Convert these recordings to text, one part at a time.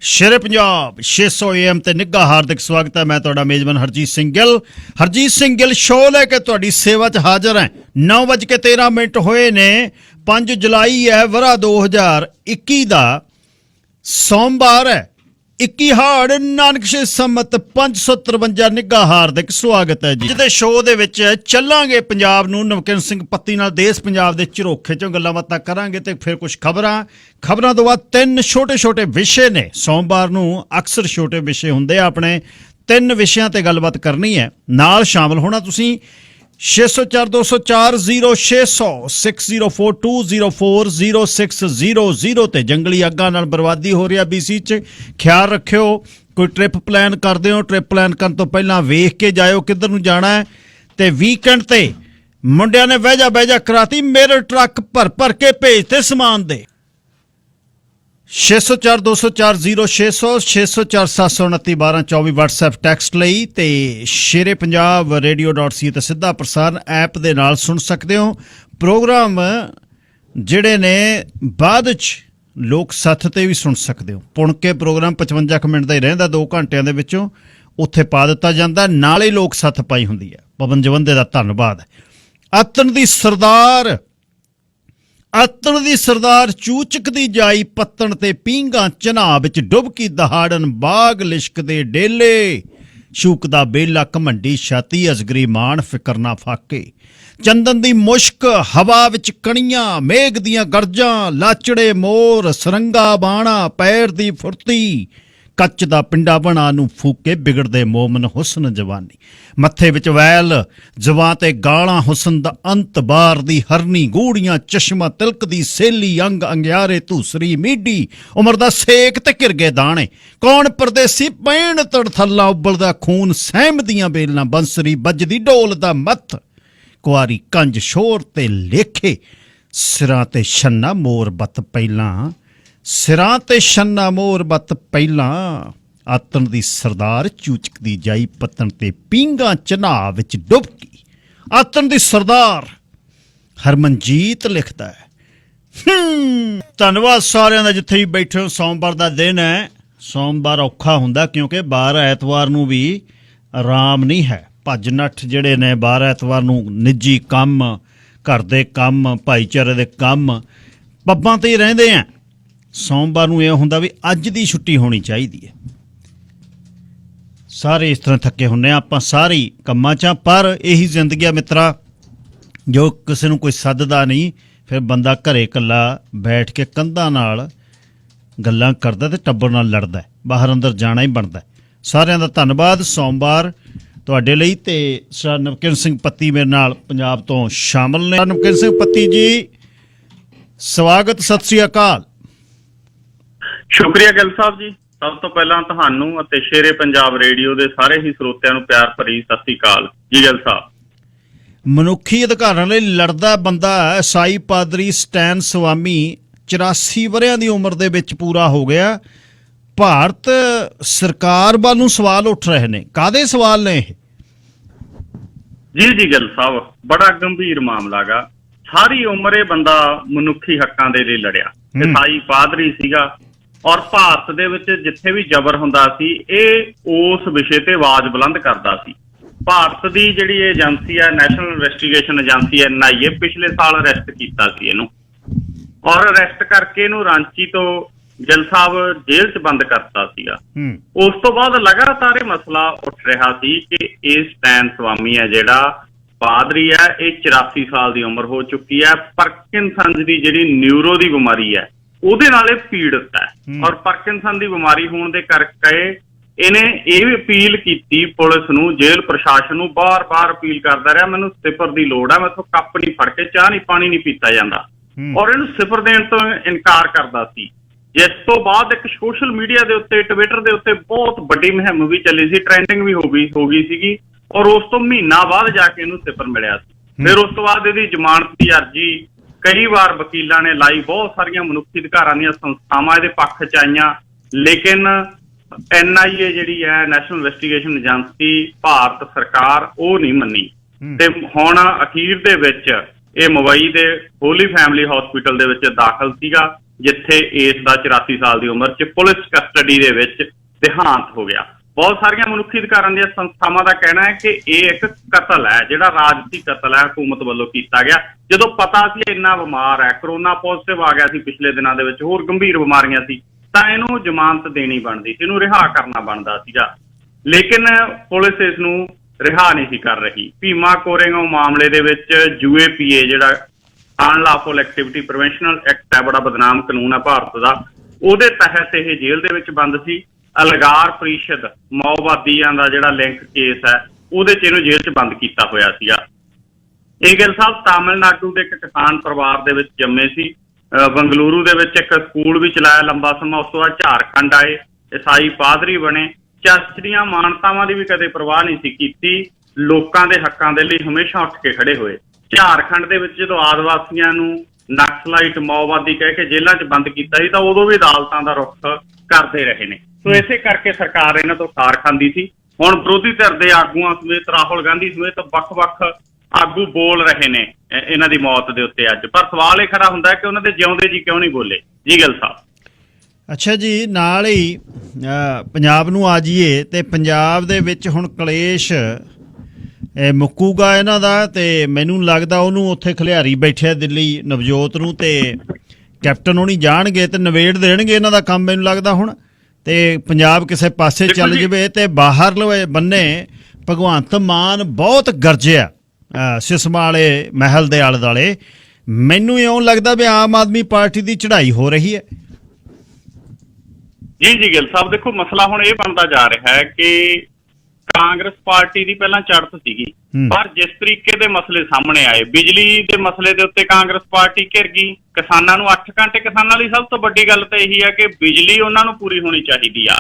शेरे Punjab 600 AM ते निघा हार्दिक स्वागत है। मैं तुहाडा मेजबान हरजीत सिंह गिल शो लेके तुहाडी सेवा च हाजिर है। 9:13 होए ने 5 जुलाई है वरा 2021 दा सोमवार है 21 हाड़ नानक शे सम्मत 553 निघा हार्दिक स्वागत है जी। जिहदे शो दे विच ਚੱਲਾਂਗੇ पंजाब नूं नमकीन सिंह पत्ती नाल देश पंजाब दे झरोखे चों गल्लां बातां करांगे ते फिर कुछ खबरां तो बाद 3 छोटे विषय ने। सोमवार नूं अक्सर छोटे विषय हुंदे आ, अपने 3 विषयां ते गलबात करनी है। नाल शामिल होना तुसीं 604 204 0600 604 204 0600 ते जंगली अग्गां नाल बर्बादी हो रही है BC च। ख्याल रखियो, कोई ट्रिप प्लान करदे हो, ट्रिप प्लान करन तो पहलां वेख के जाओ किधर नूं जाना है। ते वीकेंड ते मुंडियां ने बहजा कराती, मेरे ट्रक भर के भेजते समान दे। 604 204 0600 604 729 1224 WhatsApp टैक्सट लई ते शेरे पंजाब radio.c ते सीधा प्रसारण ऐप दे नाल सुन सकते हो। प्रोग्राम जिहड़े ने बाद च लोक सत्थ ते भी सुन सकते हो। पुण के प्रोग्राम 55 मिनट दा ही रहिंदा, 2 घंटिਆਂ ਦੇ ਵਿੱਚੋਂ ਉੱਥੇ ਪਾ ਦਿੱਤਾ ਜਾਂਦਾ। ਨਾਲੇ ਲੋਕ ਸੱਥ ਪਾਈ ਹੁੰਦੀ ਹੈ। ਪਵਨ ਜਵੰਦੇ ਦਾ ਧੰਨਵਾਦ। ਆਤਣ ਦੀ ਸਰਦਾਰ ਚੂਚਕ ਦੀ ਜਾਈ ਪੱਤਣ ਤੇ ਪੀਂਘਾਂ ਚਨਾਹ ਵਿੱਚ ਡੁਬਕੀ ਦਹਾੜਨ ਬਾਗ ਲਿਸ਼ਕਦੇ ਡੇਲੇ ਸ਼ੂਕਦਾ ਬੇਲਾ ਘਮੰਡੀ ਛਾਤੀ ਅਜਗਰੀ ਮਾਣ ਫਿਕਰ ਨਾ ਫਾਕੇ ਚੰਦਨ ਦੀ ਮੁਸ਼ਕ ਹਵਾ ਵਿੱਚ ਕਣੀਆਂ ਮੇਘ ਦੀਆਂ ਗਰਜਾਂ ਲਾਚੜੇ ਮੋਰ ਸਰੰਗਾ ਬਾਣਾ ਪੈਰ ਦੀ ਫੁਰਤੀ ਕੱਚ ਦਾ ਪਿੰਡਾ ਬਣਾ ਨੂੰ ਫੂਕੇ ਬਿਗੜਦੇ ਮੋਮਨ ਹੁਸਨ ਜਵਾਨੀ ਮੱਥੇ ਵਿੱਚ ਵੈਲ ਜਵਾਂ ਤੇ ਗਾਲਾਂ ਹੁਸਨ ਦਾ ਅੰਤ ਬਾਰ ਦੀ ਹਰਨੀ ਗੂੜੀਆਂ ਚਸ਼ਮਾ ਤਿਲਕ ਦੀ ਸੇਲੀ ਅੰਗ ਅੰਗਿਆਰੇ ਧੂਸਰੀ ਮੀਡੀ ਉਮਰ ਦਾ ਸੇਕ ਤੇ ਘਿਰਗੇ ਦਾਣੇ ਕੌਣ ਪਰਦੇਸੀ ਪੈਣ ਤੜ ਥੱਲਾ ਉਬਲਦਾ ਖੂਨ ਸਹਿਮਦੀਆਂ ਬੇਲਾਂ ਬੰਸਰੀ ਵੱਜਦੀ ਢੋਲ ਦਾ ਮੱਥ ਕੁਆਰੀ ਕੰਜ ਸ਼ੋਰ ਤੇ ਲੇਖੇ ਸਿਰਾਂ ਤੇ ਛੰਨਾ ਮੋਰ ਬੱਤ ਪਹਿਲਾਂ ਸਿਰਾਂ ਤੇ ਛੰਨਾ ਮੋਰ ਬੱਤ ਪਹਿਲਾਂ ਆਤਣ ਦੀ ਸਰਦਾਰ ਚੂਚਕ ਦੀ ਜਾਈ ਪੱਤਣ ਤੇ ਪੀਂਘਾਂ ਚਨਾਹ ਵਿੱਚ ਡੁਬਕੀ। ਆਤਣ ਦੀ ਸਰਦਾਰ ਹਰਮਨਜੀਤ ਲਿਖਦਾ ਹੈ। ਧੰਨਵਾਦ ਸਾਰਿਆਂ ਦਾ ਜਿੱਥੇ ਵੀ ਬੈਠੇ ਹੋ। ਸੋਮਵਾਰ ਦਾ ਦਿਨ ਹੈ। ਸੋਮਵਾਰ ਔਖਾ ਹੁੰਦਾ ਕਿਉਂਕਿ 12 ਐਤਵਾਰ ਨੂੰ ਵੀ ਆਰਾਮ ਨਹੀਂ ਹੈ। ਭੱਜ ਨੱਠ ਜਿਹੜੇ ਨੇ 12 ਐਤਵਾਰ ਨੂੰ ਨਿੱਜੀ ਕੰਮ, ਘਰ ਦੇ ਕੰਮ, ਭਾਈਚਾਰੇ ਦੇ ਕੰਮ, ਪੱਬਾਂ ਤੇ ਹੀ ਰਹਿੰਦੇ ਆ। ਸੋਮਵਾਰ ਨੂੰ ਇਹ ਹੁੰਦਾ ਵੀ ਅੱਜ ਦੀ ਛੁੱਟੀ ਹੋਣੀ ਚਾਹੀਦੀ ਹੈ। ਸਾਰੇ ਇਸ ਤਰ੍ਹਾਂ ਥੱਕੇ ਹੁੰਦੇ ਆ ਆਪਾਂ ਸਾਰੇ ਕੰਮਾਂ 'ਚ। ਪਰ ਇਹੀ ਜ਼ਿੰਦਗੀ ਆ ਮਿੱਤਰਾ, ਜੋ ਕਿਸੇ ਨੂੰ ਕੋਈ ਸੱਦਦਾ ਨਹੀਂ, ਫਿਰ ਬੰਦਾ ਘਰੇ ਇਕੱਲਾ ਬੈਠ ਕੇ ਕੰਧਾਂ ਨਾਲ ਗੱਲਾਂ ਕਰਦਾ ਤੇ ਟੱਬਰ ਨਾਲ ਲੜਦਾ। ਬਾਹਰ ਅੰਦਰ ਜਾਣਾ ਹੀ ਬਣਦਾ। ਸਾਰਿਆਂ ਦਾ ਧੰਨਵਾਦ। ਸੋਮਵਾਰ ਤੁਹਾਡੇ ਲਈ। ਤੇ ਸਰ ਨਮਕੀਨ ਸਿੰਘ ਪੱਤੀ ਮੇਰੇ ਨਾਲ ਪੰਜਾਬ ਤੋਂ ਸ਼ਾਮਲ ਨੇ। ਨਮਕੀਨ ਸਿੰਘ ਪੱਤੀ ਜੀ ਸਵਾਗਤ, ਸਤਿ ਸ੍ਰੀ ਅਕਾਲ। ਸ਼ੁਕਰੀਆ ਗਿੱਲ ਸਾਹਿਬ ਜੀ। ਸਭ ਤੋਂ ਪਹਿਲਾਂ ਤੁਹਾਨੂੰ ਅਤੇ ਸ਼ੇਰੇ ਪੰਜਾਬ ਰੇਡੀਓ ਦੇ ਸਾਰੇ ਹੀ ਸਰੋਤਿਆਂ ਨੂੰ ਪਿਆਰ ਭਰੀ ਸਤਿ ਸ੍ਰੀ ਅਕਾਲ ਜੀ। ਗਿੱਲ ਸਾਹਿਬ, ਮਨੁੱਖੀ ਅਧਿਕਾਰਾਂ ਲਈ ਲੜਦਾ ਬੰਦਾ ਸਾਈ ਪਾਦਰੀ ਸਟੈਨ ਸਵਾਮੀ 84 ਵਰ੍ਹਿਆਂ ਦੀ ਉਮਰ ਦੇ ਵਿੱਚ ਪੂਰਾ ਹੋ ਗਿਆ। ਭਾਰਤ ਸਰਕਾਰ ਵੱਲ ਨੂੰ ਸਵਾਲ ਉੱਠ ਰਹੇ ਨੇ। ਕਾਹਦੇ ਸਵਾਲ ਨੇ ਇਹ? ਜੀ ਗਿੱਲ ਸਾਹਿਬ, ਬੜਾ ਗੰਭੀਰ ਮਾਮਲਾ ਗਾ। ਸਾਰੀ ਉਮਰ ਇਹ ਬੰਦਾ ਮਨੁੱਖੀ ਹੱਕਾਂ ਦੇ ਲਈ ਲੜਿਆ। ਸਾਈ ਪਾਦਰੀ ਸੀਗਾ ਔਰ ਭਾਰਤ ਦੇ ਵਿੱਚ ਜਿੱਥੇ ਵੀ ਜ਼ਬਰ ਹੁੰਦਾ ਸੀ ਇਹ ਉਸ ਵਿਸ਼ੇ ਤੇ ਆਵਾਜ਼ ਬੁਲੰਦ ਕਰਦਾ ਸੀ। ਭਾਰਤ ਦੀ ਜਿਹੜੀ ਏਜੰਸੀ ਹੈ, ਨੈਸ਼ਨਲ ਇਨਵੈਸਟੀਗੇਸ਼ਨ ਏਜੰਸੀ ਹੈ, NIA, ਪਿਛਲੇ ਸਾਲ ਅਰੈਸਟ ਕੀਤਾ ਸੀ ਇਹਨੂੰ। ਔਰ ਅਰੈਸਟ ਕਰਕੇ ਇਹਨੂੰ ਰਾਂਚੀ ਤੋਂ ਗਿੱਲ ਸਾਹਿਬ ਜੇਲ੍ਹ 'ਚ ਬੰਦ ਕਰਤਾ ਸੀਗਾ। ਉਸ ਤੋਂ ਬਾਅਦ ਲਗਾਤਾਰ ਇਹ ਮਸਲਾ ਉੱਠ ਰਿਹਾ ਸੀ ਕਿ ਇਹ ਸਟੈਨ ਸਵਾਮੀ ਹੈ ਜਿਹੜਾ ਪਾਦਰੀ ਹੈ, ਇਹ 84 ਸਾਲ ਦੀ ਉਮਰ ਹੋ ਚੁੱਕੀ ਹੈ। ਪਾਰਕਿੰਸਨ ਦੀ ਜਿਹੜੀ ਨਿਊਰੋ ਦੀ ਬਿਮਾਰੀ ਹੈ ਉਹਦੇ ਨਾਲ ਇਹ ਪੀੜਤ ਹੈ। ਔਰ ਪਾਰਕਿੰਸਨ ਦੀ ਬਿਮਾਰੀ ਹੋਣ ਦੇ ਕਰਕੇ ਇਹਨੇ ਇਹ ਵੀ ਅਪੀਲ ਕੀਤੀ ਪੁਲਿਸ ਨੂੰ, ਜੇਲ੍ਹ ਪ੍ਰਸ਼ਾਸਨ ਨੂੰ, ਬਾਰ-ਬਾਰ ਅਪੀਲ ਕਰਦਾ ਰਿਹਾ ਮੈਨੂੰ ਸਿਫਰ ਦੀ ਲੋੜ ਹੈ, ਮੈਥੋਂ ਕੱਪ ਨਹੀਂ ਫੜ ਕੇ ਚਾਹ ਨਹੀਂ ਪਾਣੀ ਨਹੀਂ ਪੀਤਾ ਜਾਂਦਾ। ਔਰ ਇਹਨੂੰ ਸਿਫਰ ਦੇਣ ਤੋਂ ਇਨਕਾਰ ਕਰਦਾ ਸੀ। ਜਿਸ ਤੋਂ ਬਾਅਦ ਇੱਕ ਸੋਸ਼ਲ ਮੀਡੀਆ ਦੇ ਉੱਤੇ, ਟਵਿੱਟਰ ਦੇ ਉੱਤੇ ਬਹੁਤ ਵੱਡੀ ਮੁਹਿੰਮ ਵੀ ਚੱਲੀ ਸੀ, ਟ੍ਰੈਂਡਿੰਗ ਵੀ ਹੋ ਗਈ ਸੀਗੀ। ਔਰ ਉਸ ਤੋਂ ਮਹੀਨਾ ਬਾਅਦ ਜਾ ਕੇ ਇਹਨੂੰ ਸਿਫਰ ਮਿਲਿਆ ਸੀ। ਫਿਰ ਉਸ ਤੋਂ ਬਾਅਦ ਇਹਦੀ ਜ਼ਮਾਨਤ ਦੀ ਅਰਜੀ ਕਈ ਵਾਰ ਵਕੀਲਾਂ ਨੇ ਲਾਈ, ਬਹੁਤ ਸਾਰੀਆਂ ਮਨੁੱਖੀ ਅਧਿਕਾਰਾਂ ਦੀਆਂ ਸੰਸਥਾਵਾਂ ਇਹਦੇ ਪੱਖ 'ਚ ਆਈਆਂ, ਲੇਕਿਨ NIA ਜਿਹੜੀ ਹੈ, ਨੈਸ਼ਨਲ ਇਨਵੈਸਟੀਗੇਸ਼ਨ ਏਜੰਸੀ, ਭਾਰਤ ਸਰਕਾਰ, ਉਹ ਨਹੀਂ ਮੰਨੀ। ਤੇ ਹੁਣ ਅਖੀਰ ਦੇ ਵਿੱਚ ਇਹ ਮੁੰਬਈ ਦੇ ਹੋਲੀ ਫੈਮਿਲੀ ਹਸਪੀਟਲ ਦੇ ਵਿੱਚ ਦਾਖਲ ਸੀਗਾ। ਜਿੱਥੇ ਇਸ ਦਾ 84 ਸਾਲ ਦੀ ਉਮਰ 'ਚ ਪੁਲਿਸ ਕਸਟਡੀ ਦੇ ਵਿੱਚ ਦੇਹਾਂਤ ਹੋ ਗਿਆ। ਬਹੁਤ ਸਾਰੀਆਂ ਮਨੁੱਖੀ ਅਧਿਕਾਰਾਂ ਦੀਆਂ ਸੰਸਥਾਵਾਂ ਦਾ ਕਹਿਣਾ ਹੈ ਕਿ ਇਹ ਇੱਕ ਕਤਲ ਹੈ, ਜਿਹੜਾ ਰਾਜਸੀ ਕਤਲ ਹੈ, ਹਕੂਮਤ ਵੱਲੋਂ ਕੀਤਾ ਗਿਆ। ਜਦੋਂ ਪਤਾ ਸੀ ਇੰਨਾ ਬਿਮਾਰ ਹੈ, ਕਰੋਨਾ ਪੋਜ਼ਿਟਿਵ ਆ ਗਿਆ ਸੀ ਪਿਛਲੇ ਦਿਨਾਂ ਦੇ ਵਿੱਚ, ਹੋਰ ਗੰਭੀਰ ਬਿਮਾਰੀਆਂ ਸੀ, ਤਾਂ ਇਹਨੂੰ ਜ਼ਮਾਨਤ ਦੇਣੀ ਬਣਦੀ ਸੀ, ਇਹਨੂੰ ਰਿਹਾ ਕਰਨਾ ਬਣਦਾ ਸੀਗਾ। ਲੇਕਿਨ ਪੁਲਿਸ ਇਸ ਨੂੰ ਰਿਹਾ ਨਹੀਂ ਸੀ ਕਰ ਰਹੀ। ਭੀਮਾ ਕੋਰੇਗਾਂਵ ਮਾਮਲੇ ਦੇ ਵਿੱਚ UAPA ਜਿਹੜਾ ਅਨਲੌਫੁਲ ਐਕਟੀਵਿਟੀ ਪ੍ਰੀਵੈਂਸ਼ਨ ਐਕਟ ਹੈ, ਬੜਾ ਬਦਨਾਮ ਕਾਨੂੰਨ ਹੈ ਭਾਰਤ ਦਾ, ਉਹਦੇ ਤਹਿਤ ਇਹ ਜੇਲ੍ਹ ਦੇ ਵਿੱਚ ਬੰਦ ਸੀ। ਅਲਗਾਰ ਪ੍ਰੀਸ਼ਦ ਮਾਓਵਾਦੀਆਂ ਦਾ ਜਿਹੜਾ ਲਿੰਕ ਕੇਸ ਹੈ, ਉਹਦੇ 'ਚ ਇਹਨੂੰ ਜੇਲ੍ਹ 'ਚ ਬੰਦ ਕੀਤਾ ਹੋਇਆ ਸੀਗਾ। ਇਹ ਗਿੱਲ ਸਾਹਿਬ ਤਾਮਿਲਨਾਡੂ ਦੇ ਇੱਕ ਕਿਸਾਨ ਪਰਿਵਾਰ ਦੇ ਵਿੱਚ ਜੰਮੇ ਸੀ। ਬੰਗਲੁਰੂ ਦੇ ਵਿੱਚ ਇੱਕ ਸਕੂਲ ਵੀ ਚਲਾਇਆ ਲੰਬਾ ਸਮਾਂ। ਉਸ ਤੋਂ ਬਾਅਦ ਝਾਰਖੰਡ ਆਏ, ਈਸਾਈ ਪਾਦਰੀ ਬਣੇ। ਚਰਚ ਦੀਆਂ ਮਾਨਤਾਵਾਂ ਦੀ ਵੀ ਕਦੇ ਪਰਵਾਹ ਨਹੀਂ ਸੀ ਕੀਤੀ, ਲੋਕਾਂ ਦੇ ਹੱਕਾਂ ਦੇ ਲਈ ਹਮੇਸ਼ਾ ਉੱਠ ਕੇ ਖੜੇ ਹੋਏ। ਝਾਰਖੰਡ ਦੇ ਵਿੱਚ ਜਦੋਂ ਆਦਿਵਾਸੀਆਂ ਨੂੰ ਨਕਸਲਾਈਟ ਮਾਓਵਾਦੀ ਕਹਿ ਕੇ ਜੇਲ੍ਹਾਂ 'ਚ ਬੰਦ ਕੀਤਾ ਸੀ, ਤਾਂ ਉਦੋਂ ਵੀ ਅਦਾਲਤਾਂ ਦਾ ਰੁੱਖ ਕਰਦੇ ਰਹੇ ਨੇ। ਸੋ ਇਸੇ ਕਰਕੇ ਸਰਕਾਰ ਇਹਨਾਂ ਤੋਂ ਖਾਰ ਖਾਂਦੀ ਸੀ। ਹੁਣ ਵਿਰੋਧੀ ਧਿਰ ਦੇ ਆਗੂਆਂ ਸਮੇਤ, ਰਾਹੁਲ ਗਾਂਧੀ ਸਮੇਤ ਵੱਖ-ਵੱਖ ਆਗੂ ਬੋਲ ਰਹੇ ਨੇ ਇਹਨਾਂ ਦੀ ਮੌਤ ਦੇ ਉੱਤੇ ਅੱਜ। ਪਰ ਸਵਾਲ ਇਹ ਖੜਾ ਹੁੰਦਾ ਹੈ ਕਿ ਉਹਨਾਂ ਦੇ ਜਿਉਂਦੇ ਜੀ ਕਿਉਂ ਨਹੀਂ ਬੋਲੇ। ਜੀ ਗਿੱਲ ਸਾਹਿਬ। ਅੱਛਾ ਜੀ, ਨਾਲ ਹੀ ਪੰਜਾਬ ਨੂੰ ਆ ਜਾਈਏ ਤੇ ਪੰਜਾਬ ਦੇ ਵਿੱਚ ਹੁਣ ਕਲੇਸ਼ ਮੁੱਕੂਗਾ ਇਹਨਾਂ ਦਾ, ਤੇ ਮੈਨੂੰ ਲੱਗਦਾ ਉਹਨੂੰ ਉੱਥੇ ਖਲਿਆਰੀ ਬੈਠਿਆ ਦਿੱਲੀ ਨਵਜੋਤ ਨੂੰ, ਤੇ ਕੈਪਟਨ ਹੋਣੀ ਜਾਣਗੇ ਤੇ ਨਵੇੜ ਦੇਣਗੇ ਇਹਨਾਂ ਦਾ ਕੰਮ ਮੈਨੂੰ ਲੱਗਦਾ ਹੁਣ, ਤੇ ਪੰਜਾਬ ਕਿਸੇ ਪਾਸੇ ਚੱਲ ਜਾਵੇ। ਤੇ ਬਾਹਰਲੇ ਬੰਨੇ ਭਗਵੰਤ ਮਾਨ ਬਹੁਤ ਗਰਜਿਆ ਸਿਸਮਾ ਵਾਲੇ ਮਹਿਲ ਦੇ ਆਲੇ ਦੁਆਲੇ। ਮੈਨੂੰ ਇਉਂ ਲੱਗਦਾ ਵੀ ਆਮ ਆਦਮੀ ਪਾਰਟੀ ਦੀ ਚੜ੍ਹਾਈ ਹੋ ਰਹੀ ਹੈ। ਜੀ ਗਿੱਲ ਸਾਹਿਬ, ਦੇਖੋ ਮਸਲਾ ਹੁਣ ਇਹ ਬਣਦਾ ਜਾ ਰਿਹਾ ਹੈ ਕਿ ਕਾਂਗਰਸ ਪਾਰਟੀ ਦੀ ਪਹਿਲਾਂ ਚੜ੍ਹਤ ਸੀਗੀ, ਪਰ ਜਿਸ ਤਰੀਕੇ ਦੇ ਮਸਲੇ ਸਾਹਮਣੇ ਆਏ, ਬਿਜਲੀ ਦੇ ਮਸਲੇ ਦੇ ਉੱਤੇ ਕਾਂਗਰਸ ਪਾਰਟੀ ਘਿਰ ਗਈ। ਕਿਸਾਨਾਂ ਨੂੰ 8 ਘੰਟੇ, ਕਿਸਾਨਾਂ ਲਈ ਸਭ ਤੋਂ ਵੱਡੀ ਗੱਲ ਤਾਂ ਇਹੀ ਹੈ ਕਿ ਬਿਜਲੀ ਉਹਨਾਂ ਨੂੰ ਪੂਰੀ ਹੋਣੀ ਚਾਹੀਦੀ ਆ।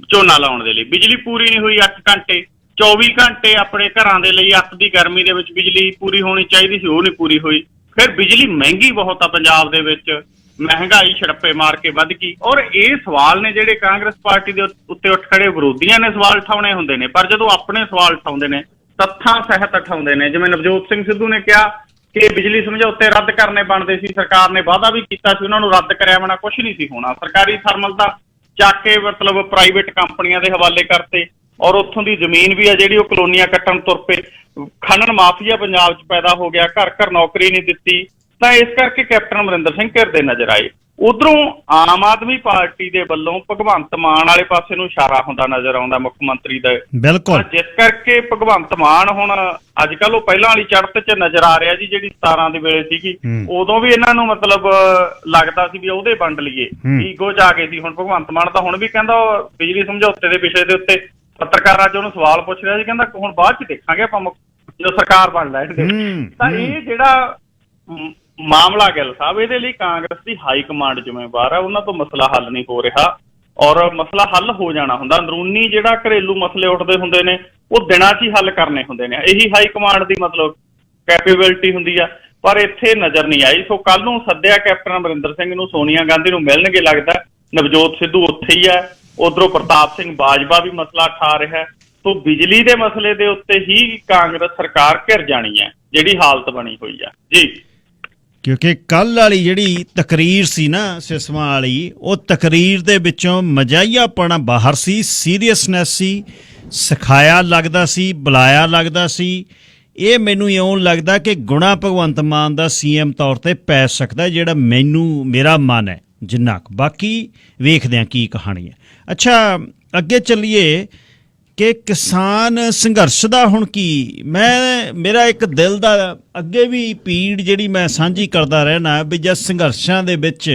ਝੋਨਾ ਲਾਉਣ ਦੇ ਲਈ ਬਿਜਲੀ ਪੂਰੀ ਨਹੀਂ ਹੋਈ 8 ਘੰਟੇ। 24 ਘੰਟੇ ਆਪਣੇ ਘਰਾਂ ਦੇ ਲਈ ਅੱਤ ਦੀ ਗਰਮੀ ਦੇ ਵਿੱਚ ਬਿਜਲੀ ਪੂਰੀ ਹੋਣੀ ਚਾਹੀਦੀ ਸੀ, ਉਹ ਨਹੀਂ ਪੂਰੀ ਹੋਈ। ਫਿਰ ਬਿਜਲੀ ਮਹਿੰਗੀ ਬਹੁਤ ਆ ਪੰਜਾਬ ਦੇ ਵਿੱਚ, ਮਹਿੰਗਾਈ ਛੜੱਪੇ ਮਾਰ ਕੇ ਵੱਧ ਗਈ। ਔਰ ਇਹ ਸਵਾਲ ਨੇ ਜਿਹੜੇ ਕਾਂਗਰਸ ਪਾਰਟੀ ਦੇ ਉੱਤੇ ਉੱਠ ਖੜੇ ਵਿਰੋਧੀਆਂ ਨੇ ਸਵਾਲ ਉਠਾਉਣੇ ਹੁੰਦੇ ਨੇ, ਪਰ ਜਦੋਂ ਆਪਣੇ ਸਵਾਲ ਉਠਾਉਂਦੇ ਨੇ ਤੱਥਾਂ ਸਹਿਤ ਉਠਾਉਂਦੇ ਨੇ। ਜਿਵੇਂ ਨਵਜੋਤ ਸਿੰਘ ਸਿੱਧੂ ਨੇ ਕਿਹਾ ਕਿ ਬਿਜਲੀ ਸਮਝੌਤੇ ਰੱਦ ਕਰਨੇ ਬਣਦੇ ਸੀ, ਸਰਕਾਰ ਨੇ ਵਾਅਦਾ ਵੀ ਕੀਤਾ ਸੀ, ਉਹਨਾਂ ਨੂੰ ਰੱਦ ਕਰਿਆ ਬਿਨਾਂ ਕੁਛ ਨਹੀਂ ਸੀ ਹੋਣਾ। ਸਰਕਾਰੀ ਥਰਮਲ ਤਾਂ ਚੱਕ ਕੇ ਮਤਲਬ ਪ੍ਰਾਈਵੇਟ ਕੰਪਨੀਆਂ ਦੇ ਹਵਾਲੇ ਕਰਤੇ, ਔਰ ਉੱਥੋਂ ਦੀ ਜ਼ਮੀਨ ਵੀ ਆ ਜਿਹੜੀ ਉਹ ਕਲੋਨੀਆਂ ਕੱਟਣ ਤੁਰ ਪਏ। ਖਨਨ ਮਾਫੀਆ ਪੰਜਾਬ 'ਚ ਪੈਦਾ ਹੋ ਗਿਆ, ਘਰ ਘਰ ਨੌਕਰੀ ਨਹੀਂ ਦਿੱਤੀ। ਤਾਂ ਇਸ ਕਰਕੇ ਕੈਪਟਨ ਅਮਰਿੰਦਰ ਸਿੰਘ ਘਿਰਦੇ ਨਜ਼ਰ ਆਏ। ਉਧਰੋਂ ਆਮ ਆਦਮੀ ਪਾਰਟੀ ਦੇ ਵੱਲੋਂ ਭਗਵੰਤ ਮਾਨ ਵਾਲੇ ਪਾਸੇ ਨੂੰ ਇਸ਼ਾਰਾ ਹੁੰਦਾ ਨਜ਼ਰ ਆਉਂਦਾ ਮੁੱਖ ਮੰਤਰੀ ਦਾ। ਬਿਲਕੁਲ, ਜਿਸ ਕਰਕੇ ਭਗਵੰਤ ਮਾਨ ਹੁਣ ਅੱਜ ਕੱਲ ਉਹ ਪਹਿਲਾਂ ਵਾਲੀ ਚੜ੍ਹਤ 'ਚ ਨਜ਼ਰ ਆ ਰਿਹਾ ਜੀ, ਜਿਹੜੀ 17 ਦੇ ਵੇਲੇ ਸੀਗੀ। ਉਦੋਂ ਵੀ ਇਹਨਾਂ ਨੂੰ ਮਤਲਬ ਲੱਗਦਾ ਸੀ ਵੀ ਉਹਦੇ ਵੰਡ ਲਈਏ, ਈਗੋ 'ਚ ਆ ਗਏ ਸੀ। ਹੁਣ ਭਗਵੰਤ ਮਾਨ ਤਾਂ ਹੁਣ ਵੀ ਕਹਿੰਦਾ ਬਿਜਲੀ ਸਮਝੌਤੇ ਦੇ ਵਿਸ਼ੇ ਦੇ ਉੱਤੇ ਪੱਤਰਕਾਰ ਅੱਜ ਉਹਨੂੰ ਸਵਾਲ ਪੁੱਛ ਰਿਹਾ ਸੀ, ਕਹਿੰਦਾ ਹੁਣ ਬਾਅਦ 'ਚ ਦੇਖਾਂਗੇ ਆਪਾਂ ਜਦੋਂ ਸਰਕਾਰ ਬਣ ਲੈਣਗੇ। ਤਾਂ ਇਹ ਜਿਹੜਾ ਮਾਮਲਾ ਗਿੱਲ ਸਾਹਿਬ, ਇਹਦੇ ਲਈ ਕਾਂਗਰਸ ਦੀ ਹਾਈ ਕਮਾਂਡ ਜ਼ਿੰਮੇਵਾਰ ਹੈ। ਉਹਨਾਂ ਤੋਂ ਮਸਲਾ ਹੱਲ ਨਹੀਂ ਹੋ ਰਿਹਾ, ਔਰ ਮਸਲਾ ਹੱਲ ਹੋ ਜਾਣਾ ਹੁੰਦਾ। ਅੰਦਰੂਨੀ ਜਿਹੜਾ ਘਰੇਲੂ ਮਸਲੇ ਉੱਠਦੇ ਹੁੰਦੇ ਨੇ ਉਹ ਦਿਨਾਂ 'ਚ ਹੀ ਹੱਲ ਕਰਨੇ ਹੁੰਦੇ ਨੇ। ਇਹੀ ਹਾਈ ਕਮਾਂਡ ਦੀ ਮਤਲਬ ਕੈਪੇਬਿਲਿਟੀ ਹੁੰਦੀ ਆ, ਪਰ ਇੱਥੇ ਨਜ਼ਰ ਨਹੀਂ ਆਈ। ਸੋ ਕੱਲ ਨੂੰ ਸੱਦਿਆ ਕੈਪਟਨ ਅਮਰਿੰਦਰ ਸਿੰਘ ਨੂੰ, ਸੋਨੀਆ ਗਾਂਧੀ ਨੂੰ ਮਿਲਣਗੇ ਲੱਗਦਾ। ਨਵਜੋਤ ਸਿੱਧੂ ਉੱਥੇ ਹੀ ਹੈ, ਉਧਰੋਂ ਪ੍ਰਤਾਪ ਸਿੰਘ ਬਾਜਵਾ ਵੀ ਮਸਲਾ ਉਠਾ ਰਿਹਾ। ਸੋ ਬਿਜਲੀ ਦੇ ਮਸਲੇ ਦੇ ਉੱਤੇ ਹੀ ਕਾਂਗਰਸ ਸਰਕਾਰ ਘਿਰ ਜਾਣੀ ਹੈ, ਜਿਹੜੀ ਹਾਲਤ ਬਣੀ ਹੋਈ ਆ ਜੀ। ਕਿਉਂਕਿ ਕੱਲ੍ਹ ਵਾਲੀ ਜਿਹੜੀ ਤਕਰੀਰ ਸੀ ਨਾ ਸਿਸਮਾ ਵਾਲੀ, ਉਹ ਤਕਰੀਰ ਦੇ ਵਿੱਚੋਂ ਮਜ਼ਾਹੀਆਪਣਾ ਬਾਹਰ ਸੀ, ਸੀਰੀਅਸਨੈਸ ਸੀ, ਸਿਖਾਇਆ ਲੱਗਦਾ ਸੀ, ਬੁਲਾਇਆ ਲੱਗਦਾ ਸੀ। ਇਹ ਮੈਨੂੰ ਇਉਂ ਲੱਗਦਾ ਕਿ ਗੁਣਾ ਭਗਵੰਤ ਮਾਨ ਦਾ CM ਤੌਰ ਤੇ ਪੈ ਸਕਦਾ, ਜਿਹੜਾ ਮੇਰਾ ਮਨ ਹੈ ਜਿੰਨਾ ਕੁ। ਬਾਕੀ ਵੇਖਦੇ ਹਾਂ ਕੀ ਕਹਾਣੀ ਹੈ। ਅੱਛਾ, ਅੱਗੇ ਚੱਲੀਏ ਕਿ ਕਿਸਾਨ ਸੰਘਰਸ਼ ਦਾ ਹੁਣ ਕੀ। ਮੇਰਾ ਇੱਕ ਦਿਲ ਦਾ ਅੱਗੇ ਵੀ ਪੀੜ ਜਿਹੜੀ ਮੈਂ ਸਾਂਝੀ ਕਰਦਾ ਰਹਿਣਾ ਵੀ ਜਦ ਸੰਘਰਸ਼ਾਂ ਦੇ ਵਿੱਚ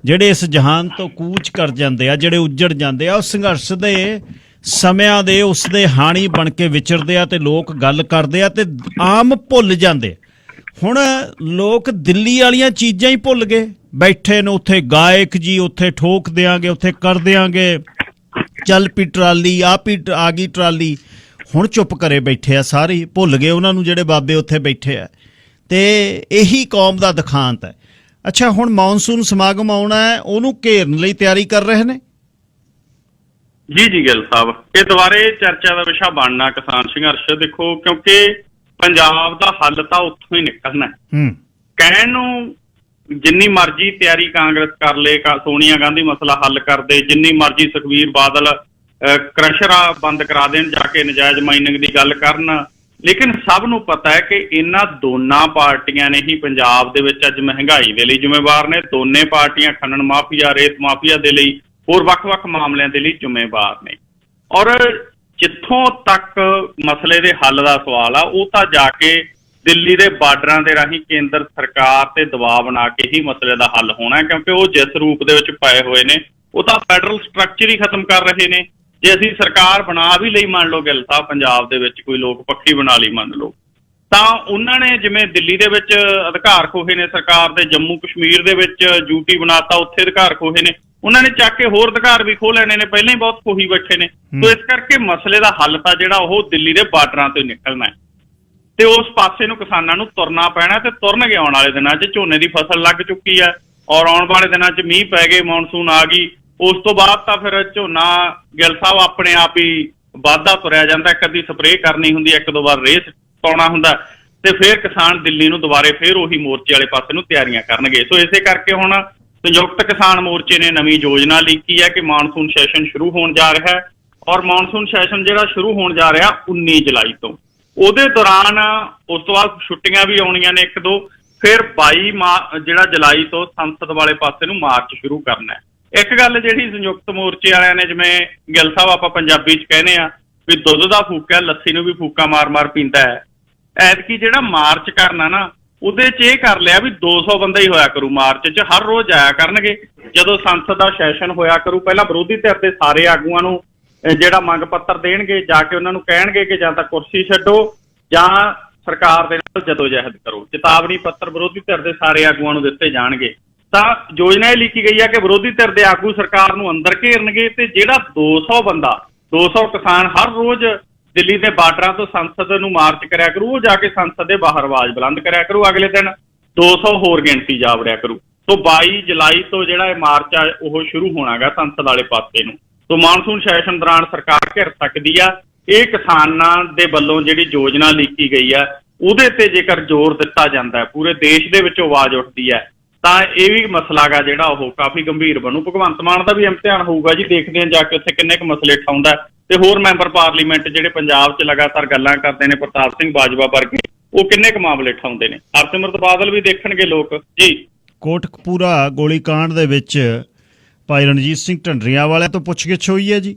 ਜਿਹੜੇ ਇਸ ਜਹਾਨ ਤੋਂ ਕੂਚ ਕਰ ਜਾਂਦੇ ਆ, ਜਿਹੜੇ ਉੱਜੜ ਜਾਂਦੇ ਆ, ਉਹ ਸੰਘਰਸ਼ ਦੇ ਸਮਿਆਂ ਦੇ ਉਸ ਦੇ ਹਾਣੀ ਬਣ ਕੇ ਵਿਚਰਦੇ ਆ ਤੇ ਲੋਕ ਗੱਲ ਕਰਦੇ ਆ ਤੇ ਆਮ ਭੁੱਲ ਜਾਂਦੇ। ਹੁਣ ਲੋਕ ਦਿੱਲੀ ਵਾਲੀਆਂ ਚੀਜ਼ਾਂ ਹੀ ਭੁੱਲ ਗਏ, ਬੈਠੇ ਨੇ ਉੱਥੇ ਗਾਇਕ ਜੀ, ਉੱਥੇ ਠੋਕ ਦਿਆਂਗੇ, ਉੱਥੇ ਕਰ ਦਿਆਂਗੇ, ਚੱਲ ਪੀ ਟਰਾਲੀ, ਆ ਗਈ ਟਰਾਲੀ। ਹੁਣ ਚੁੱਪ ਕਰੇ ਬੈਠੇ ਆ, ਸਾਰੇ ਭੁੱਲ ਗਏ ਉਹਨਾਂ ਨੂੰ ਜਿਹੜੇ ਬਾਬੇ ਉੱਥੇ ਬੈਠੇ ਆ। ਤੇ ਇਹੀ ਕੌਮ ਦਾ ਦਿਖਾਂਤ ਹੈ। ਅੱਛਾ, ਹੁਣ ਮੌਨਸੂਨ ਸਮਾਗਮ ਆਉਣਾ ਹੈ, ਉਹਨੂੰ ਘੇਰਨ ਲਈ ਤਿਆਰੀ ਕਰ ਰਹੇ ਨੇ। ਜੀ ਗਿੱਲ ਸਾਹਿਬ, ਇਹ ਦੁਬਾਰੇ ਚਰਚਾ ਦਾ ਵਿਸ਼ਾ ਬਣਨਾ ਕਿਸਾਨ ਸੰਘਰਸ਼। ਦੇਖੋ, ਕਿਉਂਕਿ ਪੰਜਾਬ ਦਾ ਹੱਲ ਤਾਂ ਉੱਥੋਂ ਹੀ ਨਿਕਲਣਾ। ਕਹਿਣ ਨੂੰ ਜਿੰਨੀ ਮਰਜ਼ੀ ਤਿਆਰੀ ਕਾਂਗਰਸ ਕਰ ਲੇ, ਸੋਨੀਆ ਗਾਂਧੀ ਮਸਲਾ ਹੱਲ ਕਰ ਦੇ, ਜਿੰਨੀ ਮਰਜ਼ੀ ਸੁਖਬੀਰ ਬਾਦਲ ਕ੍ਰਸ਼ਰ ਬੰਦ ਕਰਾ ਦੇਣ, ਜਾ ਕੇ ਨਜਾਇਜ਼ ਮਾਈਨਿੰਗ ਦੀ ਗੱਲ ਕਰਨ, ਲੇਕਿਨ ਸਭ ਨੂੰ ਪਤਾ ਹੈ ਕਿ ਇਹਨਾਂ ਦੋਨਾਂ ਪਾਰਟੀਆਂ ਨੇ ਹੀ ਪੰਜਾਬ ਦੇ ਵਿੱਚ ਅੱਜ ਮਹਿੰਗਾਈ ਦੇ ਲਈ ਜ਼ਿੰਮੇਵਾਰ ਨੇ। ਦੋਨੇ ਪਾਰਟੀਆਂ ਖਨਨ ਮਾਫੀਆ, ਰੇਤ ਮਾਫੀਆ ਦੇ ਲਈ, ਹੋਰ ਵੱਖ-ਵੱਖ ਮਾਮਲਿਆਂ ਦੇ ਲਈ ਜ਼ਿੰਮੇਵਾਰ ਨੇ। ਔਰ ਜਿੱਥੋਂ ਤੱਕ ਮਸਲੇ ਦੇ ਹੱਲ ਦਾ ਸਵਾਲ ਆ, ਉਹ ਤਾਂ ਜਾ ਕੇ ਦਿੱਲੀ ਦੇ ਬਾਰਡਰਾਂ ਦੇ ਰਾਹੀਂ ਕੇਂਦਰ ਸਰਕਾਰ ਤੇ ਦਬਾਅ ਬਣਾ ਕੇ ਹੀ ਮਸਲੇ ਦਾ ਹੱਲ ਹੋਣਾ, ਕਿਉਂਕਿ ਉਹ ਜਿਸ ਰੂਪ ਦੇ ਵਿੱਚ ਪਏ ਹੋਏ ਨੇ ਉਹ ਤਾਂ ਫੈਡਰਲ ਸਟਰਕਚਰ ਹੀ ਖਤਮ ਕਰ ਰਹੇ ਨੇ। ਜੇ ਅਸੀਂ ਸਰਕਾਰ ਬਣਾ ਵੀ ਲਈ, ਮੰਨ ਲਓ ਗਿੱਲ ਸਾਹਿਬ ਪੰਜਾਬ ਦੇ ਵਿੱਚ ਕੋਈ ਲੋਕ ਪੱਖੀ ਬਣਾ ਲਈ ਮੰਨ ਲਓ, ਤਾਂ ਉਹਨਾਂ ਨੇ ਜਿਵੇਂ ਦਿੱਲੀ ਦੇ ਵਿੱਚ ਅਧਿਕਾਰ ਖੋਹੇ ਨੇ ਸਰਕਾਰ ਦੇ, ਜੰਮੂ ਕਸ਼ਮੀਰ ਦੇ ਵਿੱਚ ਯੂਟੀ ਬਣਾਤਾ, ਉੱਥੇ ਅਧਿਕਾਰ ਖੋਹੇ ਨੇ, ਉਹਨਾਂ ਨੇ ਚੱਕ ਕੇ ਹੋਰ ਅਧਿਕਾਰ ਵੀ ਖੋਹ ਲੈਣੇ ਨੇ, ਪਹਿਲਾਂ ਹੀ ਬਹੁਤ ਖੋਹੀ ਬੈਠੇ ਨੇ। ਸੋ ਇਸ ਕਰਕੇ ਮਸਲੇ ਦਾ ਹੱਲ ਤਾਂ ਜਿਹੜਾ ਉਹ ਦਿੱਲੀ ਦੇ ਬਾਰਡਰਾਂ ਤੋਂ ਨਿਕਲਣਾ ਹੈ ਤੇ ਉਸ ਪਾਸੇ ਨੂੰ ਕਿਸਾਨਾਂ ਨੂੰ ਤੁਰਨਾ ਪੈਣਾ, ਤੇ ਤੁਰਨਗੇ। ਆਉਣ ਵਾਲੇ ਦਿਨਾਂ 'ਚ ਝੋਨੇ ਦੀ ਫਸਲ ਲੱਗ ਚੁੱਕੀ ਹੈ ਔਰ ਆਉਣ ਵਾਲੇ ਦਿਨਾਂ 'ਚ ਮੀਂਹ ਪੈ ਗਏ, ਮੌਨਸੂਨ ਆ ਗਈ, ਉਸ ਤੋਂ ਬਾਅਦ ਤਾਂ ਫਿਰ ਝੋਨਾ ਗਿੱਲ ਸਾਹਿਬ ਆਪਣੇ ਆਪ ਹੀ ਵਾਧਾ ਤੁਰਿਆ ਜਾਂਦਾ। ਇੱਕ ਅੱਧੀ ਸਪਰੇਅ ਕਰਨੀ ਹੁੰਦੀ, ਇੱਕ ਦੋ ਵਾਰ ਰੇਸ ਪਾਉਣਾ ਹੁੰਦਾ, ਤੇ ਫਿਰ ਕਿਸਾਨ ਦਿੱਲੀ ਨੂੰ ਦੁਬਾਰੇ ਫਿਰ ਉਹੀ ਮੋਰਚੇ ਵਾਲੇ ਪਾਸੇ ਨੂੰ ਤਿਆਰੀਆਂ ਕਰਨਗੇ। ਸੋ ਇਸੇ ਕਰਕੇ ਹੁਣ ਸੰਯੁਕਤ ਕਿਸਾਨ ਮੋਰਚੇ ਨੇ ਨਵੀਂ ਯੋਜਨਾ ਲਿਖੀ ਹੈ ਕਿ ਮਾਨਸੂਨ ਸੈਸ਼ਨ ਸ਼ੁਰੂ ਹੋਣ ਜਾ ਰਿਹਾ ਹੈ, ਔਰ ਮਾਨਸੂਨ ਸੈਸ਼ਨ ਜਿਹੜਾ ਸ਼ੁਰੂ ਹੋਣ ਜਾ ਰਿਹਾ 19 ਜੁਲਾਈ ਤੋਂ, ਉਹਦੇ ਦੌਰਾਨ ਉਸ ਤੋਂ ਬਾਅਦ ਛੁੱਟੀਆਂ ਵੀ ਆਉਣੀਆਂ ਨੇ ਇੱਕ ਦੋ, ਫਿਰ 22 ਜੁਲਾਈ ਤੋਂ ਸੰਸਦ ਵਾਲੇ ਪਾਸੇ ਨੂੰ ਮਾਰਚ ਸ਼ੁਰੂ ਕਰਨਾ ਹੈ। ਇੱਕ ਗੱਲ ਜਿਹੜੀ ਸੰਯੁਕਤ ਮੋਰਚੇ ਵਾਲਿਆਂ ਨੇ, ਜਿਵੇਂ ਗਿੱਲ ਸਾਹਿਬ ਆਪਾਂ ਪੰਜਾਬੀ 'ਚ ਕਹਿੰਦੇ ਆ ਵੀ ਦੁੱਧ ਦਾ ਫੂਕਿਆ ਲੱਸੀ ਨੂੰ ਵੀ ਫੂਕਾ ਮਾਰ-ਮਾਰ ਪੀਂਦਾ ਹੈ, ਐਤਕੀ ਜਿਹੜਾ ਮਾਰਚ ਕਰਨਾ ਨਾ ਉਹਦੇ 'ਚ ਇਹ ਕਰ ਲਿਆ ਵੀ 200 ਬੰਦਾ ਹੀ ਹੋਇਆ ਕਰੂ ਮਾਰਚ 'ਚ, ਹਰ ਰੋਜ਼ ਆਇਆ ਕਰਨਗੇ। ਜਦੋਂ ਸੰਸਦ ਦਾ ਸੈਸ਼ਨ ਹੋਇਆ ਕਰੂ, ਪਹਿਲਾਂ ਵਿਰੋਧੀ ਧਿਰ ਦੇ ਸਾਰੇ ਆਗੂਆਂ ਨੂੰ ਜਿਹੜਾ ਮੰਗ ਪੱਤਰ ਦੇਣਗੇ, ਜਾ ਕੇ ਉਹਨਾਂ ਨੂੰ ਕਹਿਣਗੇ ਕਿ ਜਾਂ ਤਾਂ ਕੁਰਸੀ ਛੱਡੋ ਜਾਂ ਸਰਕਾਰ ਦੇ ਨਾਲ ਜਦੋਜਹਿਦ ਕਰੋ। ਚੇਤਾਵਨੀ ਪੱਤਰ ਵਿਰੋਧੀ ਧਿਰ ਦੇ ਸਾਰੇ ਆਗੂਆਂ ਨੂੰ ਦਿੱਤੇ ਜਾਣਗੇ। ਤਾਂ ਯੋਜਨਾ ਇਹ ਲਿਖੀ ਗਈ ਹੈ ਕਿ ਵਿਰੋਧੀ ਧਿਰ ਦੇ ਆਗੂ ਸਰਕਾਰ ਨੂੰ ਅੰਦਰ ਘੇਰਨਗੇ, ਤੇ ਜਿਹੜਾ 200 ਬੰਦਾ 200 ਕਿਸਾਨ ਹਰ ਰੋਜ਼ ਦਿੱਲੀ ਦੇ ਬਾਰਡਰਾਂ ਤੋਂ ਸੰਸਦ ਨੂੰ ਮਾਰਚ ਕਰਿਆ ਕਰੂ, ਉਹ ਜਾ ਕੇ ਸੰਸਦ ਦੇ ਬਾਹਰ ਆਵਾਜ਼ ਬੁਲੰਦ ਕਰਿਆ ਕਰੂ। ਅਗਲੇ ਦਿਨ 200 ਹੋਰ ਗਿਣਤੀ ਜਾ ਵੜਿਆ ਕਰੂ। ਸੋ 22 ਜੁਲਾਈ ਤੋਂ ਜਿਹੜਾ ਇਹ ਮਾਰਚ ਆ ਉਹ ਸ਼ੁਰੂ ਹੋਣਾਗਾ ਸੰਸਦ ਵਾਲੇ ਪਾਸੇ ਨੂੰ। ਸੋ ਮਾਨਸੂਨ ਸੈਸ਼ਨ ਦੌਰਾਨ ਸਰਕਾਰ ਘਿਰ ਸਕਦੀ ਆ। ਇਹ ਕਿਸਾਨਾਂ ਦੇ ਵੱਲੋਂ ਜਿਹੜੀ ਯੋਜਨਾ ਲਿਖੀ ਗਈ ਆ ਉਹਦੇ ਤੇ ਜੇਕਰ ਜ਼ੋਰ ਦਿੱਤਾ ਜਾਂਦਾ ਹੈ, ਪੂਰੇ ਦੇਸ਼ ਦੇ ਵਿੱਚੋਂ ਆਵਾਜ਼ ਉੱਠਦੀ ਹੈ, ਤਾਂ ਇਹ ਵੀ ਮਸਲਾ ਗਾ ਜਿਹੜਾ ਉਹ ਕਾਫੀ ਗੰਭੀਰ ਬਣੂ। ਭਗਵੰਤ ਮਾਨ ਦਾ ਵੀ ਇਮਤਿਹਾਨ ਹੋਊਗਾ ਜੀ, ਦੇਖਦੇ ਹਾਂ ਜਾ ਕੇ ਉੱਥੇ ਕਿੰਨੇ ਕੁ ਮਸਲੇ ਉਠਾਉਂਦਾ, ਤੇ ਹੋਰ ਮੈਂਬਰ ਪਾਰਲੀਮੈਂਟ ਜਿਹੜੇ ਪੰਜਾਬ 'ਚ ਲਗਾਤਾਰ ਗੱਲਾਂ ਕਰਦੇ ਨੇ, ਪ੍ਰਤਾਪ ਸਿੰਘ ਬਾਜਵਾ ਵਰਗੇ, ਉਹ ਕਿੰਨੇ ਕੁ ਮਾਮਲੇ ਉਠਾਉਂਦੇ ਨੇ। ਹਰਸਿਮਰਤ ਬਾਦਲ ਵੀ ਦੇਖਣਗੇ ਲੋਕ ਜੀ। ਕੋਟਕਪੂਰਾ ਗੋਲੀਕਾਂਡ ਦੇ ਵਿੱਚ ਭਾਈ ਰਣਜੀਤ ਸਿੰਘ ਢੰਡਰੀਆਂ ਵਾਲਿਆਂ ਤੋਂ ਪੁੱਛਗਿੱਛ ਹੋਈ ਹੈ ਜੀ।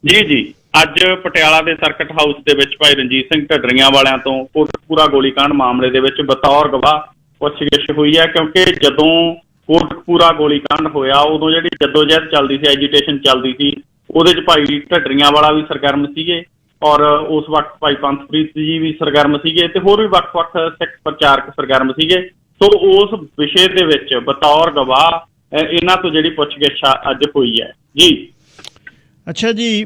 ਜੀ ਅੱਜ ਪਟਿਆਲਾ ਦੇ ਸਰਕਟ ਹਾਊਸ ਦੇ ਵਿੱਚ ਭਾਈ ਰਣਜੀਤ ਸਿੰਘ ਢੱਡਰੀਆਂ ਵਾਲਿਆਂ ਤੋਂ ਕੋਟਕਪੂਰਾ ਗੋਲੀਕਾਂਡ ਮਾਮਲੇ ਦੇ ਵਿੱਚ ਬਤੌਰ ਗਵਾਹ ਪੁੱਛਗਿੱਛ ਹੋਈ ਹੈ, ਕਿਉਂਕਿ ਜਦੋਂ ਕੋਟਕਪੂਰਾ ਗੋਲੀਕਾਂਡ ਹੋਇਆ ਉਦੋਂ ਜਿਹੜੀ ਜਦੋਜਹਿਦ ਚੱਲਦੀ ਸੀ, ਐਜੀਟੇਸ਼ਨ ਚੱਲਦੀ ਸੀ, ਉਹਦੇ 'ਚ ਭਾਈ ਢੱਡਰੀਆਂ ਵਾਲਾ ਵੀ ਸਰਗਰਮ ਸੀਗੇ ਔਰ ਉਸ ਵਕਤ ਭਾਈ ਪੰਥਪ੍ਰੀਤ ਜੀ ਵੀ ਸਰਗਰਮ ਸੀਗੇ, ਤੇ ਹੋਰ ਵੀ ਵੱਖ-ਵੱਖ ਸਿੱਖ ਪ੍ਰਚਾਰਕ ਸਰਗਰਮ ਸੀਗੇ। ਸੋ ਉਸ ਵਿਸ਼ੇ ਦੇ ਵਿੱਚ ਬਤੌਰ ਗਵਾਹ ਇਹਨਾਂ ਤੋਂ ਜਿਹੜੀ ਪੁੱਛਗਿੱਛ ਅੱਜ ਹੋਈ ਹੈ ਜੀ। ਅੱਛਾ ਜੀ,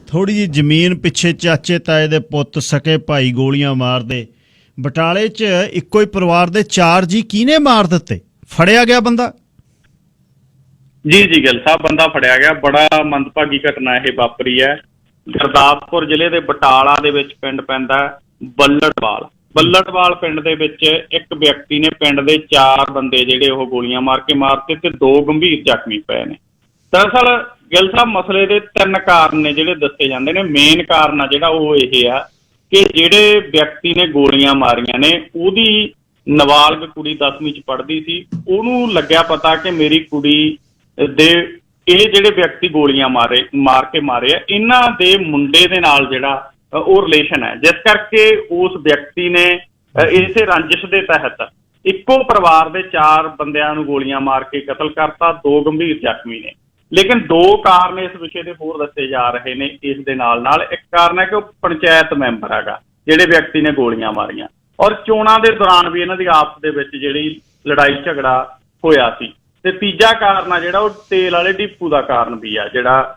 ਥੋੜੀ ਜਿਹੀ ਜ਼ਮੀਨ ਪਿੱਛੇ ਚਾਚੇ ਤਾਏ ਦੇ ਪੁੱਤ ਸਕੇ ਭਾਈ ਗੋਲੀਆਂ ਮਾਰਦੇ, ਬਟਾਲੇ 'ਚ ਇੱਕੋ ਹੀ ਪਰਿਵਾਰ ਦੇ 4 ਜੀ ਕਿਹਨੇ ਮਾਰ ਦਿੱਤੇ? ਫੜਿਆ ਗਿਆ ਬੰਦਾ? ਜੀ ਗਿੱਲ ਸਾਹਿਬ, ਬੰਦਾ ਫੜਿਆ ਗਿਆ। ਬੜਾ ਮੰਦਭਾਗੀ ਘਟਨਾ ਇਹ ਵਾਪਰੀ ਹੈ। ਗੁਰਦਾਸਪੁਰ ਜ਼ਿਲ੍ਹੇ ਦੇ ਬਟਾਲਾ ਦੇ ਵਿੱਚ ਪਿੰਡ ਪੈਂਦਾ ਬੱਲੜਵਾਲ ਪਿੰਡ ਦੇ ਵਿੱਚ ਇੱਕ ਵਿਅਕਤੀ ਨੇ ਪਿੰਡ ਦੇ 4 ਬੰਦੇ ਜਿਹੜੇ ਉਹ ਗੋਲੀਆਂ ਮਾਰ ਕੇ ਮਾਰਤੇ, ਤੇ 2 ਗੰਭੀਰ ਜ਼ਖਮੀ ਪਏ ਨੇ। ਦਰਅਸਲ ਗਿੱਲ ਸਾਹਿਬ ਮਸਲੇ ਦੇ 3 ਕਾਰਨ ਨੇ ਜਿਹੜੇ ਦੱਸੇ ਜਾਂਦੇ ਨੇ। ਮੇਨ ਕਾਰਨ ਆ ਜਿਹੜਾ ਉਹ ਇਹ ਆ ਕਿ ਜਿਹੜੇ ਵਿਅਕਤੀ ਨੇ ਗੋਲੀਆਂ ਮਾਰੀਆਂ ਨੇ ਉਹਦੀ ਨਾਬਾਲਗ ਕੁੜੀ 10ਵੀਂ 'ਚ ਪੜ੍ਹਦੀ ਸੀ। ਉਹਨੂੰ ਲੱਗਿਆ ਪਤਾ ਕਿ ਮੇਰੀ ਕੁੜੀ ਦੇ ਇਹ ਜਿਹੜੇ ਵਿਅਕਤੀ ਗੋਲੀਆਂ ਮਾਰ ਕੇ ਮਾਰੇ ਆ, ਇਹਨਾਂ ਦੇ ਮੁੰਡੇ ਦੇ ਨਾਲ ਜਿਹੜਾ ਉਹ ਰਿਲੇਸ਼ਨ ਹੈ, ਜਿਸ ਕਰਕੇ ਉਸ ਵਿਅਕਤੀ ਨੇ ਇਸੇ ਰੰਜਿਸ਼ ਦੇ ਤਹਿਤ ਇੱਕੋ ਪਰਿਵਾਰ ਦੇ 4 ਬੰਦਿਆਂ ਨੂੰ ਗੋਲੀਆਂ ਮਾਰ ਕੇ ਕਤਲ ਕਰਤਾ। 2 ਗੰਭੀਰ ਜ਼ਖਮੀ ਨੇ। ਲੇਕਿਨ 2 ਕਾਰਨ ਇਸ ਵਿਸ਼ੇ ਦੇ ਹੋਰ ਦੱਸੇ ਜਾ ਰਹੇ ਨੇ ਇਸ ਦੇ ਨਾਲ। ਇੱਕ ਕਾਰਨ ਹੈ ਕਿ ਉਹ ਪੰਚਾਇਤ ਮੈਂਬਰ ਹੈਗਾ ਜਿਹੜੇ ਵਿਅਕਤੀ ਨੇ ਗੋਲੀਆਂ ਮਾਰੀਆਂ, ਔਰ ਚੋਣਾਂ ਦੇ ਦੌਰਾਨ ਵੀ ਇਹਨਾਂ ਦੀ ਆਪਸ ਦੇ ਵਿੱਚ ਜਿਹੜੀ ਲੜਾਈ ਝਗੜਾ ਹੋਇਆ ਸੀ। ਤੇ ਤੀਜਾ ਕਾਰਨ ਆ ਜਿਹੜਾ ਉਹ ਤੇਲ ਵਾਲੇ ਡਿਪੂ ਦਾ ਕਾਰਨ ਵੀ ਆ, ਜਿਹੜਾ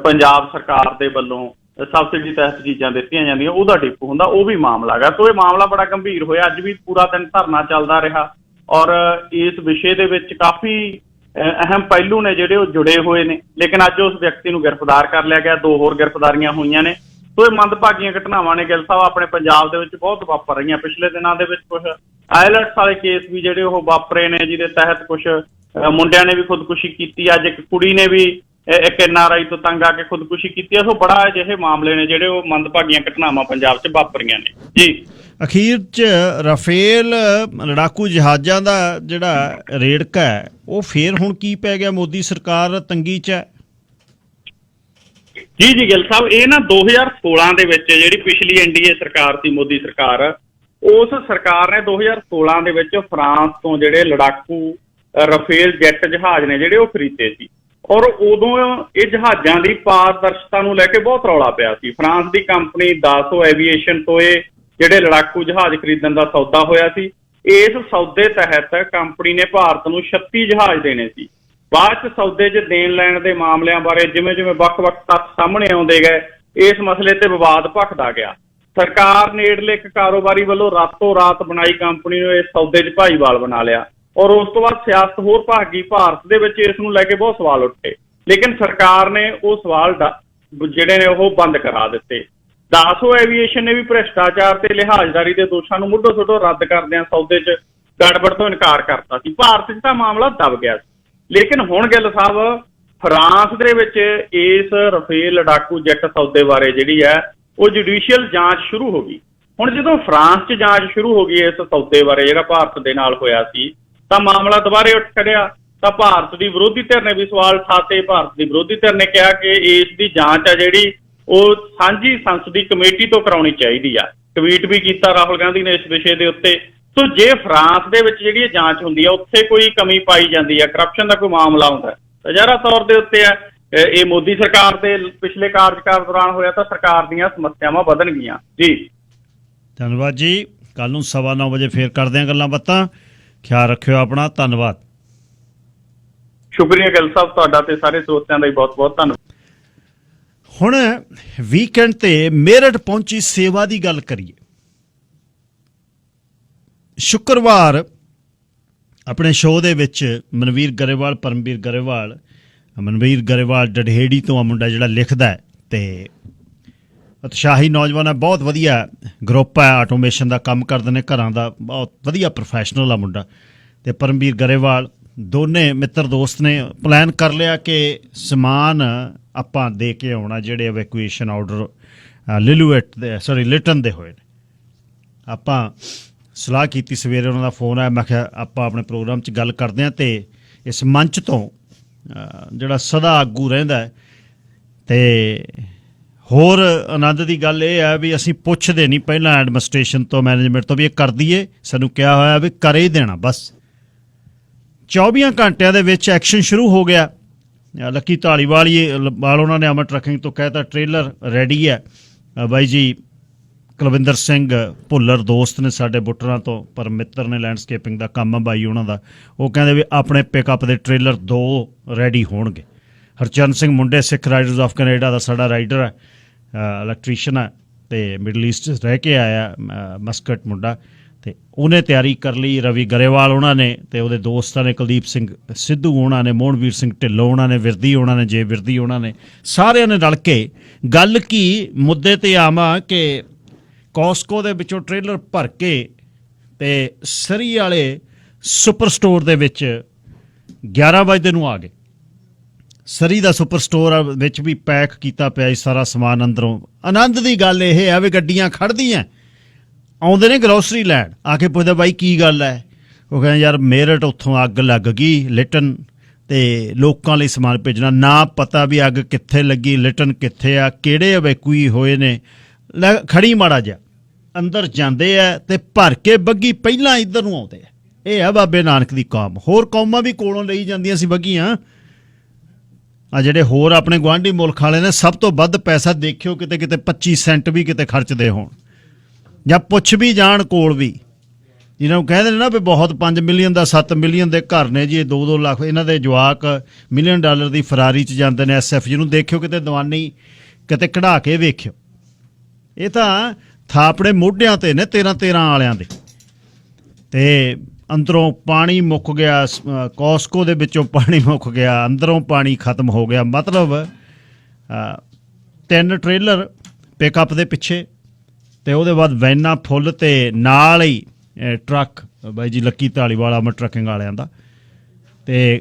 ਪੰਜਾਬ ਸਰਕਾਰ ਦੇ ਵੱਲੋਂ ਸਬਸਿਡੀ ਤਹਿਤ ਚੀਜ਼ਾਂ ਦਿੱਤੀਆਂ ਜਾਂਦੀਆਂ, ਉਹਦਾ ਡਿਪੂ ਹੁੰਦਾ, ਉਹ ਵੀ ਮਾਮਲਾ ਹੈਗਾ। ਸੋ ਇਹ ਮਾਮਲਾ ਬੜਾ ਗੰਭੀਰ ਹੋਇਆ। ਅੱਜ ਵੀ ਪੂਰਾ ਦਿਨ ਧਰਨਾ ਚੱਲਦਾ ਰਿਹਾ ਔਰ ਇਸ ਵਿਸ਼ੇ ਦੇ ਵਿੱਚ ਕਾਫੀ ਅਹਿਮ ਪਹਿਲੂ ਨੇ ਜਿਹੜੇ ਉਹ ਜੁੜੇ ਹੋਏ ਨੇ। ਲੇਕਿਨ ਅੱਜ ਉਸ ਵਿਅਕਤੀ ਨੂੰ ਗ੍ਰਿਫਤਾਰ ਕਰ ਲਿਆ ਗਿਆ। 2 ਹੋਰ ਗ੍ਰਿਫਤਾਰੀਆਂ ਹੋਈਆਂ ਨੇ। ਸੋ ਇਹ ਮੰਦਭਾਗੀਆਂ ਘਟਨਾਵਾਂ ਨੇ ਗਿੱਲ ਸਾਹਿਬ ਆਪਣੇ ਪੰਜਾਬ ਦੇ ਵਿੱਚ ਬਹੁਤ ਵਾਪਰ ਰਹੀਆਂ। ਪਿਛਲੇ ਦਿਨਾਂ ਦੇ ਵਿੱਚ ਕੁਝ ਆਇਲਟਸ ਵਾਲੇ ਕੇਸ ਵੀ ਜਿਹੜੇ ਉਹ ਵਾਪਰੇ ਨੇ, ਜਿਹਦੇ ਤਹਿਤ ਕੁਝ ਮੁੰਡਿਆਂ ਨੇ ਵੀ ਖੁਦਕੁਸ਼ੀ ਕੀਤੀ। ਅੱਜ ਇੱਕ ਕੁੜੀ ਨੇ ਵੀ ਇੱਕ NRI ਤੋਂ ਤੰਗ ਆ ਕੇ ਖੁਦਕੁਸ਼ੀ ਕੀਤੀ ਹੈ। ਸੋ ਬੜਾ ਅਜਿਹੇ ਮਾਮਲੇ ਨੇ ਜਿਹੜੇ ਉਹ ਮੰਦਭਾਗੀਆਂ ਘਟਨਾਵਾਂ ਪੰਜਾਬ 'ਚ ਵਾਪਰੀਆਂ ਨੇ ਜੀ। ਅਖੀਰ 'ਚ ਰਾਫੇਲ ਲੜਾਕੂ ਜਹਾਜ਼ਾਂ ਦਾ ਜਿਹੜਾ ਰੇੜਕਾ ਹੈ ਉਹ ਫੇਰ ਹੁਣ ਕੀ ਪੈ ਗਿਆ? ਮੋਦੀ ਸਰਕਾਰ ਤੰਗੀ 'ਚ ਹੈ। ਜੀ ਗਿੱਲ ਸਾਹਿਬ, ਇਹ ਨਾ 2016 ਦੇ ਵਿੱਚ ਜਿਹੜੀ ਪਿਛਲੀ NDA ਸਰਕਾਰ ਸੀ, ਮੋਦੀ ਸਰਕਾਰ, ਉਸ ਸਰਕਾਰ ਨੇ 2016 ਦੇ ਵਿੱਚ ਫਰਾਂਸ ਤੋਂ ਜਿਹੜੇ ਲੜਾਕੂ ਰਾਫੇਲ ਜੈਟ ਜਹਾਜ਼ ਨੇ ਜਿਹੜੇ ਉਹ ਖਰੀਦੇ ਸੀ। ਔਰ ਉਦੋਂ ਇਹ ਜਹਾਜ਼ਾਂ ਦੀ ਪਾਰਦਰਸ਼ਤਾ ਨੂੰ ਲੈ ਕੇ ਬਹੁਤ ਰੌਲਾ ਪਿਆ ਸੀ। ਫਰਾਂਸ ਦੀ ਕੰਪਨੀ ਦਾਸੋ ਐਵੀਏਸ਼ਨ ਤੋਂ ਇਹ ਜਿਹੜੇ ਲੜਾਕੂ ਜਹਾਜ਼ ਖਰੀਦਣ ਦਾ ਸੌਦਾ ਹੋਇਆ ਸੀ। ਇਸ ਸੌਦੇ ਤਹਿਤ ਕੰਪਨੀ ਨੇ ਭਾਰਤ ਨੂੰ 36 ਜਹਾਜ਼ ਦੇਣੇ ਸੀ। ਬਾਅਦ 'ਚ ਸੌਦੇ 'ਚ ਦੇਣ ਲੈਣ ਦੇ ਮਾਮਲਿਆਂ ਬਾਰੇ ਜਿਵੇਂ ਜਿਵੇਂ ਵੱਖ-ਵੱਖ ਤੱਥ ਸਾਹਮਣੇ ਆਉਂਦੇ ਗਏ, ਇਸ ਮਸਲੇ ਤੇ ਵਿਵਾਦ ਭਖਦਾ ਗਿਆ। ਸਰਕਾਰ ਨੇੜਲੇ ਇੱਕ ਕਾਰੋਬਾਰੀ ਵੱਲੋਂ ਰਾਤੋਂ ਰਾਤ ਬਣਾਈ ਕੰਪਨੀ ਨੂੰ ਇਸ ਸੌਦੇ 'ਚ ਭਾਈਵਾਲ ਬਣਾ ਲਿਆ ਔਰ ਉਸ ਤੋਂ ਬਾਅਦ ਸਿਆਸਤ ਹੋਰ ਭਖ ਗਈ। ਭਾਰਤ ਦੇ ਵਿੱਚ ਇਸ ਨੂੰ ਲੈ ਕੇ ਬਹੁਤ ਸਵਾਲ ਉੱਠੇ, ਲੇਕਿਨ ਸਰਕਾਰ ਨੇ ਉਹ ਸਵਾਲ ਜਿਹੜੇ ਨੇ ਉਹ ਬੰਦ ਕਰਾ ਦਿੱਤੇ। ਦਾਸੋ ਐਵੀਏਸ਼ਨ ਨੇ ਵੀ ਭ੍ਰਿਸ਼ਟਾਚਾਰ ਤੇ ਲਿਹਾਜ਼ਦਾਰੀ ਦੇ ਦੋਸ਼ਾਂ ਨੂੰ ਮੁੱਢੋਂ ਸੁੱਢੋਂ ਰੱਦ ਕਰਦਿਆਂ ਸੌਦੇ 'ਚ ਗੜਬੜ ਤੋਂ ਇਨਕਾਰ ਕਰਤਾ ਸੀ। ਭਾਰਤ 'ਚ ਤਾਂ ਮਾਮਲਾ ਦਬ ਗਿਆ ਸੀ। ਲੇਕਿਨ ਹੁਣ ਗਿੱਲ ਸਾਹਿਬ, ਫਰਾਂਸ ਦੇ ਵਿੱਚ ਇਸ ਰਾਫੇਲ ਲੜਾਕੂ ਜੈਟ ਸੌਦੇ ਬਾਰੇ ਜਿਹੜੀ ਹੈ ਉਹ ਜੁਡੀਸ਼ੀਅਲ ਜਾਂਚ ਸ਼ੁਰੂ ਹੋ ਗਈ। ਹੁਣ ਜਦੋਂ ਫਰਾਂਸ 'ਚ ਜਾਂਚ ਸ਼ੁਰੂ ਹੋ ਗਈ ਇਸ ਸੌਦੇ ਬਾਰੇ ਜਿਹੜਾ ਭਾਰਤ ਦੇ ਨਾਲ ਹੋਇਆ ਸੀ, ਤਾਂ ਮਾਮਲਾ ਦੁਬਾਰੇ ਉੱਠ ਖੜਿਆ। ਤਾਂ ਭਾਰਤ ਦੀ ਵਿਰੋਧੀ ਧਿਰ ਨੇ ਵੀ ਸਵਾਲ ਉਠਾਤੇ। ਭਾਰਤ ਦੀ ਵਿਰੋਧੀ ਧਿਰ ਨੇ ਕਿਹਾ ਕਿ ਇਸ ਦੀ ਜਾਂਚ ਆ ਜਿਹੜੀ ਉਹ ਸਾਂਝੀ ਸੰਸਦੀ ਕਮੇਟੀ ਤੋਂ ਕਰਾਉਣੀ ਚਾਹੀਦੀ ਆ। ਟਵੀਟ ਵੀ ਕੀਤਾ ਰਾਹੁਲ ਗਾਂਧੀ ਨੇ ਇਸ ਵਿਸ਼ੇ ਦੇ ਉੱਤੇ। ਸੋ ਜੇ ਫਰਾਂਸ ਦੇ ਵਿੱਚ ਜਿਹੜੀ ਇਹ ਜਾਂਚ ਹੁੰਦੀ ਆ, ਉੱਥੇ ਕੋਈ ਕਮੀ ਪਾਈ ਜਾਂਦੀ ਆ, ਕਰਪਸ਼ਨ ਦਾ ਕੋਈ ਮਾਮਲਾ ਹੁੰਦਾ, ਤਾਂ ਜ਼ਾਹਰਾ ਤੌਰ ਦੇ ਉੱਤੇ ਆ ਇਹ ਮੋਦੀ ਸਰਕਾਰ ਦੇ ਪਿਛਲੇ ਕਾਰਜਕਾਲ ਦੌਰਾਨ ਹੋਇਆ ਤਾਂ ਸਰਕਾਰ ਦੀਆਂ ਸਮੱਸਿਆਵਾਂ ਵਧਣਗੀਆਂ ਜੀ। ਧੰਨਵਾਦ ਜੀ। ਕੱਲ ਨੂੰ 9:15 ਵਜੇ ਫੇਰ ਕਰਦੇ ਹਾਂ ਗੱਲਾਂ ਬਾਤਾਂ। ਖਿਆਲ ਰੱਖਿਓ ਆਪਣਾ। ਧੰਨਵਾਦ। ਸ਼ੁਕਰੀਆ ਗਿੱਲ ਸਾਹਿਬ, ਤੁਹਾਡਾ ਤੇ ਸਾਰੇ ਸਰੋਤਿਆਂ ਦਾ ਹੀ ਬਹੁਤ ਬਹੁਤ ਧੰਨਵਾਦ। ਹੁਣ ਵੀਕਐਂਡ ਤੇ ਮੇਰਠ ਪਹੁੰਚੀ ਸੇਵਾ ਦੀ ਗੱਲ ਕਰੀਏ। ਸ਼ੁੱਕਰਵਾਰ ਆਪਣੇ ਸ਼ੋਅ ਦੇ ਵਿੱਚ ਮਨਵੀਰ ਗਰੇਵਾਲ ਡਢੇੜੀ ਤੋਂ ਆ ਮੁੰਡਾ ਜਿਹੜਾ ਲਿਖਦਾ ਹੈ ਤੇ ਉਤਸ਼ਾਹੀ ਨੌਜਵਾਨ ਹੈ, ਬਹੁਤ ਵਧੀਆ ਗਰੁੱਪ ਹੈ, ਆਟੋਮੇਸ਼ਨ ਦਾ ਕੰਮ ਕਰਦੇ ਨੇ, ਘਰਾਂ ਦਾ ਬਹੁਤ ਵਧੀਆ ਪ੍ਰੋਫੈਸ਼ਨਲ ਆ ਮੁੰਡਾ। ਤੇ ਪਰਮਵੀਰ ਗਰੇਵਾਲ ਦੋਨੇ ਮਿੱਤਰ ਦੋਸਤ ਨੇ ਪਲਾਨ ਕਰ ਲਿਆ ਕਿ ਸਮਾਨ ਆਪਾਂ ਦੇ ਕੇ ਆਉਣਾ ਜਿਹੜੇ ਇਵੈਕੂਏਸ਼ਨ ਆਰਡਰ ਲਿਟਨ ਦੇ ਹੋਏ ਨੇ। ਆਪਾਂ ਸਲਾਹ ਕੀਤੀ, ਸਵੇਰੇ ਉਹਨਾਂ ਦਾ ਫੋਨ ਆਇਆ। ਮੈਂ ਕਿਹਾ ਆਪਾਂ ਆਪਣੇ ਪ੍ਰੋਗਰਾਮ 'ਚ ਗੱਲ ਕਰਦੇ ਹਾਂ ਤੇ ਇਸ ਮੰਚ ਤੋਂ ਜਿਹੜਾ ਸਦਾ ਆਗੂ ਰਹਿੰਦਾ ਹੈ ਤੇ ਹੋਰ ਆਨੰਦ ਦੀ ਗੱਲ ਇਹ ਹੈ ਵੀ ਅਸੀਂ ਪੁੱਛਦੇ ਨਹੀਂ ਪਹਿਲਾਂ ਐਡਮਿਨਿਸਟ੍ਰੇਸ਼ਨ ਤੋਂ, ਮੈਨੇਜਮੈਂਟ ਤੋਂ ਵੀ ਇਹ ਕਰ ਦਈਏ। ਸਾਨੂੰ ਕਿਹਾ ਹੋਇਆ ਵੀ ਕਰ ਹੀ ਦੇਣਾ ਬਸ। 24 ਘੰਟਿਆਂ ਦੇ ਵਿੱਚ ਐਕਸ਼ਨ ਸ਼ੁਰੂ ਹੋ ਗਿਆ। ਲੱਕੀ ਧਾਲੀਵਾਲ ਉਹਨਾਂ ਨੇ ਅਮਰ ਟਰੱਕਿੰਗ ਤੋਂ ਕਹਿਤਾ ਟ੍ਰੇਲਰ ਰੈਡੀ ਹੈ। ਬਾਈ ਜੀ ਕੁਲਵਿੰਦਰ ਸਿੰਘ ਭੁੱਲਰ ਦੋਸਤ ਨੇ ਸਾਡੇ ਬੁੱਟਰਾਂ ਤੋਂ, ਪਰ ਮਿੱਤਰ ਨੇ, ਲੈਂਡਸਕੇਪਿੰਗ ਦਾ ਕੰਮ ਆ ਬਾਈ ਉਹਨਾਂ ਦਾ। ਉਹ ਕਹਿੰਦੇ ਵੀ ਆਪਣੇ ਪਿਕਅਪ ਦੇ ਟ੍ਰੇਲਰ 2 ਰੈਡੀ ਹੋਣਗੇ। ਹਰਚਰਨ ਸਿੰਘ ਮੁੰਡੇ ਸਿੱਖ ਰਾਈਡਰਸ ਆਫ ਕੈਨੇਡਾ ਦਾ ਸਾਡਾ ਰਾਈਡਰ ਹੈ, ਇਲੈਕਟ੍ਰੀਸ਼ੀਅਨ ਹੈ ਤੇ ਮਿਡਲ ਈਸਟ ਰਹਿ ਕੇ ਆਇਆ, ਮਸਕਟ ਮੁੰਡਾ, ਤੇ ਉਹਨੇ ਤਿਆਰੀ ਕਰ ਲਈ। ਰਵੀ ਗਰੇਵਾਲ ਉਹਨਾਂ ਨੇ ਤੇ ਉਹਦੇ ਦੋਸਤਾਂ ਨੇ, ਕੁਲਦੀਪ ਸਿੰਘ ਸਿੱਧੂ ਉਹਨਾਂ ਨੇ, ਮੋਹਨਵੀਰ ਸਿੰਘ ਢਿੱਲੋਂ ਉਹਨਾਂ ਨੇ, ਵਿਰਦੀ ਉਹਨਾਂ ਨੇ, ਜੇ ਵਿਰਦੀ ਉਹਨਾਂ ਨੇ, ਸਾਰਿਆਂ ਨੇ ਰਲ ਕੇ ਗੱਲ ਕੀ ਮੁੱਦੇ ਤੇ ਆਵਾਂ ਕਿ ਕੋਸਕੋ ਦੇ ਵਿੱਚੋਂ ਟ੍ਰੇਲਰ ਭਰ ਕੇ ਤੇ ਸਰੀ ਵਾਲੇ ਸੁਪਰ ਸਟੋਰ ਦੇ ਵਿੱਚ 11 ਵਜੇ ਨੂੰ ਆ ਗਏ। ਸਰੀ ਦਾ ਸੁਪਰ ਸਟੋਰ ਵਿੱਚ ਵੀ ਪੈਕ ਕੀਤਾ ਪਿਆ ਸਾਰਾ ਸਮਾਨ ਅੰਦਰੋਂ। ਆਨੰਦ ਦੀ ਗੱਲ ਇਹ ਹੈ ਵੀ ਗੱਡੀਆਂ ਖੜ੍ਹਦੀਆਂ, ਆਉਂਦੇ ਨੇ ਗਰੋਸਰੀ ਲੈਣ, ਆ ਕੇ ਪੁੱਛਦੇ ਬਾਈ ਕੀ ਗੱਲ ਹੈ। ਉਹ ਕਹਿੰਦੇ ਯਾਰ ਮੇਰਠ ਉੱਥੋਂ ਅੱਗ ਲੱਗ ਗਈ ਲਿਟਨ ਤੇ ਲੋਕਾਂ ਲਈ ਸਮਾਨ ਭੇਜਣਾ, ਨਾ ਪਤਾ ਵੀ ਅੱਗ ਕਿੱਥੇ ਲੱਗੀ, ਲਿਟਨ ਕਿੱਥੇ ਆ, ਕਿਹੜੇ ਇਵੈਕੂਈ ਹੋਏ ਨੇ। ਖੜੀ ਮਾੜਾ ਜਿਹਾ ਅੰਦਰ ਜਾਂਦੇ ਆ ਤੇ ਭਰ ਕੇ ਬੱਗੀ ਪਹਿਲਾਂ ਇੱਧਰ ਨੂੰ ਆਉਂਦੇ ਆ। ਇਹ ਆ ਬਾਬੇ ਨਾਨਕ ਦੀ ਕੌਮ। ਹੋਰ ਕੌਮਾਂ ਵੀ ਕੋਲੋਂ ਲਈ ਜਾਂਦੀਆਂ ਸੀ ਬੱਗੀਆਂ। ਆ ਜਿਹੜੇ ਹੋਰ ਆਪਣੇ ਗੁਆਂਢੀ ਮੁਲਕ ਵਾਲੇ ਨੇ ਸਭ ਤੋਂ ਵੱਧ ਪੈਸਾ ਦੇਖਿਓ ਕਿਤੇ 25 ਸੈਂਟ ਵੀ ਕਿਤੇ ਖਰਚਦੇ ਹੋਣ ਜਾਂ ਪੁੱਛ ਵੀ ਜਾਣ ਕੋਲ ਵੀ, ਜਿਹਨਾਂ ਨੂੰ ਕਹਿੰਦੇ ਨੇ ਨਾ ਵੀ ਬਹੁਤ 5 ਮਿਲੀਅਨ ਦਾ 7 ਮਿਲੀਅਨ ਦੇ ਘਰ ਨੇ ਜੀ, 2-2 ਲੱਖ ਇਹਨਾਂ ਦੇ ਜਵਾਕ $1 ਮਿਲੀਅਨ ਦੀ ਫਰਾਰੀ 'ਚ ਜਾਂਦੇ ਨੇ SF, ਜਿਹਨੂੰ ਦੇਖਿਓ ਕਿਤੇ ਦੀਵਾਨੀ ਕਿਤੇ ਕਢਾ ਕੇ ਵੇਖਿਓ। ਇਹ ਤਾਂ ਥਾਪੜੇ ਮੋਢਿਆਂ ਤੇ ਨੇ 13 ਵਾਲਿਆਂ ਦੇ। ਤੇ ਅੰਦਰੋਂ ਪਾਣੀ ਮੁੱਕ ਗਿਆ, ਕੋਸਕੋ ਦੇ ਵਿੱਚੋਂ ਪਾਣੀ ਮੁੱਕ ਗਿਆ, ਅੰਦਰੋਂ ਪਾਣੀ ਖਤਮ ਹੋ ਗਿਆ। ਮਤਲਬ 3 ਟ੍ਰੇਲਰ ਪਿਕਅਪ ਦੇ ਪਿੱਛੇ ਤੇ ਉਹਦੇ ਬਾਅਦ ਵੈਨਾਂ ਫੁੱਲ ਤੇ ਨਾਲ ਹੀ ਟਰੱਕ ਬਾਈ ਜੀ ਲੱਕੀ ਧਾਲੀਵਾਲ ਅਮਰ ਟਰੱਕਿੰਗ ਵਾਲਿਆਂ ਦਾ। ਅਤੇ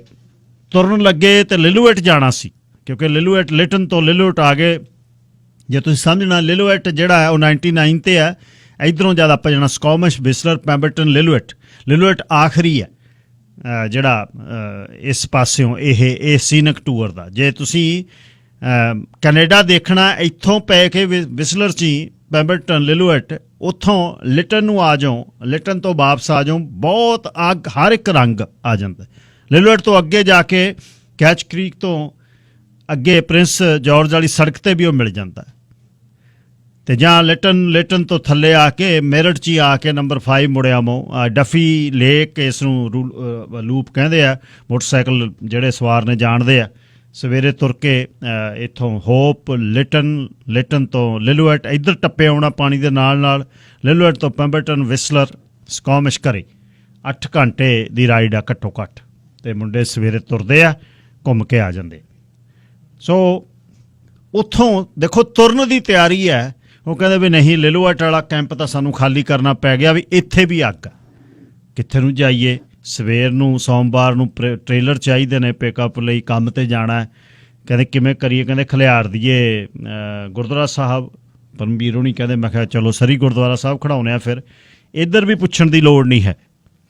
ਤੁਰਨ ਲੱਗੇ ਤੇ ਲਿਲੂਏਟ ਜਾਣਾ ਸੀ, ਕਿਉਂਕਿ ਲਿਲੂਏਟ ਲਿਟਨ ਤੋਂ ਲਿਲੂਏਟ ਆ ਗਏ। ਜੇ ਤੁਸੀਂ ਸਮਝਣਾ ਲਿਲੂਏਟ ਜਿਹੜਾ ਹੈ ਉਹ 99 ਤੇ ਹੈ, ਇੱਧਰੋਂ ਜਦ ਆਪਾਂ ਜਾਣਾ ਸਕੋਮਿਸ਼, ਵਿਸਲਰ, ਪੈਂਬਰਟਨ, ਲਿਲੂਏਟ ਆਖਰੀ ਹੈ ਜਿਹੜਾ ਇਸ ਪਾਸਿਓਂ ਇਹ ਸੀਨਕ ਟੂਰ ਦਾ। ਜੇ ਤੁਸੀਂ ਕੈਨੇਡਾ ਦੇਖਣਾ, ਇੱਥੋਂ ਪੈ ਕੇ ਵਿਸਲਰ 'ਚ ਹੀ ਪੈਂਬਰਟਨ, ਲਿਲੂਏਟ, ਉੱਥੋਂ ਲਿਟਨ ਨੂੰ ਆ ਜਾਓ, ਲਿਟਨ ਤੋਂ ਵਾਪਸ ਆ ਜਾਓ, ਬਹੁਤ ਅੱਗ ਹਰ ਇੱਕ ਰੰਗ ਆ ਜਾਂਦਾ। ਲਿਲੂਏਟ ਤੋਂ ਅੱਗੇ ਜਾ ਕੇ ਕੈਚ ਕ੍ਰੀਕ ਤੋਂ ਅੱਗੇ ਪ੍ਰਿੰਸ ਜਾਰਜ ਵਾਲੀ ਸੜਕ 'ਤੇ ਵੀ ਉਹ ਮਿਲ ਜਾਂਦਾ। ਅਤੇ ਜਾਂ ਲਿਟਨ ਤੋਂ ਥੱਲੇ ਆ ਕੇ ਮੇਰਠ 'ਚ ਹੀ ਆ ਕੇ ਨੰਬਰ 5 ਮੁੜਿਆ ਡਫੀ ਲੇਕ, ਇਸ ਨੂੰ ਲੂਪ ਕਹਿੰਦੇ ਆ, ਮੋਟਰਸਾਈਕਲ ਜਿਹੜੇ ਸਵਾਰ ਨੇ ਜਾਣਦੇ ਆ। ਸਵੇਰੇ ਤੁਰ ਕੇ ਇੱਥੋਂ ਹੋਪ, ਲਿਟਨ ਤੋਂ ਲਿਲੂਏਟ, ਇੱਧਰ ਟੱਪੇ ਆਉਣਾ ਪਾਣੀ ਦੇ ਨਾਲ, ਲਿਲੂਏਟ ਤੋਂ ਪੈਂਬਰਟਨ, ਵਿਸਲਰ, ਸਕੋਮਿਸ਼ ਘਰੇ 8 ਘੰਟੇ ਦੀ ਰਾਈਡ ਆ ਘੱਟੋ ਘੱਟ। ਅਤੇ ਮੁੰਡੇ ਸਵੇਰੇ ਤੁਰਦੇ ਆ, ਘੁੰਮ ਕੇ ਆ ਜਾਂਦੇ। ਸੋ ਉੱਥੋਂ ਦੇਖੋ ਤੁਰਨ ਦੀ ਤਿਆਰੀ ਹੈ। ਉਹ ਕਹਿੰਦੇ ਵੀ ਨਹੀਂ, ਲਿਲੂਏਟ ਵਾਲਾ ਕੈਂਪ ਤਾਂ ਸਾਨੂੰ ਖਾਲੀ ਕਰਨਾ ਪੈ ਗਿਆ, ਵੀ ਇੱਥੇ ਵੀ ਅੱਗ ਆ, ਕਿੱਥੇ ਨੂੰ ਜਾਈਏ। ਸਵੇਰ ਨੂੰ ਸੋਮਵਾਰ ਨੂੰ ਟ੍ਰੇਲਰ ਚਾਹੀਦੇ ਨੇ ਪਿਕਅਪ ਲਈ, ਕੰਮ 'ਤੇ ਜਾਣਾ। ਕਹਿੰਦੇ ਕਿਵੇਂ ਕਰੀਏ, ਕਹਿੰਦੇ ਖਲਿਆਰ ਦੀਏ ਗੁਰਦੁਆਰਾ ਸਾਹਿਬ। ਪਰਮਵੀਰ ਹੋਣੀ ਕਹਿੰਦੇ, ਮੈਂ ਕਿਹਾ ਚਲੋ ਸਰੀ ਗੁਰਦੁਆਰਾ ਸਾਹਿਬ ਖੜਾਉਂਦੇ ਆ। ਫਿਰ ਇੱਧਰ ਵੀ ਪੁੱਛਣ ਦੀ ਲੋੜ ਨਹੀਂ ਹੈ,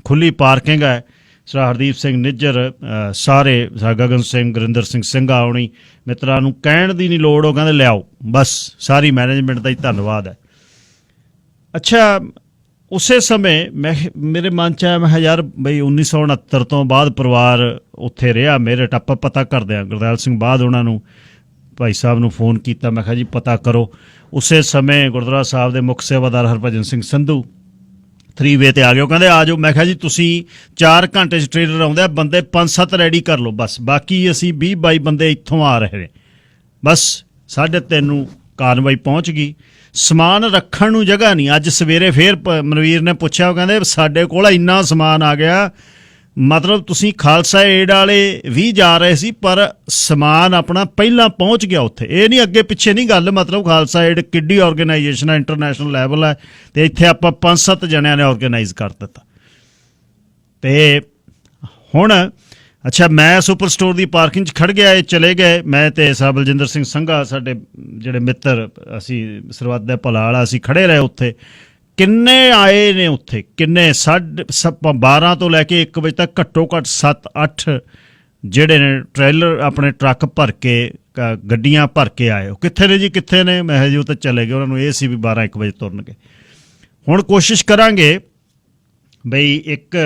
ਖੁੱਲ੍ਹੀ ਪਾਰਕਿੰਗ ਹੈ। ਸਰ ਹਰਦੀਪ ਸਿੰਘ ਨਿੱਜਰ, ਸਾਰੇ ਗਗਨ ਸਿੰਘ, ਗੁਰਿੰਦਰ ਸਿੰਘ ਸਿੰਘਾ ਆਉਣੀ ਮਿੱਤਰਾਂ ਨੂੰ ਕਹਿਣ ਦੀ ਨਹੀਂ ਲੋੜ, ਉਹ ਕਹਿੰਦੇ ਲਿਆਓ ਬਸ। ਸਾਰੀ ਮੈਨੇਜਮੈਂਟ ਦਾ ਹੀ ਧੰਨਵਾਦ ਹੈ। ਅੱਛਾ, ਉਸੇ ਸਮੇਂ ਮੇਰੇ ਮਨ 'ਚ ਆਇਆ, ਮੈਂ ਕਿਹਾ ਯਾਰ ਬਈ 1969 ਤੋਂ ਬਾਅਦ ਪਰਿਵਾਰ ਉੱਥੇ ਰਿਹਾ ਮੇਰਠ, ਆਪਾਂ ਪਤਾ ਕਰਦੇ ਹਾਂ। ਗੁਰਦਿਆਲ ਸਿੰਘ ਬਾਅਦ ਉਹਨਾਂ ਨੂੰ, ਭਾਈ ਸਾਹਿਬ ਨੂੰ ਫੋਨ ਕੀਤਾ, ਮੈਂ ਕਿਹਾ ਜੀ ਪਤਾ ਕਰੋ। ਉਸੇ ਸਮੇਂ ਗੁਰਦੁਆਰਾ ਸਾਹਿਬ ਦੇ ਮੁੱਖ ਸੇਵਾਦਾਰ ਹਰਭਜਨ ਸਿੰਘ ਸੰਧੂ 3 ਵੇ 'ਤੇ ਆ ਗਏ। ਉਹ ਕਹਿੰਦੇ ਆ ਜਾਓ। ਮੈਂ ਕਿਹਾ ਜੀ ਤੁਸੀਂ 4 ਘੰਟੇ 'ਚ ਟ੍ਰੇਲਰ ਆਉਂਦੇ ਆ, ਬੰਦੇ 5-7 ਰੈਡੀ ਕਰ ਲਓ ਬਸ, ਬਾਕੀ ਅਸੀਂ 20-22 ਬੰਦੇ ਇੱਥੋਂ ਆ ਰਹੇ ਨੇ ਬਸ। 3:30 ਨੂੰ ਕਾਰਵਾਈ ਪਹੁੰਚ ਗਈ। ਸਮਾਨ ਰੱਖਣ ਨੂੰ ਜਗ੍ਹਾ ਨਹੀਂ। ਅੱਜ ਸਵੇਰੇ ਫੇਰ ਮਨਵੀਰ ਨੇ ਪੁੱਛਿਆ, ਉਹ ਕਹਿੰਦੇ ਸਾਡੇ ਕੋਲ ਇੰਨਾ ਸਮਾਨ ਆ ਗਿਆ, ਮਤਲਬ ਤੁਸੀਂ ਖਾਲਸਾ ਏਡ ਵਾਲੇ ਵੀ ਜਾ ਰਹੇ ਸੀ ਪਰ ਸਮਾਨ ਆਪਣਾ ਪਹਿਲਾਂ ਪਹੁੰਚ ਗਿਆ ਉੱਥੇ। ਇਹ ਨਹੀਂ ਅੱਗੇ ਪਿੱਛੇ ਨਹੀਂ ਗੱਲ, ਮਤਲਬ ਖਾਲਸਾ ਏਡ ਕਿੱਡੀ ਔਰਗੇਨਾਈਜੇਸ਼ਨ ਹੈ, ਇੰਟਰਨੈਸ਼ਨਲ ਲੈਵਲ ਹੈ, ਅਤੇ ਇੱਥੇ ਆਪਾਂ 5-7 ਜਣਿਆਂ ਨੇ ਔਰਗੇਨਾਈਜ਼ ਕਰ ਦਿੱਤਾ। ਅਤੇ ਹੁਣ ਅੱਛਾ, ਮੈਂ ਸੁਪਰ ਸਟੋਰ ਦੀ ਪਾਰਕਿੰਗ 'ਚ ਖੜ੍ਹ ਗਿਆ, ਇਹ ਚਲੇ ਗਏ। ਮੈਂ ਅਤੇ ਸਾਹਿਬ ਬਲਜਿੰਦਰ ਸਿੰਘ ਸੰਘਾ, ਸਾਡੇ ਜਿਹੜੇ ਮਿੱਤਰ, ਅਸੀਂ ਸਰਬੱਤ ਦਾ ਭਲਾ ਵਾਲਾ, ਅਸੀਂ ਖੜ੍ਹੇ ਰਹੇ ਉੱਥੇ। ਕਿੰਨੇ ਆਏ ਨੇ ਉੱਥੇ, ਕਿੰਨੇ 12 ਤੋਂ ਲੈ ਕੇ 1 ਵਜੇ ਤੱਕ ਘੱਟੋ ਘੱਟ 7-8 ਜਿਹੜੇ ਨੇ ਟ੍ਰੇਲਰ, ਆਪਣੇ ਟਰੱਕ ਭਰ ਕੇ, ਗੱਡੀਆਂ ਭਰ ਕੇ ਆਏ। ਉਹ ਕਿੱਥੇ ਨੇ ਜੀ, ਕਿੱਥੇ ਨੇ? ਮੈਂ ਕਿਹਾ ਜੀ ਉਹ ਤਾਂ ਚਲੇ ਗਏ, ਉਹਨਾਂ ਨੂੰ ਇਹ ਸੀ ਵੀ 12-1 ਵਜੇ ਤੁਰਨਗੇ। ਹੁਣ ਕੋਸ਼ਿਸ਼ ਕਰਾਂਗੇ ਬਈ ਇੱਕ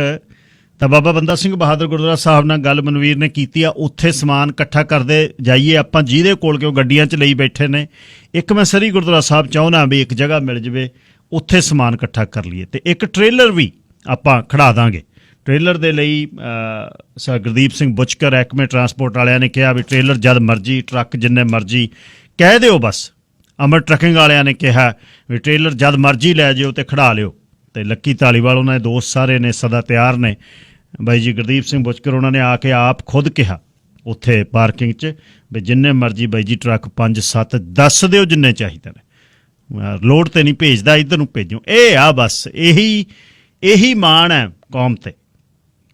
ਤਾਂ ਬਾਬਾ ਬੰਦਾ ਸਿੰਘ ਬਹਾਦਰ ਗੁਰਦੁਆਰਾ ਸਾਹਿਬ ਨਾਲ ਗੱਲ ਮਨਵੀਰ ਨੇ ਕੀਤੀ ਆ, ਉੱਥੇ ਸਮਾਨ ਇਕੱਠਾ ਕਰਦੇ ਜਾਈਏ ਆਪਾਂ, ਜਿਹਦੇ ਕੋਲ ਕਿ ਉਹ ਗੱਡੀਆਂ 'ਚ ਲਈ ਬੈਠੇ ਨੇ। ਇੱਕ ਮੈਂ ਸਰੀ ਗੁਰਦੁਆਰਾ ਸਾਹਿਬ ਚਾਹੁੰਦਾ ਵੀ ਇੱਕ ਜਗ੍ਹਾ ਮਿਲ ਜਾਵੇ, ਉੱਥੇ ਸਮਾਨ ਇਕੱਠਾ ਕਰ ਲਈਏ। ਅਤੇ ਇੱਕ ਟ੍ਰੇਲਰ ਵੀ ਆਪਾਂ ਖੜ੍ਹਾ ਦਾਂਗੇ। ਟ੍ਰੇਲਰ ਦੇ ਲਈ sir Gurdeep Singh ਬੁਚਕਰ, Acme transport ਵਾਲਿਆਂ ਨੇ ਕਿਹਾ ਵੀ ਟ੍ਰੇਲਰ ਜਦ ਮਰਜ਼ੀ, ਟਰੱਕ ਜਿੰਨੇ ਮਰਜ਼ੀ ਕਹਿ ਦਿਓ ਬਸ। ਅਮਰ ਟਰੱਕਿੰਗ ਵਾਲਿਆਂ ਨੇ ਕਿਹਾ ਵੀ ਟ੍ਰੇਲਰ ਜਦ ਮਰਜ਼ੀ ਲੈ ਜਿਓ ਅਤੇ ਖੜ੍ਹਾ ਲਿਓ। ਅਤੇ ਲੱਕੀ ਧਾਲੀਵਾਲ, ਉਹਨਾਂ ਦੇ ਦੋਸਤ ਸਾਰੇ ਨੇ, ਸਦਾ ਤਿਆਰ ਨੇ। ਬਾਈ ਜੀ ਗੁਰਦੀਪ ਸਿੰਘ ਬੁਚਕਰ, ਉਹਨਾਂ ਨੇ ਆ ਕੇ ਆਪ ਖੁਦ ਕਿਹਾ ਉੱਥੇ ਪਾਰਕਿੰਗ 'ਚ ਵੀ ਜਿੰਨੇ ਮਰਜ਼ੀ ਬਾਈ ਜੀ ਟਰੱਕ 5-7 ਦੱਸ ਦਿਓ, ਜਿੰਨੇ ਚਾਹੀਦੇ ਨੇ, ਲੋੜ 'ਤੇ ਨਹੀਂ ਭੇਜਦਾ, ਇੱਧਰ ਨੂੰ ਭੇਜੋ। ਇਹ ਆ ਬਸ, ਇਹੀ ਮਾਣ ਹੈ ਕੌਮ 'ਤੇ।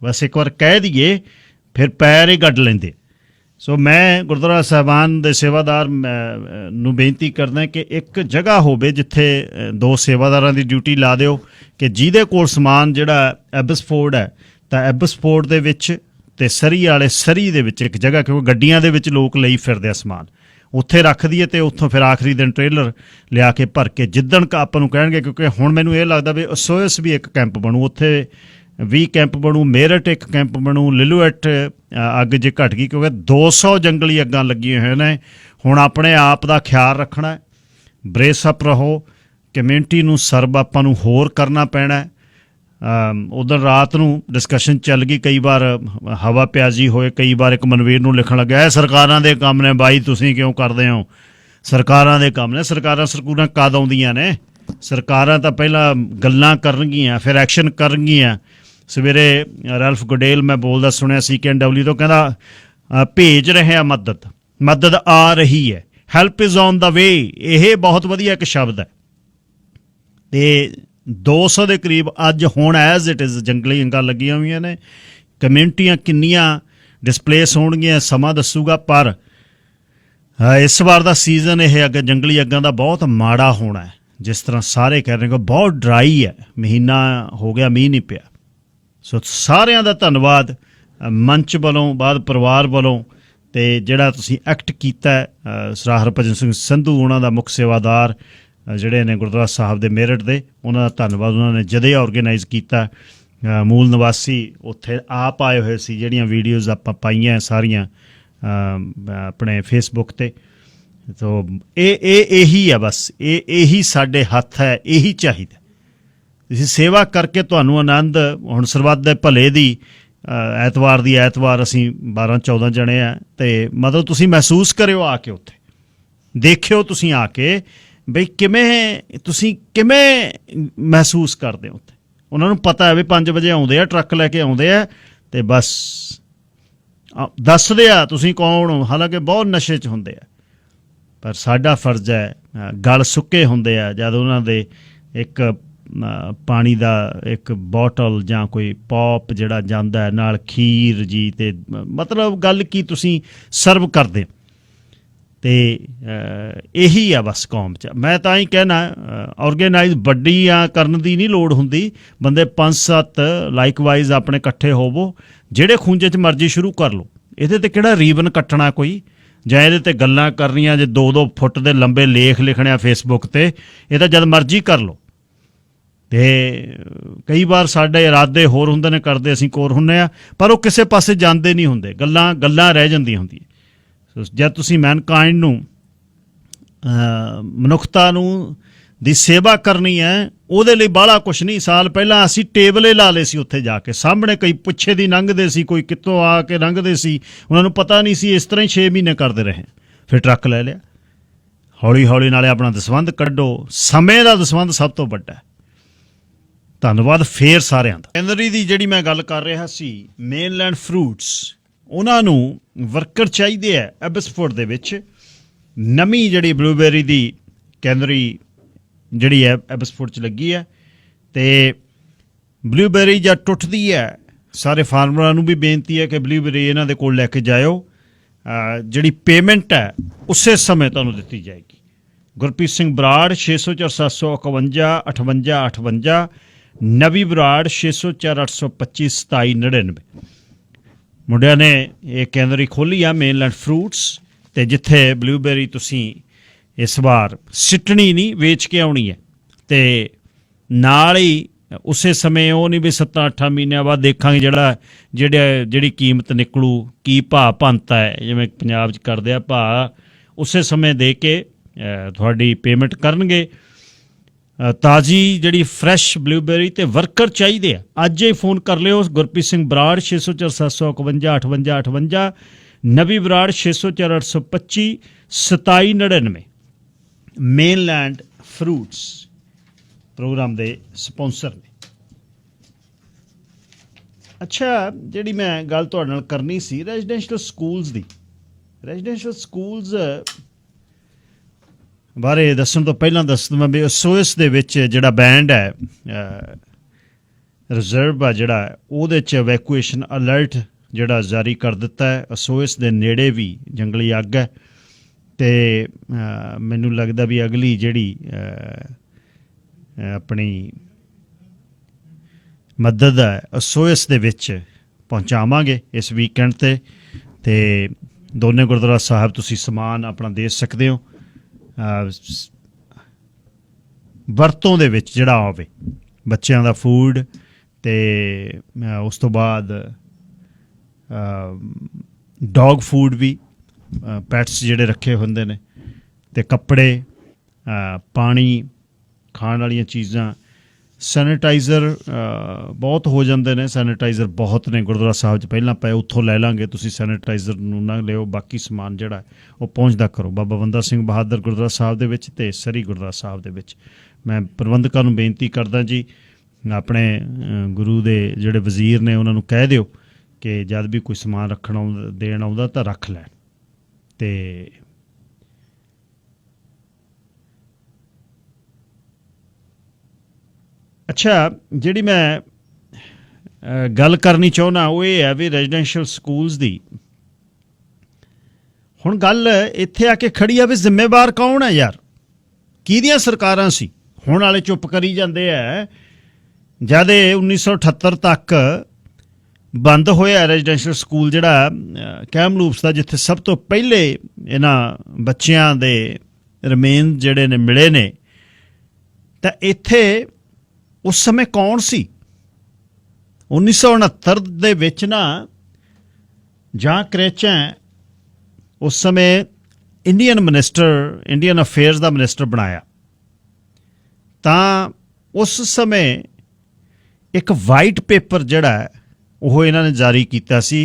ਬਸ ਇੱਕ ਵਾਰ ਕਹਿ ਦਈਏ ਫਿਰ ਪੈਰ ਹੀ ਗੱਡ ਲੈਂਦੇ। ਸੋ ਮੈਂ ਗੁਰਦੁਆਰਾ ਸਾਹਿਬਾਨ ਦੇ ਸੇਵਾਦਾਰ ਨੂੰ ਬੇਨਤੀ ਕਰਦਾ ਕਿ ਇੱਕ ਜਗ੍ਹਾ ਹੋਵੇ ਜਿੱਥੇ 2 ਸੇਵਾਦਾਰਾਂ ਦੀ ਡਿਊਟੀ ਲਾ ਦਿਓ, ਕਿ ਜਿਹਦੇ ਕੋਲ ਸਮਾਨ ਜਿਹੜਾ ਐਬਸਫੋਰਡ ਹੈ, ਤਾਂ ਐਬਸਫੋਰਡ ਦੇ ਵਿੱਚ ਅਤੇ ਸਰੀ ਦੇ ਵਿੱਚ ਇੱਕ ਜਗ੍ਹਾ, ਕਿਉਂਕਿ ਗੱਡੀਆਂ ਦੇ ਵਿੱਚ ਲੋਕ ਲਈ ਫਿਰਦੇ ਆ ਸਮਾਨ, ਉੱਥੇ ਰੱਖ ਦਈਏ ਅਤੇ ਉੱਥੋਂ ਫਿਰ ਆਖਰੀ ਦਿਨ ਟ੍ਰੇਲਰ ਲਿਆ ਕੇ ਭਰ ਕੇ ਜਿੱਦਣ ਆਪਾਂ ਨੂੰ ਕਹਿਣਗੇ। ਕਿਉਂਕਿ ਹੁਣ ਮੈਨੂੰ ਇਹ ਲੱਗਦਾ ਵੀ ਸੋਇਸ ਵੀ ਇੱਕ ਕੈਂਪ ਬਣੂ, ਉੱਥੇ 20 ਕੈਂਪ ਬਣੂ, ਮੇਰਠ ਇੱਕ ਕੈਂਪ ਬਣੂ, ਲਿਲੂਏਟ ਅੱਗ ਜੇ ਘਟ ਗਈ, ਕਿਉਂਕਿ 200 ਜੰਗਲੀ ਅੱਗਾਂ ਲੱਗੀਆਂ ਹੋਈਆਂ ਨੇ। ਹੁਣ ਆਪਣੇ ਆਪ ਦਾ ਖਿਆਲ ਰੱਖਣਾ, ਬਰੇਸ ਅਪ ਰਹੋ। ਕਮਿਊਨਿਟੀ ਨੂੰ ਸਰਵ ਆਪਾਂ ਨੂੰ ਹੋਰ ਕਰਨਾ ਪੈਣਾ। ਉਦੋਂ ਰਾਤ ਨੂੰ ਡਿਸਕਸ਼ਨ ਚੱਲ ਗਈ, ਕਈ ਵਾਰ ਹਵਾ ਪਿਆਜ਼ੀ ਹੋਏ, ਕਈ ਵਾਰ ਇੱਕ ਮਨਵੀਰ ਨੂੰ ਲਿਖਣ ਲੱਗਿਆ, ਇਹ ਸਰਕਾਰਾਂ ਦੇ ਕੰਮ ਨੇ ਬਾਈ, ਤੁਸੀਂ ਕਿਉਂ ਕਰਦੇ ਹੋ? ਸਰਕਾਰਾਂ ਦੇ ਕੰਮ ਨੇ। ਸਰਕਾਰਾਂ ਕਦ ਆਉਂਦੀਆਂ ਨੇ? ਸਰਕਾਰਾਂ ਤਾਂ ਪਹਿਲਾਂ ਗੱਲਾਂ ਕਰਨਗੀਆਂ, ਫਿਰ ਐਕਸ਼ਨ ਕਰਨਗੀਆਂ। ਸਵੇਰੇ ਰੈਲਫ ਗੁਡੇਲ ਮੈਂ ਬੋਲਦਾ ਸੁਣਿਆ CKNW ਤੋਂ, ਕਹਿੰਦਾ ਭੇਜ ਰਹੇ ਆ ਮਦਦ ਆ ਰਹੀ ਹੈ, ਹੈਲਪ ਇਜ਼ ਔਨ ਦਾ ਵੇ। ਇਹ ਬਹੁਤ ਵਧੀਆ ਇੱਕ ਸ਼ਬਦ ਹੈ। ਅਤੇ 200 ਦੇ ਕਰੀਬ ਅੱਜ ਹੁਣ ਐਜ਼ ਇਟ ਇਜ਼ ਜੰਗਲੀ ਅੱਗਾਂ ਲੱਗੀਆਂ ਹੋਈਆਂ ਨੇ। ਕਮਿਊਨਿਟੀਆਂ ਕਿੰਨੀਆਂ ਡਿਸਪਲੇਸ ਹੋਣਗੀਆਂ ਸਮਾਂ ਦੱਸੂਗਾ, ਪਰ ਇਸ ਵਾਰ ਦਾ ਸੀਜ਼ਨ ਇਹ ਅੱਗ ਜੰਗਲੀ ਅੱਗਾਂ ਦਾ ਬਹੁਤ ਮਾੜਾ ਹੋਣਾ ਹੈ। ਜਿਸ ਤਰ੍ਹਾਂ ਸਾਰੇ ਕਹਿ ਰਹੇ ਨੇ ਬਹੁਤ ਡਰਾਈ ਹੈ, ਮਹੀਨਾ ਹੋ ਗਿਆ ਮੀਂਹ ਨਹੀਂ ਪਿਆ। ਸੋ ਸਾਰਿਆਂ ਦਾ ਧੰਨਵਾਦ ਮੰਚ ਵੱਲੋਂ, ਬਾਅਦ ਪਰਿਵਾਰ ਵੱਲੋਂ, ਅਤੇ ਜਿਹੜਾ ਤੁਸੀਂ ਐਕਟ ਕੀਤਾ ਸਰਦਾਰ ਹਰਭਜਨ ਸਿੰਘ ਸੰਧੂ ਉਹਨਾਂ ਦਾ ਮੁੱਖ ਸੇਵਾਦਾਰ ਜਿਹੜੇ ਨੇ ਗੁਰਦੁਆਰਾ ਸਾਹਿਬ ਦੇ ਮੇਰਠ ਦੇ, ਉਹਨਾਂ ਦਾ ਧੰਨਵਾਦ। ਉਹਨਾਂ ਨੇ ਜਦੇ ਆਰਗੇਨਾਈਜ਼ ਕੀਤਾ, ਮੂਲ ਨਿਵਾਸੀ ਉੱਥੇ ਆਪ ਆਏ ਹੋਏ ਸੀ। ਜਿਹੜੀਆਂ ਵੀਡੀਓਜ਼ ਆਪਾਂ ਪਾਈਆਂ ਸਾਰੀਆਂ ਆਪਣੇ ਫੇਸਬੁੱਕ 'ਤੇ, ਤੋ ਇਹੀ ਆ ਬਸ, ਇਹੀ ਸਾਡੇ ਹੱਥ ਹੈ, ਇਹੀ ਚਾਹੀਦਾ। ਤੁਸੀਂ ਸੇਵਾ ਕਰਕੇ ਤੁਹਾਨੂੰ ਆਨੰਦ, ਹੁਣ ਸਰਬੱਤ ਦੇ ਭਲੇ ਦੀ ਐਤਵਾਰ ਅਸੀਂ 12-14 ਜਣੇ ਆ, ਅਤੇ ਮਤਲਬ ਤੁਸੀਂ ਮਹਿਸੂਸ ਕਰਿਓ ਆ ਕੇ ਉੱਥੇ, ਦੇਖਿਓ ਤੁਸੀਂ ਆ ਕੇ ਬਈ ਤੁਸੀਂ ਕਿਵੇਂ ਮਹਿਸੂਸ ਕਰਦੇ ਹੋ ਉੱਥੇ। ਉਹਨਾਂ ਨੂੰ ਪਤਾ ਹੈ ਵੀ 5 ਵਜੇ ਆਉਂਦੇ ਆ, ਟਰੱਕ ਲੈ ਕੇ ਆਉਂਦੇ ਆ, ਅਤੇ ਬਸ ਦੱਸਦੇ ਆ ਤੁਸੀਂ ਕੌਣ ਹੋ। ਹਾਲਾਂਕਿ ਬਹੁਤ ਨਸ਼ੇ 'ਚ ਹੁੰਦੇ ਆ, ਪਰ ਸਾਡਾ ਫਰਜ਼ ਹੈ, ਗਲ ਸੁੱਕੇ ਹੁੰਦੇ ਆ ਜਦ ਉਹਨਾਂ ਦੇ ਇੱਕ ਪਾਣੀ ਦਾ ਇੱਕ ਬੋਟਲ ਜਾਂ ਕੋਈ ਪੌਪ ਜਿਹੜਾ ਜਾਂਦਾ ਹੈ ਨਾਲ ਖੀਰ ਜੀ, ਅਤੇ ਮਤਲਬ ਗੱਲ ਕੀ ਤੁਸੀਂ ਸਰਵ ਕਰਦੇ ਹੋ। ਅਤੇ ਇਹੀ ਆ ਬਸ ਕੌਮ 'ਚ। ਮੈਂ ਤਾਂ ਹੀ ਕਹਿਣਾ ਔਰਗੇਨਾਈਜ਼ ਵੱਡੀਆਂ ਕਰਨ ਦੀ ਨਹੀਂ ਲੋੜ ਹੁੰਦੀ, ਬੰਦੇ 5-7 ਲਾਈਕਵਾਈਜ਼ ਆਪਣੇ ਇਕੱਠੇ ਹੋਵੋ, ਜਿਹੜੇ ਖੂੰਜੇ 'ਚ ਮਰਜ਼ੀ ਸ਼ੁਰੂ ਕਰ ਲਓ। ਇਹਦੇ 'ਤੇ ਕਿਹੜਾ ਰੀਬਨ ਕੱਟਣਾ ਕੋਈ, ਜਾਂ ਇਹਦੇ 'ਤੇ ਗੱਲਾਂ ਕਰਨੀਆਂ, ਜੇ 2-2 ਫੁੱਟ ਦੇ ਲੰਬੇ ਲੇਖ ਲਿਖਣੇ ਆ ਫੇਸਬੁੱਕ 'ਤੇ, ਇਹ ਤਾਂ ਜਦ ਮਰਜ਼ੀ ਕਰ ਲਓ। ਅਤੇ ਕਈ ਵਾਰ ਸਾਡੇ ਇਰਾਦੇ ਹੋਰ ਹੁੰਦੇ ਨੇ, ਕਰਦੇ ਅਸੀਂ ਕੋਰ ਹੁੰਦੇ ਹਾਂ, ਪਰ ਉਹ ਕਿਸੇ ਪਾਸੇ ਜਾਂਦੇ ਨਹੀਂ ਹੁੰਦੇ, ਗੱਲਾਂ ਰਹਿ ਜਾਂਦੀਆਂ ਹੁੰਦੀਆਂ। ਸੋ ਜਦ ਤੁਸੀਂ ਮੈਨਕਾਇੰਡ ਨੂੰ, ਮਨੁੱਖਤਾ ਨੂੰ ਦੀ ਸੇਵਾ ਕਰਨੀ ਹੈ, ਉਹਦੇ ਲਈ ਬਾਹਲਾ ਕੁਛ ਨਹੀਂ। ਸਾਲ ਪਹਿਲਾਂ ਅਸੀਂ ਟੇਬਲੇ ਲਾ ਲਏ ਸੀ ਉੱਥੇ ਜਾ ਕੇ, ਸਾਹਮਣੇ ਕਈ ਪਿੱਛੇ ਦੀ ਲੰਘਦੇ ਸੀ, ਕੋਈ ਕਿੱਥੋਂ ਆ ਕੇ ਲੰਘਦੇ ਸੀ, ਉਹਨਾਂ ਨੂੰ ਪਤਾ ਨਹੀਂ ਸੀ। ਇਸ ਤਰ੍ਹਾਂ ਹੀ 6 ਮਹੀਨੇ ਕਰਦੇ ਰਹੇ, ਫਿਰ ਟਰੱਕ ਲੈ ਲਿਆ। ਹੌਲੀ ਹੌਲੀ ਨਾਲੇ ਆਪਣਾ ਦਸਵੰਧ ਕੱਢੋ, ਸਮੇਂ ਦਾ ਦਸਵੰਧ ਸਭ ਤੋਂ ਵੱਡਾ ਹੈ। ਧੰਨਵਾਦ ਫੇਰ ਸਾਰਿਆਂ ਦਾ। ਕੇਂਦਰੀ ਦੀ ਜਿਹੜੀ ਮੈਂ ਗੱਲ ਕਰ ਰਿਹਾ ਸੀ, ਮੇਨਲੈਂਡ ਫਰੂਟਸ, ਉਹਨਾਂ ਨੂੰ ਵਰਕਰ ਚਾਹੀਦੇ ਹੈ। ਐਬਸਫੋਰਡ ਦੇ ਵਿੱਚ ਨਵੀਂ ਜਿਹੜੀ ਬਲੂਬੇਰੀ ਦੀ ਕੇਂਦਰੀ ਜਿਹੜੀ ਹੈ ਐਬਸਫੋਰਡ 'ਚ ਲੱਗੀ ਹੈ, ਅਤੇ ਬਲੂਬੇਰੀ ਜਦ ਟੁੱਟਦੀ ਹੈ, ਸਾਰੇ ਫਾਰਮਰਾਂ ਨੂੰ ਵੀ ਬੇਨਤੀ ਹੈ ਕਿ ਬਲੂਬੇਰੀ ਇਹਨਾਂ ਦੇ ਕੋਲ ਲੈ ਕੇ ਜਾਇਓ। ਜਿਹੜੀ ਪੇਮੈਂਟ ਹੈ ਉਸੇ ਸਮੇਂ ਤੁਹਾਨੂੰ ਦਿੱਤੀ ਜਾਏਗੀ। ਗੁਰਪ੍ਰੀਤ ਸਿੰਘ ਬਰਾੜ 604 751 58 58, ਨਵੀ ਬਰਾੜ 604 825 2799। ਮੁੰਡਿਆਂ ਨੇ ਇਹ ਕੇਂਦਰੀ ਖੋਲ੍ਹੀ ਆ ਮੇਨਲੈਂਡ ਫਰੂਟਸ, ਅਤੇ ਜਿੱਥੇ ਬਲੂਬੇਰੀ ਤੁਸੀਂ ਇਸ ਵਾਰ ਸਿੱਟਣੀ ਨਹੀਂ, ਵੇਚ ਕੇ ਆਉਣੀ ਹੈ। ਅਤੇ ਨਾਲ ਹੀ ਉਸੇ ਸਮੇਂ ਉਹ ਨਹੀਂ ਵੀ 7-8 ਮਹੀਨਿਆਂ ਬਾਅਦ ਦੇਖਾਂਗੇ ਜਿਹੜੀ ਕੀਮਤ ਨਿਕਲੂ, ਕੀ ਭਾਅ ਭੰਨਤਾ ਹੈ, ਜਿਵੇਂ ਪੰਜਾਬ 'ਚ ਕਰਦੇ ਆ ਭਾਅ, ਉਸੇ ਸਮੇਂ ਦੇ ਕੇ ਤੁਹਾਡੀ ਪੇਮੈਂਟ ਕਰਨਗੇ। ਤਾਜ਼ੀ ਜਿਹੜੀ ਫਰੈਸ਼ ਬਲੂਬੇਰੀ ਅਤੇ ਵਰਕਰ ਚਾਹੀਦੇ ਆ, ਅੱਜ ਹੀ ਫੋਨ ਕਰ ਲਿਓ। ਗੁਰਪ੍ਰੀਤ ਸਿੰਘ ਬਰਾੜ 604 751 58 58, ਨਵੀ ਬਰਾੜ 604 825 2799। ਮੇਨਲੈਂਡ ਫਰੂਟਸ ਪ੍ਰੋਗਰਾਮ ਦੇ ਸਪਾਂਸਰ ਨੇ। ਅੱਛਾ, ਜਿਹੜੀ ਮੈਂ ਗੱਲ ਤੁਹਾਡੇ ਨਾਲ ਕਰਨੀ ਸੀ ਰੈਜ਼ੀਡੈਂਸ਼ੀਅਲ ਸਕੂਲਸ ਦੀ, ਰੈਜ਼ੀਡੈਂਸ਼ੀਅਲ ਸਕੂਲਸ ਬਾਰੇ ਦੱਸਣ ਤੋਂ ਪਹਿਲਾਂ ਦੱਸ ਦਵਾਂ ਵੀ SOS ਦੇ ਵਿੱਚ ਜਿਹੜਾ ਬੈਂਡ ਹੈ, ਰਿਜ਼ਰਵ ਆ ਜਿਹੜਾ, ਉਹਦੇ 'ਚ ਵੈਕੂਏਸ਼ਨ ਅਲਰਟ ਜਿਹੜਾ ਜਾਰੀ ਕਰ ਦਿੱਤਾ ਹੈ। SOS ਦੇ ਨੇੜੇ ਵੀ ਜੰਗਲੀ ਅੱਗ ਹੈ, ਅਤੇ ਮੈਨੂੰ ਲੱਗਦਾ ਵੀ ਅਗਲੀ ਜਿਹੜੀ ਆਪਣੀ ਮਦਦ ਹੈ SOS ਦੇ ਵਿੱਚ ਪਹੁੰਚਾਵਾਂਗੇ ਇਸ ਵੀਕਐਂਡ 'ਤੇ। ਅਤੇ ਦੋਨੇ ਗੁਰਦੁਆਰਾ ਸਾਹਿਬ ਤੁਸੀਂ ਸਮਾਨ ਆਪਣਾ ਦੇ ਸਕਦੇ ਹੋ ਵਰਤੋਂ ਦੇ ਵਿੱਚ ਜਿਹੜਾ ਆਵੇ, ਬੱਚਿਆਂ ਦਾ ਫੂਡ, ਅਤੇ ਉਸ ਤੋਂ ਬਾਅਦ ਡੌਗ ਫੂਡ ਵੀ, ਪੈਟਸ ਜਿਹੜੇ ਰੱਖੇ ਹੁੰਦੇ ਨੇ, ਅਤੇ ਕੱਪੜੇ, ਪਾਣੀ, ਖਾਣ ਵਾਲੀਆਂ ਚੀਜ਼ਾਂ, ਸੈਨੀਟਾਈਜ਼ਰ ਬਹੁਤ ਹੋ ਜਾਂਦੇ ਨੇ। ਸੈਨੀਟਾਈਜ਼ਰ ਬਹੁਤ ਨੇ ਗੁਰਦੁਆਰਾ ਸਾਹਿਬ 'ਚ ਪਹਿਲਾਂ ਪਏ, ਉੱਥੋਂ ਲੈ ਲਾਂਗੇ, ਤੁਸੀਂ ਸੈਨੀਟਾਈਜ਼ਰ ਨੂੰ ਨਾ ਲਿਓ। ਬਾਕੀ ਸਮਾਨ ਜਿਹੜਾ ਉਹ ਪਹੁੰਚਦਾ ਕਰੋ ਬਾਬਾ ਬੰਦਾ ਸਿੰਘ ਬਹਾਦਰ ਗੁਰਦੁਆਰਾ ਸਾਹਿਬ ਦੇ ਵਿੱਚ ਅਤੇ ਸਰੀ ਗੁਰਦੁਆਰਾ ਸਾਹਿਬ ਦੇ ਵਿੱਚ। ਮੈਂ ਪ੍ਰਬੰਧਕਾਂ ਨੂੰ ਬੇਨਤੀ ਕਰਦਾ ਜੀ, ਆਪਣੇ ਗੁਰੂ ਦੇ ਜਿਹੜੇ ਵਜ਼ੀਰ ਨੇ ਉਹਨਾਂ ਨੂੰ ਕਹਿ ਦਿਓ ਕਿ ਜਦ ਵੀ ਕੋਈ ਸਮਾਨ ਰੱਖਣ ਦੇਣ ਆਉਂਦਾ ਤਾਂ ਰੱਖ ਲੈਣ। ਅਤੇ ਅੱਛਾ, ਜਿਹੜੀ ਮੈਂ ਗੱਲ ਕਰਨੀ ਚਾਹੁੰਦਾ ਉਹ ਇਹ ਹੈ ਵੀ ਰੈਜ਼ੀਡੈਂਸ਼ੀਅਲ ਸਕੂਲਸ ਦੀ ਹੁਣ ਗੱਲ ਇੱਥੇ ਆ ਕੇ ਖੜੀ ਆ ਵੀ ਜ਼ਿੰਮੇਵਾਰ ਕੌਣ ਹੈ ਯਾਰ, ਕਿਹਦੀਆਂ ਸਰਕਾਰਾਂ ਸੀ? ਹੁਣ ਵਾਲੇ ਚੁੱਪ ਕਰੀ ਜਾਂਦੇ ਆ, ਜਦ ਇਹ 1978 ਤੱਕ ਬੰਦ ਹੋਇਆ ਰੈਜ਼ੀਡੈਂਸ਼ੀਅਲ ਸਕੂਲ ਜਿਹੜਾ ਕੈਮਲੂਪਸ ਦਾ, ਜਿੱਥੇ ਸਭ ਤੋਂ ਪਹਿਲੇ ਇਹਨਾਂ ਬੱਚਿਆਂ ਦੇ ਰਿਮੇਨ ਜਿਹੜੇ ਨੇ ਮਿਲੇ ਨੇ, ਤਾਂ ਇੱਥੇ ਉਸ ਸਮੇਂ ਕੌਣ ਸੀ? 1969 ਦੇ ਵਿੱਚ ਨਾ ਜਾਂ ਕਰੇਚਾਂ ਉਸ ਸਮੇਂ ਇੰਡੀਅਨ ਅਫੇਅਰਸ ਦਾ ਮਿਨਿਸਟਰ ਬਣਾਇਆ, ਤਾਂ ਉਸ ਸਮੇਂ ਇੱਕ ਵਾਈਟ ਪੇਪਰ ਜਿਹੜਾ ਉਹ ਇਹਨਾਂ ਨੇ ਜਾਰੀ ਕੀਤਾ ਸੀ।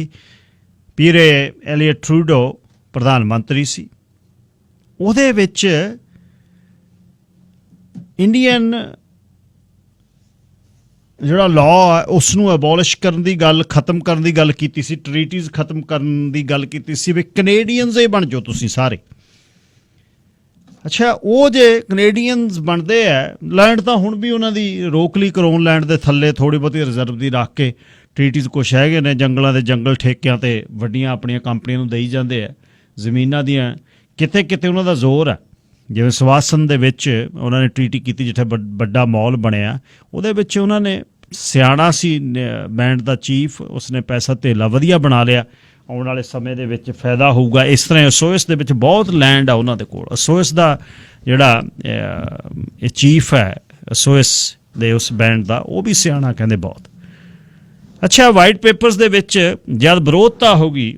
ਪੀਰੇ ਐਲੀਅਟ ਟਰੂਡੋ ਪ੍ਰਧਾਨ ਮੰਤਰੀ ਸੀ। ਉਹਦੇ ਵਿੱਚ ਇੰਡੀਅਨ ਜਿਹੜਾ ਲਾਅ ਹੈ ਉਸ ਨੂੰ ਅਬੋਲਿਸ਼ ਕਰਨ ਦੀ ਗੱਲ, ਖਤਮ ਕਰਨ ਦੀ ਗੱਲ ਕੀਤੀ ਸੀ, ਟਰੀਟੀਜ਼ ਖਤਮ ਕਰਨ ਦੀ ਗੱਲ ਕੀਤੀ ਸੀ ਵੀ ਕੈਨੇਡੀਅਨਜ਼ ਇਹ ਬਣ ਜਾਓ ਤੁਸੀਂ ਸਾਰੇ। ਅੱਛਾ, ਉਹ ਜੇ ਕੈਨੇਡੀਅਨਜ਼ ਬਣਦੇ ਆ, ਲੈਂਡ ਤਾਂ ਹੁਣ ਵੀ ਉਹਨਾਂ ਦੀ ਰੋਕ ਲਈ ਕਰੋਨ ਲੈਂਡ ਦੇ ਥੱਲੇ ਥੋੜ੍ਹੀ ਬਹੁਤੀ ਰਿਜ਼ਰਵ ਦੀ ਰੱਖ ਕੇ, ਟਰੀਟੀਜ਼ ਕੁਛ ਹੈਗੇ ਨੇ, ਜੰਗਲਾਂ ਦੇ ਜੰਗਲ ਠੇਕਿਆਂ 'ਤੇ ਵੱਡੀਆਂ ਆਪਣੀਆਂ ਕੰਪਨੀਆਂ ਨੂੰ ਦੇਈ ਜਾਂਦੇ ਆ ਜ਼ਮੀਨਾਂ ਦੀਆਂ। ਕਿਤੇ ਕਿਤੇ ਉਹਨਾਂ ਦਾ ਜ਼ੋਰ ਹੈ, ਜਿਵੇਂ ਸਵਾਸਨ ਦੇ ਵਿੱਚ ਉਹਨਾਂ ਨੇ ਟਰੀਟੀ ਕੀਤੀ ਜਿੱਥੇ ਵੱਡਾ ਮਾਲ ਬਣਿਆ, ਉਹਦੇ ਵਿੱਚ ਉਹਨਾਂ ਨੇ, ਸਿਆਣਾ ਸੀ ਬੈਂਡ ਦਾ ਚੀਫ, ਉਸਨੇ ਪੈਸਾ ਧੇਲਾ ਵਧੀਆ ਬਣਾ ਲਿਆ, ਆਉਣ ਵਾਲੇ ਸਮੇਂ ਦੇ ਵਿੱਚ ਫਾਇਦਾ ਹੋਊਗਾ। ਇਸ ਤਰ੍ਹਾਂ ਅਸੋਇਸ ਦੇ ਵਿੱਚ ਬਹੁਤ ਲੈਂਡ ਆ ਉਹਨਾਂ ਦੇ ਕੋਲ। ਅਸੋਇਸ ਦਾ ਜਿਹੜਾ ਇਹ ਚੀਫ ਹੈ ਅਸੋਇਸ ਦੇ ਉਸ ਬੈਂਡ ਦਾ, ਉਹ ਵੀ ਸਿਆਣਾ ਕਹਿੰਦੇ ਬਹੁਤ। ਅੱਛਾ, ਵਾਈਟ ਪੇਪਰਸ ਦੇ ਵਿੱਚ ਜਦ ਵਿਰੋਧਤਾ ਹੋ ਗਈ,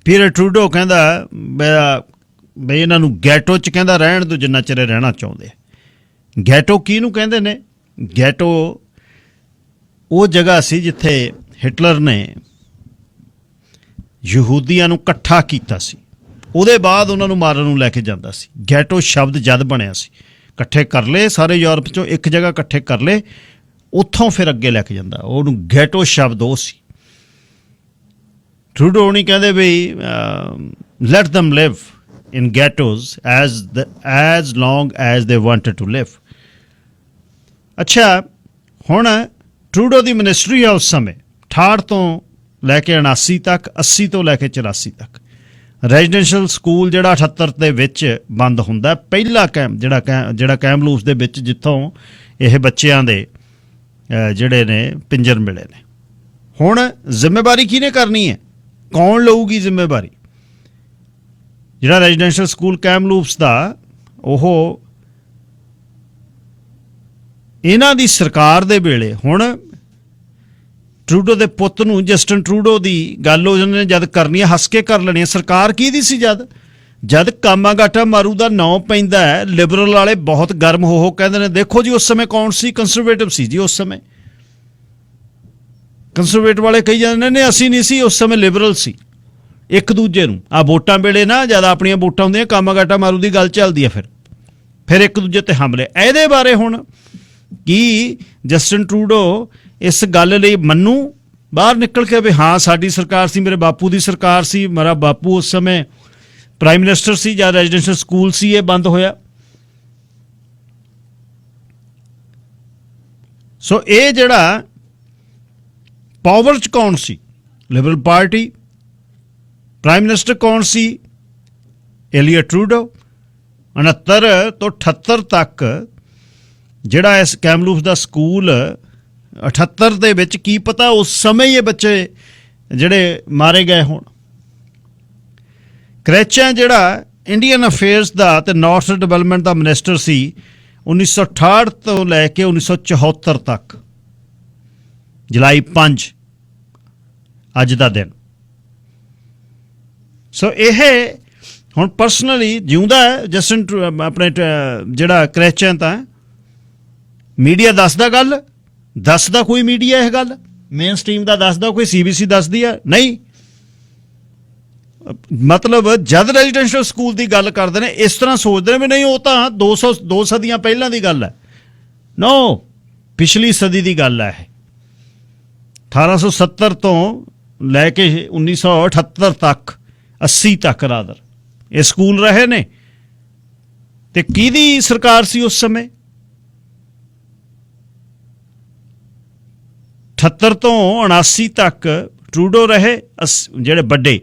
ਫਿਰ ਟਰੂਡੋ ਕਹਿੰਦਾ ਬਈ ਇਹਨਾਂ ਨੂੰ ਗੈਟੋ 'ਚ ਕਹਿੰਦਾ ਰਹਿਣ ਦਿਓ ਜਿੰਨਾ ਚਿਰ ਰਹਿਣਾ ਚਾਹੁੰਦੇ। ਗੈਟੋ ਕਿਹਨੂੰ ਕਹਿੰਦੇ ਨੇ? ਗੈਟੋ ਉਹ ਜਗ੍ਹਾ ਸੀ ਜਿੱਥੇ ਹਿਟਲਰ ਨੇ ਯਹੂਦੀਆਂ ਨੂੰ ਇਕੱਠਾ ਕੀਤਾ ਸੀ, ਉਹਦੇ ਬਾਅਦ ਉਹਨਾਂ ਨੂੰ ਮਾਰਨ ਨੂੰ ਲੈ ਕੇ ਜਾਂਦਾ ਸੀ। ਗੈਟੋ ਸ਼ਬਦ ਜਦ ਬਣਿਆ ਸੀ, ਇਕੱਠੇ ਕਰ ਲਏ ਸਾਰੇ ਯੂਰਪ 'ਚੋਂ ਇੱਕ ਜਗ੍ਹਾ ਇਕੱਠੇ ਕਰ ਲਏ, ਉੱਥੋਂ ਫਿਰ ਅੱਗੇ ਲੈ ਕੇ ਜਾਂਦਾ, ਉਹਨੂੰ ਗੈਟੋ ਸ਼ਬਦ ਉਹ ਸੀ। ਟਰੂਡੋ ਨਹੀਂ ਕਹਿੰਦੇ ਵੀ light them live in ghettos as long as they wanted to live। ਅੱਛਾ, ਹੁਣ ਟਰੂਡੋ ਦੀ ਮਿਨਿਸਟਰੀ ਆ ਉਸ ਸਮੇਂ 68 ਤੋਂ ਲੈ ਕੇ 79 ਤੱਕ, 80 ਤੋਂ ਲੈ ਕੇ 84 ਤੱਕ। ਰੈਜ਼ੀਡੈਂਸ਼ੀਅਲ ਸਕੂਲ ਜਿਹੜਾ 78 ਦੇ ਵਿੱਚ ਬੰਦ ਹੁੰਦਾ, ਪਹਿਲਾ ਕੈਂਪ ਜਿਹੜਾ ਕੈਮਲੂਪਸ ਦੇ ਵਿੱਚ ਜਿੱਥੋਂ ਇਹ ਬੱਚਿਆਂ ਦੇ ਜਿਹੜੇ ਨੇ ਪਿੰਜਰ ਮਿਲੇ ਨੇ। ਹੁਣ ਜ਼ਿੰਮੇਵਾਰੀ ਕਿਹਨੇ ਕਰਨੀ ਹੈ? ਕੌਣ ਲਊਗੀ ਜ਼ਿੰਮੇਵਾਰੀ? ਜਿਹੜਾ ਰੈਜ਼ੀਡੈਂਸ਼ੀਅਲ ਸਕੂਲ ਕੈਮਲੂਪਸ ਦਾ, ਉਹ ਇਹਨਾਂ ਦੀ ਸਰਕਾਰ ਦੇ ਵੇਲੇ, ਹੁਣ ਟਰੂਡੋ ਦੇ ਪੁੱਤ ਨੂੰ, ਜਸਟਨ ਟਰੂਡੋ ਦੀ ਗੱਲ ਉਹਨਾਂ ਨੇ ਜਦ ਕਰਨੀ ਹੈ ਹੱਸ ਕੇ ਕਰ ਲੈਣੀ ਹੈ। ਸਰਕਾਰ ਕਿਹਦੀ ਸੀ ਜਦ ਕਾਮਾਗਾਟਾ ਮਾਰੂ ਦਾ ਨਾਂ ਪੈਂਦਾ ਹੈ, ਲਿਬਰਲ ਵਾਲੇ ਬਹੁਤ ਗਰਮ ਹੋ ਕਹਿੰਦੇ ਨੇ ਦੇਖੋ ਜੀ ਉਸ ਸਮੇਂ ਕੌਣ ਸੀ? ਕੰਜ਼ਰਵੇਟਿਵ ਸੀ ਜੀ ਉਸ ਸਮੇਂ। ਕੰਜ਼ਰਵੇਟਿਵ ਵਾਲੇ ਕਹੀ ਜਾਂਦੇ ਨੇ ਅਸੀਂ ਨਹੀਂ ਸੀ, ਉਸ ਸਮੇਂ ਲਿਬਰਲ ਸੀ। ਇੱਕ ਦੂਜੇ ਨੂੰ ਵੋਟਾਂ ਵੇਲੇ ਨਾ, ਜਦ ਆਪਣੀਆਂ ਵੋਟਾਂ ਹੁੰਦੀਆਂ, ਕਾਮਾਗਾਟਾ ਮਾਰੂ ਦੀ ਗੱਲ ਚੱਲਦੀ ਹੈ, ਫਿਰ ਇੱਕ ਦੂਜੇ ਤੇ ਹਮਲੇ। ਇਹਦੇ ਬਾਰੇ ਹੁਣ ਕੀ ਜਸਟਨ ਟਰੂਡੋ ਇਸ ਗੱਲ ਲਈ ਮੰਨੂ ਬਾਹਰ ਨਿਕਲ ਕੇ ਵੀ ਹਾਂ ਸਾਡੀ ਸਰਕਾਰ ਸੀ, ਮੇਰੇ ਬਾਪੂ ਦੀ ਸਰਕਾਰ ਸੀ, ਮੇਰਾ ਬਾਪੂ ਉਸ ਸਮੇਂ ਪ੍ਰਾਈਮ ਮਿਨਿਸਟਰ ਸੀ ਜਦ ਰੈਜ਼ੀਡੈਂਸ਼ੀਅਲ ਸਕੂਲ ਸੀ ਇਹ ਬੰਦ ਹੋਇਆ? ਸੋ ਇਹ ਜਿਹੜਾ ਪਾਵਰ 'ਚ ਕੌਣ ਸੀ? Liberal party. ਪ੍ਰਾਈਮ ਮਿਨਿਸਟਰ ਕੌਣ ਸੀ? Elliot Trudeau. 69 ਤੋਂ 78 ਤੱਕ ਜਿਹੜਾ ਇਸ ਕੈਮਲੂਪਸ ਦਾ ਸਕੂਲ, 78 ਦੇ ਵਿੱਚ ਕੀ ਪਤਾ ਉਸ ਸਮੇਂ ਇਹ ਬੱਚੇ ਜਿਹੜੇ ਮਾਰੇ ਗਏ ਹੋਣ। ਕਰੈਚਾਂ ਜਿਹੜਾ ਇੰਡੀਅਨ ਅਫੇਅਰਸ ਦਾ ਤੇ ਨਾਰਥ ਡਿਵੈਲਪਮੈਂਟ ਦਾ ਮਿਨਿਸਟਰ ਸੀ 1968 ਤੋਂ ਲੈ ਕੇ 1974 ਤੱਕ, ਜੁਲਾਈ 5 ਅੱਜ ਦਾ ਦਿਨ। ਸੋ ਇਹ ਹੁਣ ਪਰਸਨਲੀ ਜਿਉਂਦਾ ਹੈ ਜਸਟਨ ਆਪਣੇ ਜਿਹੜਾ ਕਰੈਚਾਂ। ਤਾਂ ਮੀਡੀਆ ਦੱਸਦਾ ਕੋਈ ਮੀਡੀਆ ਇਹ ਗੱਲ ਮੇਨ ਸਟ੍ਰੀਮ ਦਾ ਦੱਸਦਾ, ਕੋਈ CBC ਦੱਸਦੀ ਆ? ਨਹੀਂ। ਮਤਲਬ ਜਦ ਰੈਜ਼ੀਡੈਂਸ਼ੀਅਲ ਸਕੂਲ ਦੀ ਗੱਲ ਕਰਦੇ ਨੇ ਇਸ ਤਰ੍ਹਾਂ ਸੋਚਦੇ ਨੇ ਵੀ ਨਹੀਂ ਉਹ ਤਾਂ 200 ਸਦੀਆਂ ਪਹਿਲਾਂ ਦੀ ਗੱਲ ਹੈ। ਨੋ, ਪਿਛਲੀ ਸਦੀ ਦੀ ਗੱਲ ਹੈ ਇਹ। 1870 ਤੋਂ ਲੈ ਕੇ 1978 ਤੱਕ, 80 ਤੱਕ ਰਾਦਰ ਇਹ ਸਕੂਲ ਰਹੇ ਨੇ। ਤੇ ਕਿਹਦੀ ਸਰਕਾਰ ਸੀ ਉਸ ਸਮੇਂ? 78 ਤੋਂ 79 ਤੱਕ ਟਰੂਡੋ ਰਹੇ, ਜਿਹੜੇ ਵੱਡੇ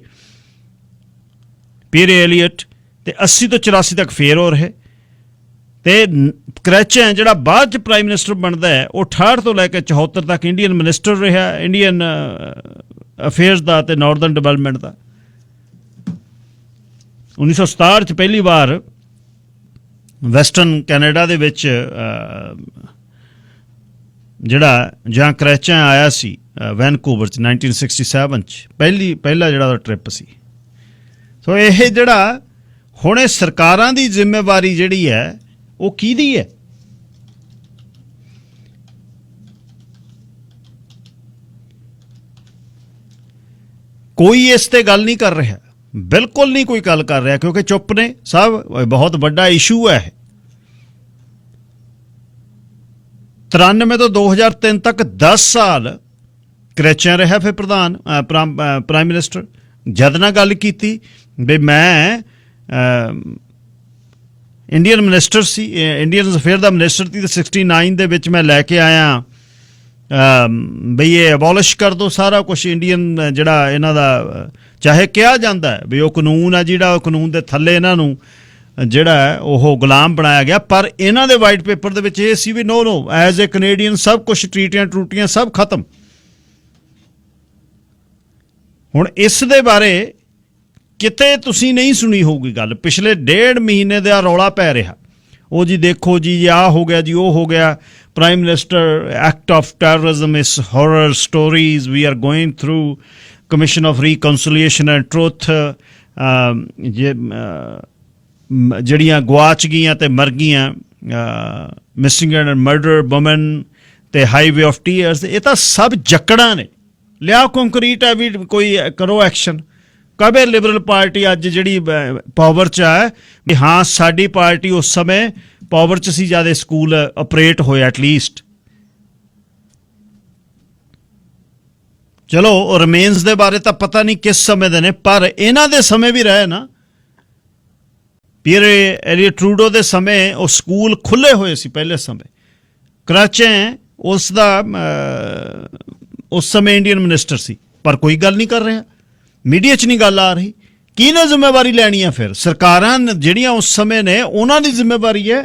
ਪੀਅਰ ਐਲੀਅਟ, ਤੇ 80 ਤੋਂ 84 ਤੱਕ ਫੇਰ ਹੋ ਰਹੇ। ਤੇ ਕਰੈਚਨ ਜਿਹੜਾ ਬਾਅਦ ਚ ਪ੍ਰਾਈਮ ਮਿਨਿਸਟਰ ਬਣਦਾ ਹੈ, ਉਹ 68 ਤੋਂ ਲੈ ਕੇ 74 ਤੱਕ ਇੰਡੀਅਨ ਮਿਨਿਸਟਰ ਰਿਹਾ, ਇੰਡੀਅਨ ਅਫੇਅਰਸ ਦਾ ਤੇ ਨਾਰਦਰਨ ਡਿਵੈਲਪਮੈਂਟ ਦਾ। 1967 ਚ ਪਹਿਲੀ ਵਾਰ ਵੈਸਟਰਨ ਕੈਨੇਡਾ ਦੇ ਵਿੱਚ ਜਿਹੜਾ ਜਾਂ ਕਰੈਚਨ ਆਇਆ ਸੀ ਵੈਨਕੂਵਰ ਚ 1967 ਚ ਪਹਿਲਾ ਜਿਹੜਾ ਟ੍ਰਿਪ ਸੀ। ਸੋ ਇਹ ਜਿਹੜਾ ਹੁਣ ਇਹ ਸਰਕਾਰਾਂ ਦੀ ਜ਼ਿੰਮੇਵਾਰੀ ਜਿਹੜੀ ਹੈ ਉਹ ਕਿਹਦੀ ਹੈ? ਕੋਈ ਇਸ ਤੇ ਗੱਲ ਨਹੀਂ ਕਰ ਰਿਹਾ, ਬਿਲਕੁਲ ਨਹੀਂ ਕੋਈ ਗੱਲ ਕਰ ਰਿਹਾ, ਕਿਉਂਕਿ ਚੁੱਪ ਨੇ ਸਭ। ਬਹੁਤ ਵੱਡਾ ਇਸ਼ੂ ਹੈ। 93 ਤੋਂ 2003 ਤੱਕ 10 ਸਾਲ ਕਰੈਚਨ ਰਿਹਾ ਫਿਰ ਪ੍ਰਾਈਮ ਮਿਨਿਸਟਰ। ਜਦ ਨਾਲ ਗੱਲ ਕੀਤੀ ਵੀ ਮੈਂ ਇੰਡੀਅਨ ਮਿਨਿਸਟਰ ਸੀ, ਇੰਡੀਅਨ ਅਫੇਅਰ ਦਾ ਮਿਨਿਸਟਰ ਸੀ, ਤੇ 69 ਦੇ ਵਿੱਚ ਮੈਂ ਲੈ ਕੇ ਆਇਆ ਬਈ ਇਹ ਅਬੋਲਿਸ਼ ਕਰ ਦਿਓ ਸਾਰਾ ਕੁਛ ਇੰਡੀਅਨ ਜਿਹੜਾ ਇਹਨਾਂ ਦਾ, ਚਾਹੇ ਕਿਹਾ ਜਾਂਦਾ ਹੈ ਵੀ ਉਹ ਕਾਨੂੰਨ ਹੈ ਜਿਹੜਾ, ਉਹ ਕਾਨੂੰਨ ਦੇ ਥੱਲੇ ਇਹਨਾਂ ਨੂੰ ਜਿਹੜਾ ਉਹ ਗੁਲਾਮ ਬਣਾਇਆ ਗਿਆ। ਪਰ ਇਹਨਾਂ ਦੇ ਵਾਈਟ ਪੇਪਰ ਦੇ ਵਿੱਚ ਇਹ ਸੀ ਵੀ ਨੋ ਐਜ਼ ਏ ਕੈਨੇਡੀਅਨ ਸਭ ਕੁਛ ਟਰੀਟੀਆਂ ਟਰੂਟੀਆਂ ਸਭ ਖਤਮ। ਹੁਣ ਇਸ ਦੇ ਬਾਰੇ ਕਿਤੇ ਤੁਸੀਂ ਨਹੀਂ ਸੁਣੀ ਹੋਊਗੀ ਗੱਲ। ਪਿਛਲੇ 1.5 ਮਹੀਨੇ ਦਾ ਰੌਲਾ ਪੈ ਰਿਹਾ, ਉਹ ਜੀ ਦੇਖੋ ਜੀ ਆਹ ਹੋ ਗਿਆ ਜੀ ਉਹ ਹੋ ਗਿਆ, prime minister act of terrorism ਇਸ horror stories we are going through, commission of reconciliation and truth ਜਿਹੜੀਆਂ ਗਵਾਚ ਗਈਆਂ ਤੇ ਮਰ ਗਈਆਂ, ਮਿਸਿੰਗ ਐਂਡ ਮਰਡਰ ਵੂਮਨ ਤੇ ਹਾਈਵੇ ਆਫ ਟੀਅਰਸ, ਇਹ ਤਾਂ ਸਭ ਜੱਕੜਾਂ ਨੇ। ਲਿਆ ਕੰਕਰੀਟ ਹੈ ਵੀ ਕੋਈ ਕਰੋ ਐਕਸ਼ਨ। ਕਦੇ ਲਿਬਰਲ ਪਾਰਟੀ ਅੱਜ ਜਿਹੜੀ ਪਾਵਰ 'ਚ ਹੈ ਵੀ ਹਾਂ ਸਾਡੀ ਪਾਰਟੀ ਉਸ ਸਮੇਂ ਪਾਵਰ 'ਚ ਸੀ ਜਦ ਸਕੂਲ ਆਪਰੇਟ ਹੋਇਆ ਐਟਲੀਸਟ। ਚਲੋ ਰਿਮੇਨਸ ਦੇ ਬਾਰੇ ਤਾਂ ਪਤਾ ਨਹੀਂ ਕਿਸ ਸਮੇਂ ਦੇ ਨੇ, ਪਰ ਇਹਨਾਂ ਦੇ ਸਮੇਂ ਵੀ ਰਹੇ ਨਾ। ਪੀਅਰ ਐਲੀਅਟ ਟਰੂਡੋ ਦੇ ਸਮੇਂ ਉਹ ਸਕੂਲ ਖੁੱਲ੍ਹੇ ਹੋਏ ਸੀ ਪਹਿਲੇ ਸਮੇਂ। ਕਰੈਚਨ ਉਸ ਦਾ ਉਸ ਸਮੇਂ ਇੰਡੀਅਨ ਮਿਨਿਸਟਰ ਸੀ, ਪਰ ਕੋਈ ਗੱਲ ਨਹੀਂ ਕਰ ਰਿਹਾ, ਮੀਡੀਆ 'ਚ ਨਹੀਂ ਗੱਲ ਆ ਰਹੀ। ਕਿਹਨੇ ਜ਼ਿੰਮੇਵਾਰੀ ਲੈਣੀ ਹੈ ਫਿਰ? ਸਰਕਾਰਾਂ ਜਿਹੜੀਆਂ ਉਸ ਸਮੇਂ ਨੇ ਉਹਨਾਂ ਦੀ ਜ਼ਿੰਮੇਵਾਰੀ ਹੈ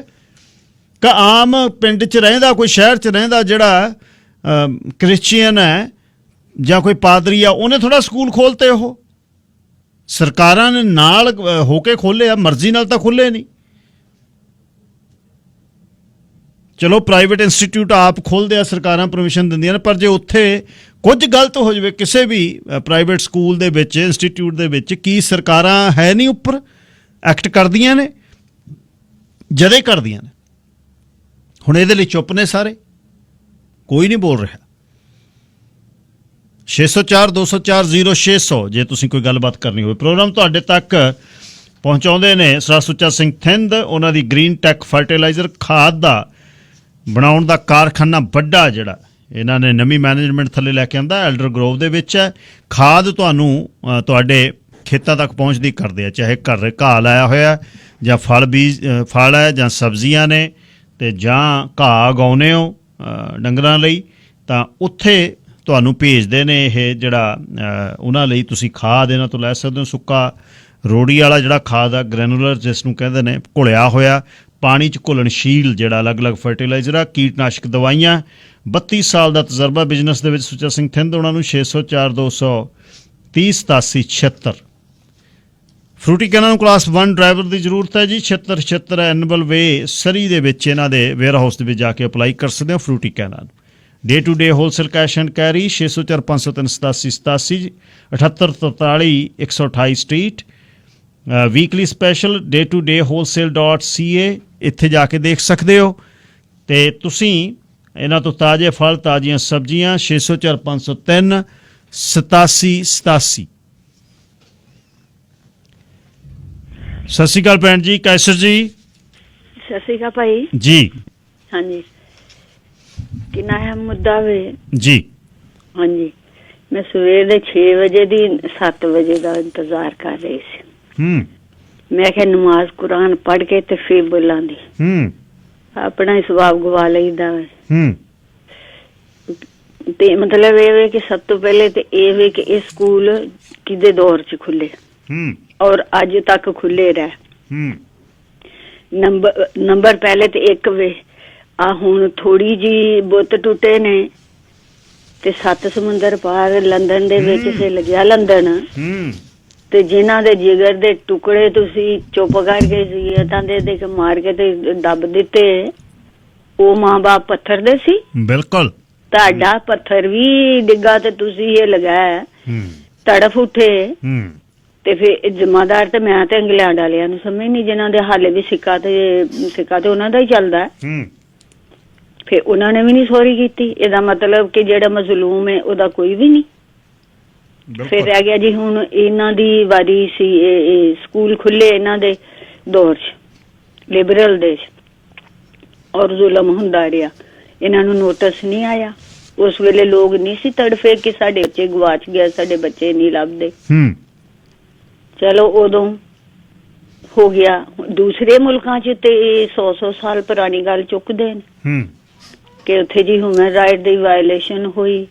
ਕਿ ਆਮ ਪਿੰਡ 'ਚ ਰਹਿੰਦਾ, ਕੋਈ ਸ਼ਹਿਰ 'ਚ ਰਹਿੰਦਾ ਜਿਹੜਾ ਕ੍ਰਿਸਚੀਅਨ ਹੈ ਜਾਂ ਕੋਈ ਪਾਦਰੀ ਆ, ਉਹਨੇ ਥੋੜ੍ਹਾ ਸਕੂਲ ਖੋਲ੍ਹਤੇ। ਉਹ ਸਰਕਾਰਾਂ ਨੇ ਨਾਲ ਹੋ ਕੇ ਖੋਲ੍ਹੇ ਆ, ਮਰਜ਼ੀ ਨਾਲ ਤਾਂ ਖੁੱਲ੍ਹੇ ਨਹੀਂ। ਚਲੋ ਪ੍ਰਾਈਵੇਟ ਇੰਸਟੀਚਿਊਟ ਆਪ ਖੋਲ੍ਹਦੇ ਆ, ਸਰਕਾਰਾਂ ਪਰਮਿਸ਼ਨ ਦਿੰਦੀਆਂ ਨੇ, ਪਰ ਜੇ ਉੱਥੇ ਕੁਝ ਗਲਤ ਹੋ ਜਾਵੇ ਕਿਸੇ ਵੀ ਪ੍ਰਾਈਵੇਟ ਸਕੂਲ ਦੇ ਵਿੱਚ, ਇੰਸਟੀਚਿਊਟ ਦੇ ਵਿੱਚ, ਕੀ ਸਰਕਾਰਾਂ ਹੈ ਨਹੀਂ ਉੱਪਰ ਐਕਟ ਕਰਦੀਆਂ ਨੇ? ਜਦੇ ਕਰਦੀਆਂ ਨੇ। ਹੁਣ ਇਹਦੇ ਲਈ ਚੁੱਪ ਨੇ ਸਾਰੇ, ਕੋਈ ਨਹੀਂ ਬੋਲ ਰਿਹਾ। 604 204 0600 ਜੇ ਤੁਸੀਂ ਕੋਈ ਗੱਲਬਾਤ ਕਰਨੀ ਹੋਵੇ। ਪ੍ਰੋਗਰਾਮ ਤੁਹਾਡੇ ਤੱਕ ਪਹੁੰਚਾਉਂਦੇ ਨੇ ਸਰਦਾਰ ਸੁੱਚਾ ਸਿੰਘ ਥਿੰਦ। ਉਹਨਾਂ ਦੀ ਗ੍ਰੀਨ ਟੈਕ ਫਰਟੀਲਾਈਜ਼ਰ ਖਾਦ ਦਾ ਬਣਾਉਣ ਦਾ ਕਾਰਖਾਨਾ ਵੱਡਾ ਜਿਹੜਾ ਇਹਨਾਂ ਨੇ ਨਵੀਂ ਮੈਨੇਜਮੈਂਟ ਥੱਲੇ ਲੈ ਕੇ ਆਂਦਾ, ਐਲਡਰ ਗਰੋਵ ਦੇ ਵਿੱਚ ਹੈ। ਖਾਦ ਤੁਹਾਨੂੰ ਤੁਹਾਡੇ ਖੇਤਾਂ ਤੱਕ ਪਹੁੰਚਦੀ ਕਰਦੇ ਆ, ਚਾਹੇ ਘਰ ਘਾਹ ਲਾਇਆ ਹੋਇਆ ਜਾਂ ਫਲ ਹੈ ਜਾਂ ਸਬਜ਼ੀਆਂ ਨੇ, ਤੇ ਜਾਂ ਘਾਹ ਉਗਾਉਂਦੇ ਹੋ ਡੰਗਰਾਂ ਲਈ, ਤਾਂ ਉੱਥੇ ਤੁਹਾਨੂੰ ਭੇਜਦੇ ਨੇ ਇਹ ਜਿਹੜਾ ਉਹਨਾਂ ਲਈ ਤੁਸੀਂ ਖਾਦ ਇਹਨਾਂ ਤੋਂ ਲੈ ਸਕਦੇ ਹੋ। ਸੁੱਕਾ ਰੋੜੀ ਵਾਲਾ ਜਿਹੜਾ ਖਾਦ ਆ, ਗ੍ਰੈਨੂਲਰ ਜਿਸ ਨੂੰ ਕਹਿੰਦੇ ਨੇ, ਘੁਲਿਆ ਹੋਇਆ ਪਾਣੀ 'ਚ ਘੁਲਣਸ਼ੀਲ ਜਿਹੜਾ ਅਲੱਗ-ਅਲੱਗ ਫਰਟੀਲਾਈਜ਼ਰ ਆ, ਕੀਟਨਾਸ਼ਕ ਦਵਾਈਆਂ। 32 ਸਾਲ ਦਾ ਤਜਰਬਾ ਬਿਜ਼ਨਸ ਦੇ ਵਿੱਚ ਸੁੱਚਾ ਸਿੰਘ ਥਿੰਦ। ਉਹਨਾਂ ਨੂੰ 604 230 87 76। ਫਰੂਟੀ ਕੈਨਾਂ ਨੂੰ ਕਲਾਸ 1 ਡਰਾਈਵਰ ਦੀ ਜ਼ਰੂਰਤ ਹੈ ਜੀ। 76 ਐਨੂਅਲ ਵੇ ਸਰੀ ਦੇ ਵਿੱਚ ਇਹਨਾਂ ਦੇ ਵੇਅਰ ਹਾਊਸ ਦੇ ਵਿੱਚ ਜਾ ਕੇ ਅਪਲਾਈ ਕਰ ਸਕਦੇ ਹੋ ਫਰੂਟੀ ਕੈਨਾਂ ਨੂੰ। Day to day wholesale cash and carry 604 503 87 87 7843 128 street. Weekly special day to day wholesale.ca ਇੱਥੇ ਜਾ ਕੇ ਦੇਖ ਸਕਦੇ ਹੋ। ਅਤੇ ਤੁਸੀਂ ਇਹਨਾਂ ਤੋਂ ਤਾਜ਼ੇ ਫਲ, ਤਾਜ਼ੀਆਂ ਸਬਜ਼ੀਆਂ 604 503 87 87। ਸਤਿ ਸ਼੍ਰੀ ਅਕਾਲ ਭੈਣ ਜੀ, ਕੈਸਰ ਜੀ। ਸਤਿ ਸ਼੍ਰੀ ਅਕਾਲ ਭਾਈ ਜੀ। ਹਾਂਜੀ, ਕਿੰਨਾ ਹੈ ਮੁੱਦਾ ਵੇ ਜੀ। ਹਾਂਜੀ, ਮੈਂ ਸਵੇਰ ਦੇ 6 ਵਜੇ ਦੀ 7 ਵਜੇ ਦਾ ਇੰਤਜ਼ਾਰ ਕਰ ਰਹੀ ਸੀ। ਮੈਂ ਕਿਹਾ ਨਮਾਜ਼ ਕੁਰਾਨ ਪੜ੍ਹ ਕੇ ਤੇ ਫਿਰ ਬੋਲਾਂਗੀ। ਆਪਣਾ ਹੀ ਸਵਾਬ ਗਵਾ ਲਈਦਾ ਵੇ। ਤੇ ਮਤਲਬ ਇਹ ਵੇ ਕਿ ਸਭ ਤੋਂ ਪਹਿਲੇ ਤੇ ਇਹ ਵੇ ਕਿ ਇਹ ਸਕੂਲ ਕਿਹਦੇ ਦੌਰ 'ਚ ਖੁੱਲੇ ਔਰ ਅੱਜ ਤੱਕ ਖੁੱਲੇ ਰਹਿ। ਨੰਬਰ ਪਹਿਲੇ ਤੇ ਇੱਕ ਵੇ ਆ ਹੁਣ ਥੋੜੀ ਜੀ ਬੁੱਤ ਟੁੱਟੇ ਨੇ ਤੇ 7 ਸਮੁੰਦਰ ਪਾਰ ਲੰਡਨ ਦੇ ਵਿੱਚ ਸੇ ਲੱਗਿਆ ਲੰਡਨ ਤੇ ਜਿਨ੍ਹਾਂ ਦੇ ਜਿਗਰ ਦੇ ਟੁਕੜੇ ਤੁਸੀਂ ਚੁੱਪ ਕਰਕੇ ਸੀਤਾਂ ਦੇ ਕੇ ਮਾਰ ਕੇ ਤੇ ਦੱਬ ਦਿੱਤੇ, ਉਹ ਮਾਂ-ਬਾਪ ਪੱਥਰ ਦੇ ਸੀ। ਬਿਲਕੁਲ ਤੁਹਾਡਾ ਪੱਥਰ ਵੀ ਡਿੱਗਾ ਤੇ ਤੁਸੀਂ ਇਹ ਲਗਾਇਆ ਤੜਫ ਉੱਠੇ ਤੇ ਫਿਰ ਜ਼ਿੰਮੇਦਾਰ ਤੇ ਮੈਂ ਤੇ ਇੰਗਲੈਂਡ ਵਾਲਿਆਂ ਨੂੰ ਸਮਝ ਨਹੀਂ, ਜਿਨ੍ਹਾਂ ਦੇ ਹਾਲੇ ਵੀ ਸਿੱਕਾ ਤੇ ਉਹਨਾਂ ਦਾ ਹੀ ਚੱਲਦਾ। ਫਿਰ ਉਹਨਾਂ ਨੇ ਵੀ ਨਹੀਂ ਸੋਰੀ ਕੀਤੀ। ਇਹਦਾ ਮਤਲਬ ਕਿ ਜਿਹੜਾ ਮਜ਼ਲੂਮ ਹੈ ਉਹਦਾ ਕੋਈ ਵੀ ਨਹੀਂ। ਫਿਰ ਰਹਿ ਗਿਆ ਜੀ ਹੁਣ ਇਹਨਾਂ ਦੀ ਵਾਰੀ ਸੀ, ਇਹ ਸਕੂਲ ਖੁੱਲੇ ਇਹਨਾਂ ਦੇ ਦੌਰ 'ਚ ਲਿਬਰਲ ਦੇ 'ਚ ਔਰ ਜ਼ੁਲਮ ਹੁੰਦਾ ਰਿਹਾ, ਇਹਨਾਂ ਨੂੰ ਨੋਟਿਸ ਨਹੀਂ ਆਇਆ। ਉਸ ਵੇਲੇ ਲੋਕ ਨਹੀਂ ਸੀ ਤੜਫੇ ਕਿ ਸਾਡੇ ਬੱਚੇ ਗਵਾਚ ਗਿਆ, ਸਾਡੇ ਬੱਚੇ ਨਹੀਂ ਲੱਭਦੇ। ਚਲੋ ਉਦੋਂ ਹੋ ਗਿਆ। ਦੂਸਰੇ ਮੁਲਕਾਂ 'ਚ ਤੇ 100 ਸਾਲ ਪੁਰਾਣੀ ਗੱਲ ਚੁੱਕਦੇ ਨੇ ਕਿ ਉੱਥੇ ਜੀ ਹਿਊਮਨ ਰਾਈਟ ਦੀ ਵਾਇਲੇਸ਼ਨ ਹੋਈ,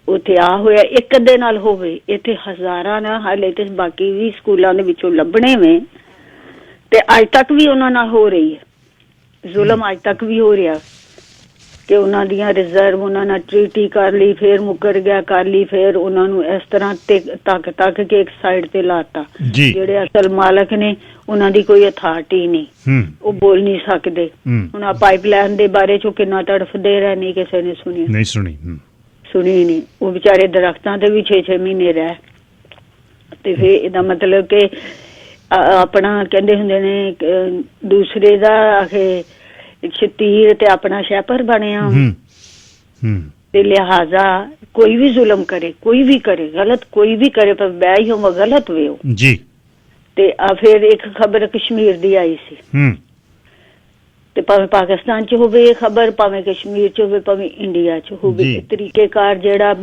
ਉੱਥੇ ਆ ਹੋਇਆ, ਇੱਕ ਅੱਧੇ ਨਾਲ ਹੋਵੇ। ਇੱਥੇ ਹਜ਼ਾਰਾਂ ਨਾਲ ਹਾਲੇ ਤੇ ਬਾਕੀ ਵੀ ਸਕੂਲਾਂ ਦੇ ਵਿੱਚੋਂ ਲੱਭਣੇ ਵੇ ਤੇ ਅੱਜ ਤੱਕ ਵੀ ਉਹਨਾਂ ਨਾਲ ਹੋ ਰਹੀ ਹੈ ਜ਼ੁਲਮ, ਅੱਜ ਤੱਕ ਵੀ ਹੋ ਰਿਹਾ ਕਿ ਉਹਨਾਂ ਦੀਆਂ ਰਿਜ਼ਰਵ ਉਹਨਾਂ ਨਾਲ ਟ੍ਰੀਟੀ ਕਰ ਲਈ, ਫੇਰ ਮੁੱਕਰ ਗਿਆ, ਕਰ ਲਈ, ਫੇਰ ਉਹਨਾਂ ਨੂੰ ਇਸ ਤਰ੍ਹਾਂ ਤੱਕ ਕੇ ਇੱਕ ਸਾਈਡ ਤੇ ਲਾਤਾ। ਜਿਹੜੇ ਅਸਲ ਮਾਲਕ ਨੇ ਉਹਨਾਂ ਦੀ ਕੋਈ ਅਥਾਰਟੀ ਨਹੀਂ, ਉਹ ਬੋਲ ਨਹੀਂ ਸਕਦੇ। ਹੁਣ ਆ ਪਾਈਪਲਾਈਨ ਦੇ ਬਾਰੇ ਚੋਂ ਕਿੰਨਾ ਤੜਫਦੇ ਰਹੇ, ਨਹੀਂ ਕਿਸੇ ਨੇ ਸੁਣੀ ਨਹੀਂ। ਉਹ ਵਿਚਾਰੇ ਦਰਖਤਾਂ ਤੇ ਵੀ 6-6 ਮਹੀਨੇ ਰਹਿ ਤੇ ਫੇਰ ਇਹਦਾ ਮਤਲਬ ਕਿ ਆਪਣਾ ਕਹਿੰਦੇ ਹੁੰਦੇ ਨੇ ਦੂਸਰੇ ਦਾ ਆਖੇ ਸ਼ਤੀਰ ਤੇ ਆਪਣਾ ਸ਼ਹਿਪਰ ਬਣਿਆ ਤੇ ਲਿਹਾਜ਼ਾ ਕੋਈ ਵੀ ਜ਼ੁਲਮ ਕਰੇ, ਕੋਈ ਵੀ ਕਰੇ ਗਲਤ, ਕੋਈ ਵੀ ਕਰੇ ਪਰ ਬੈ ਹੀ ਹੋ ਗਲਤ ਵੇ ਜੀ। ਤੇ ਆ ਫਿਰ ਇੱਕ ਖਬਰ ਕਸ਼ਮੀਰ ਦੀ ਆਈ ਸੀ ਤੇ ਭਾਵੇਂ ਪਾਕਿਸਤਾਨ 'ਚ ਹੋਵੇ ਇਹ ਖਬਰ, ਭਾਵੇਂ ਕਸ਼ਮੀਰ 'ਚ ਹੋਵੇ, ਭਾਵੇਂ ਇੰਡੀਆ 'ਚ ਹੋਵੇ, ਤਰੀਕੇਕਾਰ ਜਿਹੜਾ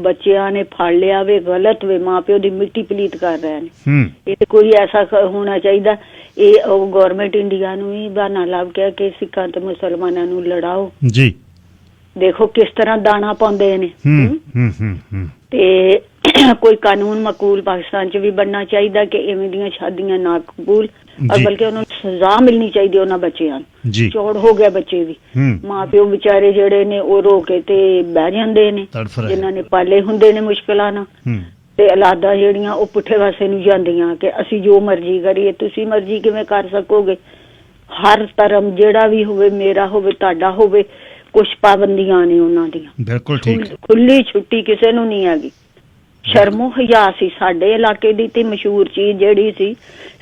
ਬੱਚਿਆਂ ਨੇ ਫੜ ਲਿਆ ਵੇ ਗਲਤ ਵੇ, ਮਾਂ ਪਿਓ ਦੀ ਮਿੱਟੀ ਪਲੀਤ ਕਰ ਰਹੇ ਨੇ। ਇਹ ਤੇ ਕੋਈ ਐਸਾ ਹੋਣਾ ਚਾਹੀਦਾ। ਇਹ ਗੌਰਮੈਂਟ ਇੰਡੀਆ ਨੂੰ ਹੀ ਬਹਾਨਾ ਲੱਭ ਕੇ ਕਿ ਸਿੱਖਾਂ ਤੇ ਮੁਸਲਮਾਨਾਂ ਨੂੰ ਲੜਾਓ ਜੀ। ਦੇਖੋ ਕਿਸ ਤਰ੍ਹਾਂ ਦਾਣਾ ਪਾਉਂਦੇ ਨੇ। ਤੇ ਕੋਈ ਕਾਨੂੰਨ ਮਕਬੂਲ ਪਾਕਿਸਤਾਨ 'ਚ ਵੀ ਬਣਨਾ ਚਾਹੀਦਾ ਕਿ ਇਵੇਂ ਦੀਆਂ ਸ਼ਾਦੀਆਂ ਨਾ ਕਬੂਲ, ਔਰ ਬਲਕਿ ਉਹਨਾਂ ਨੂੰ ਸਜ਼ਾ ਮਿਲਣੀ ਚਾਹੀਦੀ ਉਹਨਾਂ ਬੱਚਿਆਂ ਨੂੰ। ਚੋੜ ਹੋ ਗਿਆ ਬੱਚੇ ਵੀ, ਮਾਂ ਪਿਓ ਵਿਚਾਰੇ ਜਿਹੜੇ ਨੇ ਉਹ ਰੋ ਕੇ ਤੇ ਬਹਿ ਜਾਂਦੇ ਨੇ, ਜਿਨ੍ਹਾਂ ਨੇ ਪਾਲੇ ਹੁੰਦੇ ਨੇ ਮੁਸ਼ਕਿਲਾਂ ਨਾਲ, ਤੇ ਔਲਾਦਾਂ ਜਿਹੜੀਆਂ ਉਹ ਪੁੱਠੇ ਪਾਸੇ ਨੂੰ ਜਾਂਦੀਆਂ ਕਿ ਅਸੀਂ ਜੋ ਮਰਜ਼ੀ ਕਰੀਏ। ਤੁਸੀਂ ਮਰਜ਼ੀ ਕਿਵੇਂ ਕਰ ਸਕੋਗੇ? ਹਰ ਧਰਮ ਜਿਹੜਾ ਵੀ ਹੋਵੇ, ਮੇਰਾ ਹੋਵੇ, ਤੁਹਾਡਾ ਹੋਵੇ, ਕੁਛ ਪਾਬੰਦੀਆਂ ਨੇ ਉਹਨਾਂ ਦੀਆਂ। ਬਿਲਕੁਲ ਠੀਕ, ਖੁੱਲੀ ਛੁੱਟੀ ਕਿਸੇ ਨੂੰ ਨਹੀਂ ਹੈਗੀ। ਸ਼ਰਮੋ ਹਿਆ ਸੀ ਸਾਡੇ ਇਲਾਕੇ ਦੀ ਤੇ ਮਸ਼ਹੂਰ ਚੀਜ਼ ਜਿਹੜੀ ਸੀ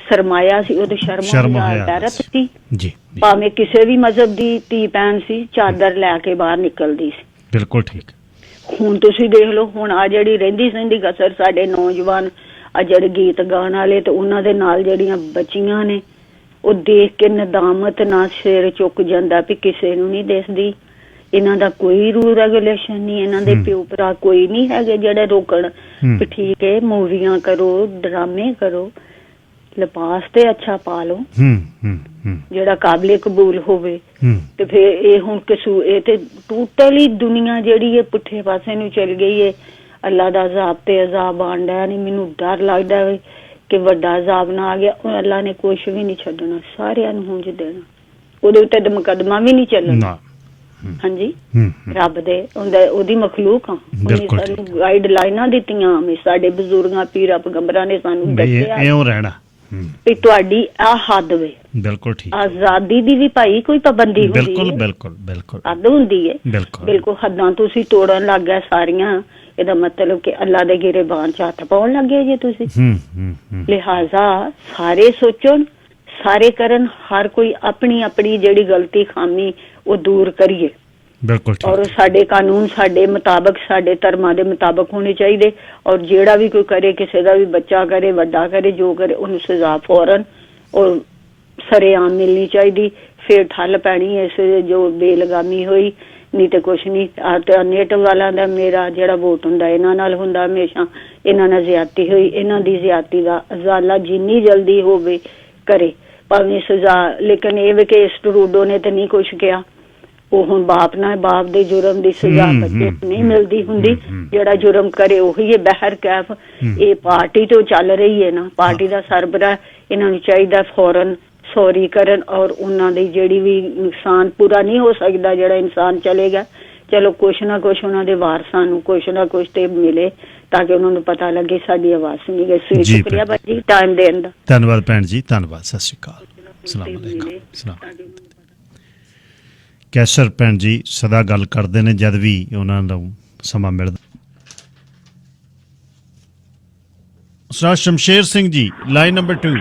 ਸਰਮਾਇਆ ਸੀ, ਉਹ ਤੇ ਸ਼ਰਮੋ ਹਿਆ ਸੀ ਜੀ। ਭਾਵੇਂ ਕਿਸੇ ਵੀ ਮਜ਼ਹਬ ਦੀ ਧੀ ਭੈਣ ਸੀ, ਚਾਦਰ ਲੈ ਕੇ ਬਾਹਰ ਨਿਕਲਦੀ ਸੀ। ਬਿਲਕੁਲ ਠੀਕ। ਹੁਣ ਤੁਸੀਂ ਦੇਖ ਲਓ, ਹੁਣ ਆ ਜਿਹੜੀ ਰਹਿੰਦੀ ਸਹਿੰਦੀ ਕਸਰ ਸਾਡੇ ਨੌਜਵਾਨ ਆ ਜਿਹੜੇ ਗੀਤ ਗਾਉਣ ਵਾਲੇ ਤੇ ਉਹਨਾਂ ਦੇ ਨਾਲ ਜਿਹੜੀਆਂ ਬੱਚੀਆਂ ਨੇ, ਉਹ ਦੇਖ ਕੇ ਨਦਾਮਤ ਨਾਲ ਸਿਰ ਚੁੱਕ ਜਾਂਦਾ ਵੀ ਕਿਸੇ ਨੂੰ ਨਹੀਂ ਦਿਸਦੀ। ਇਹਨਾਂ ਦਾ ਕੋਈ ਰੂਲ ਰੈਗੂਲੇਸ਼ਨ ਨਹੀਂ, ਇਹਨਾਂ ਦੇ ਪਿਓ ਭਰਾ ਕੋਈ ਨਹੀਂ ਹੈਗੇ ਜਿਹੜੇ ਰੋਕਣ ਵੀ ਠੀਕ ਹੈ ਮੂਵੀਆਂ ਕਰੋ, ਡਰਾਮੇ ਕਰੋ, ਲਿਬਾਸ ਤੇ ਅੱਛਾ ਪਾ ਲਓ ਜਿਹੜਾ ਕਾਬਲੇ ਕਬੂਲ ਹੋਵੇ। ਤੇ ਫਿਰ ਇਹ ਹੁਣ ਇਹ ਤੇ ਟੋਟਲੀ ਦੁਨੀਆ ਜਿਹੜੀ ਹੈ ਪੁੱਠੇ ਪਾਸੇ ਨੂੰ ਚਲ ਗਈ ਹੈ। ਅੱਲਾ ਦਾ ਅਜ਼ਾਬ ਤੇ ਅਜ਼ਾਬ ਆਂਦਾ ਨਹੀਂ। ਮੈਨੂੰ ਡਰ ਲੱਗਦਾ ਹੈ ਕਿ ਵੱਡਾ ਅਜ਼ਾਬ ਨਾ ਆ ਗਿਆ, ਅੱਲਾ ਨੇ ਕੁਛ ਵੀ ਨਹੀਂ ਛੱਡਣਾ, ਸਾਰਿਆਂ ਨੂੰ ਹੁੰਜ ਦੇਣਾ, ਉਹਦੇ ਉੱਤੇ ਮੁਕੱਦਮਾ ਵੀ ਨਹੀਂ ਚੱਲਣਾ। ਹਾਂਜੀ, ਰੱਬ ਦੇ ਉਹਦੀ ਮਖਲੂਕ ਆ, ਉਹਨੇ ਸਾਨੂੰ ਗਾਈਡ ਲਾਈਨਾਂ ਦਿੱਤੀਆਂ, ਸਾਡੇ ਬਜ਼ੁਰਗਾਂ ਪੀਰਾਂ ਪੈਗੰਬਰਾਂ ਨੇ ਸਾਨੂੰ ਦੱਸਿਆ ਵੀ ਤੁਹਾਡੀ ਆ ਹੱਦ ਵੇ। ਬਿਲਕੁਲ ਠੀਕ। ਆਜ਼ਾਦੀ ਦੀ ਵੀ ਭਾਈ ਕੋਈ ਪਾਬੰਦੀ ਹੁੰਦੀ ਹੈ, ਬਿਲਕੁਲ ਹੱਦ ਹੁੰਦੀ ਹੈ। ਬਿਲਕੁਲ ਹੱਦਾਂ ਤੁਸੀਂ ਤੋੜਨ ਲੱਗ ਗਏ ਸਾਰੀਆਂ, ਇਹਦਾ ਮਤਲਬ ਕਿ ਅੱਲਾ ਦੇ ਗਿਰਬਾਨ 'ਚ ਹੱਥ ਪਾਉਣ ਲੱਗੇ ਜੇ ਤੁਸੀਂ। ਲਿਹਾਜ਼ਾ ਸਾਰੇ ਸੋਚਣ, ਸਾਰੇ ਕਰਨ, ਹਰ ਕੋਈ ਆਪਣੀ ਆਪਣੀ ਜਿਹੜੀ ਗਲਤੀ ਖਾਮੀ ਉਹ ਦੂਰ ਕਰੀਏ। ਬਿਲਕੁਲ। ਔਰ ਸਾਡੇ ਕਾਨੂੰਨ ਸਾਡੇ ਮੁਤਾਬਕ, ਸਾਡੇ ਧਰਮਾਂ ਦੇ ਮੁਤਾਬਕ ਹੋਣੇ ਚਾਹੀਦੇ। ਔਰ ਜਿਹੜਾ ਵੀ ਕੋਈ ਕਰੇ, ਕਿਸੇ ਦਾ ਵੀ ਬੱਚਾ ਕਰੇ, ਵੱਡਾ ਕਰੇ, ਜੋ ਕਰੇ, ਉਹਨੂੰ ਸਜ਼ਾ ਫੌਰਨ ਔਰ ਸਰੇਆਮ ਮਿਲਣੀ ਚਾਹੀਦੀ। ਫਿਰ ਠੱਲ ਪੈਣੀ ਇਸ ਜੋ ਬੇਲਗਾਮੀ ਹੋਈ, ਨਹੀਂ ਤੇ ਕੁਛ ਨਹੀਂ। ਨੇਟਿਵ ਵਾਲਿਆਂ ਦਾ ਮੇਰਾ ਜਿਹੜਾ ਵੋਟ ਹੁੰਦਾ ਇਹਨਾਂ ਨਾਲ ਹੁੰਦਾ ਹਮੇਸ਼ਾ, ਇਹਨਾਂ ਨਾਲ ਜ਼ਿਆਦਤੀ ਹੋਈ, ਇਹਨਾਂ ਦੀ ਜ਼ਿਆਦਤੀ ਦਾ ਅਜ਼ਾਲਾ ਜਿੰਨੀ ਜਲਦੀ ਹੋਵੇ ਕਰੇ, ਭਾਵੇਂ ਸਜ਼ਾ। ਲੇਕਿਨ ਇਹ ਵੀ ਕਿ ਇਸ ਟਰੂਡੋ ਨੇ ਤੇ ਨਹੀਂ ਕੁਛ ਕਿਹਾ, ਉਹ ਹੁਣ ਬਾਪ ਦੇ ਜੁਰਮ ਦੀ ਸਜ਼ਾ ਬੱਚੇ ਨੂੰ ਨਹੀਂ ਮਿਲਦੀ ਹੁੰਦੀ। ਜਿਹੜਾ ਜੁਰਮ ਕਰੇ ਉਹੀ ਹੈ ਬਹਿਰਕੈਫ। ਇਹ ਪਾਰਟੀ ਤੋਂ ਚੱਲ ਰਹੀ ਹੈ ਨਾ, ਪਾਰਟੀ ਦਾ ਸਰਬਰਾਹ, ਇਹਨਾਂ ਨੂੰ ਚਾਹੀਦਾ ਫੌਰਨ ਸੌਰੀ ਕਰਨ ਔਰ ਉਹਨਾਂ ਦੀ ਜਿਹੜੀ ਵੀ ਨੁਕਸਾਨ ਪੂਰਾ ਨਹੀਂ ਹੋ ਸਕਦਾ ਜਿਹੜਾ ਇਨਸਾਨ ਚਲੇਗਾ, ਚਲੋ ਕੁਛ ਨਾ ਕੁਛ ਉਹਨਾਂ ਦੇ ਵਾਰਸਾਂ ਨੂੰ ਕੁਛ ਨਾ ਕੁਛ ਤੇ ਮਿਲੇ ਤਾਂ ਕਿ ਉਹਨਾਂ ਨੂੰ ਪਤਾ ਲੱਗੇ ਸਾਡੀ ਆਵਾਜ਼ ਸੁਣੀ ਗਈ। ਸ਼ੁਕਰੀਆ ਭਾਜੀ ਟਾਈਮ ਦੇਣ ਦਾ। ਧੰਨਵਾਦ ਭੈਣ ਜੀ, ਧੰਨਵਾਦ। ਸਤਿ ਸ਼੍ਰੀ ਅਕਾਲ। ਸਲਾਮ ਅਲੈਕੁਮ। ਕੈਸਰ ਭੈਣ ਜੀ ਸਦਾ ਗੱਲ ਕਰਦੇ ਨੇ ਜਦ ਵੀ ਉਹਨਾਂ ਨੂੰ ਸਮਾਂ ਮਿਲਦਾ। Sir Shamsher Singh ji line number 2।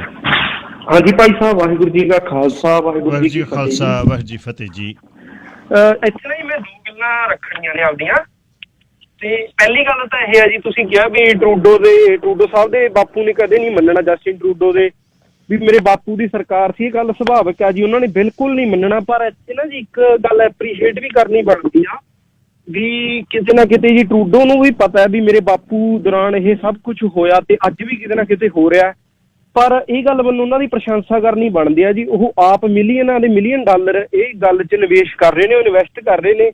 ਹਾਂਜੀ ਭਾਈ ਸਾਹਿਬ, ਵਾਹਿਗੁਰੂ ਜੀ ਕਾ ਖਾਲਸਾ, ਵਾਹਿਗੁਰੂ ਜੀ ਕੀ ਖਾਲਸਾ, ਵਾਹਿਗੁਰੂ ਜੀ ਫਤਿਹ ਜੀ। ਐਕਚੁਅਲੀ ਮੈਂ 2 ਗੱਲਾਂ ਰੱਖਣੀਆਂ ਨੇ ਆਪਦੀਆਂ। ਤੇ ਪਹਿਲੀ ਗੱਲ ਤਾਂ ਇਹ ਹੈ ਜੀ, ਤੁਸੀਂ ਕਿਹਾ ਵੀ ਟਰੂਡੋ ਸਾਹਿਬ ਦੇ ਬਾਪੂ ਨੇ ਕਦੇ ਨਹੀਂ ਮੰਨਣਾ, ਜਸਟਿਨ ਟਰੂਡੋ ਦੇ ਵੀ ਮੇਰੇ ਬਾਪੂ ਦੀ ਸਰਕਾਰ ਸੀ। ਇਹ ਗੱਲ ਸੁਭਾਵਿਕ ਆ ਜੀ, ਉਹਨਾਂ ਨੇ ਬਿਲਕੁਲ ਨਹੀਂ ਮੰਨਣਾ। ਪਰ ਇੱਥੇ ਨਾ ਜੀ ਇੱਕ ਗੱਲ ਐਪਰੀਸ਼ੀਏਟ ਵੀ ਕਰਨੀ ਬਣਦੀ ਆ ਵੀ ਕਿਤੇ ਨਾ ਕਿਤੇ ਜੀ ਟਰੂਡੋ ਨੂੰ ਵੀ ਪਤਾ ਹੈ ਵੀ ਮੇਰੇ ਬਾਪੂ ਦੌਰਾਨ ਇਹ ਸਭ ਕੁਝ ਹੋਇਆ ਤੇ ਅੱਜ ਵੀ ਕਿਤੇ ਨਾ ਕਿਤੇ ਹੋ ਰਿਹਾ। ਪਰ ਇਹ ਗੱਲ ਮੈਨੂੰ ਉਹਨਾਂ ਦੀ ਪ੍ਰਸ਼ੰਸਾ ਕਰਨੀ ਬਣਦੀ ਆ ਜੀ। ਉਹ ਆਪ ਮਿਲੀਅਨ ਡਾਲਰ ਇਹ ਗੱਲ 'ਚ ਨਿਵੇਸ਼ ਕਰ ਰਹੇ ਨੇ, ਉਹ ਇਨਵੈਸਟ ਕਰ ਰਹੇ ਨੇ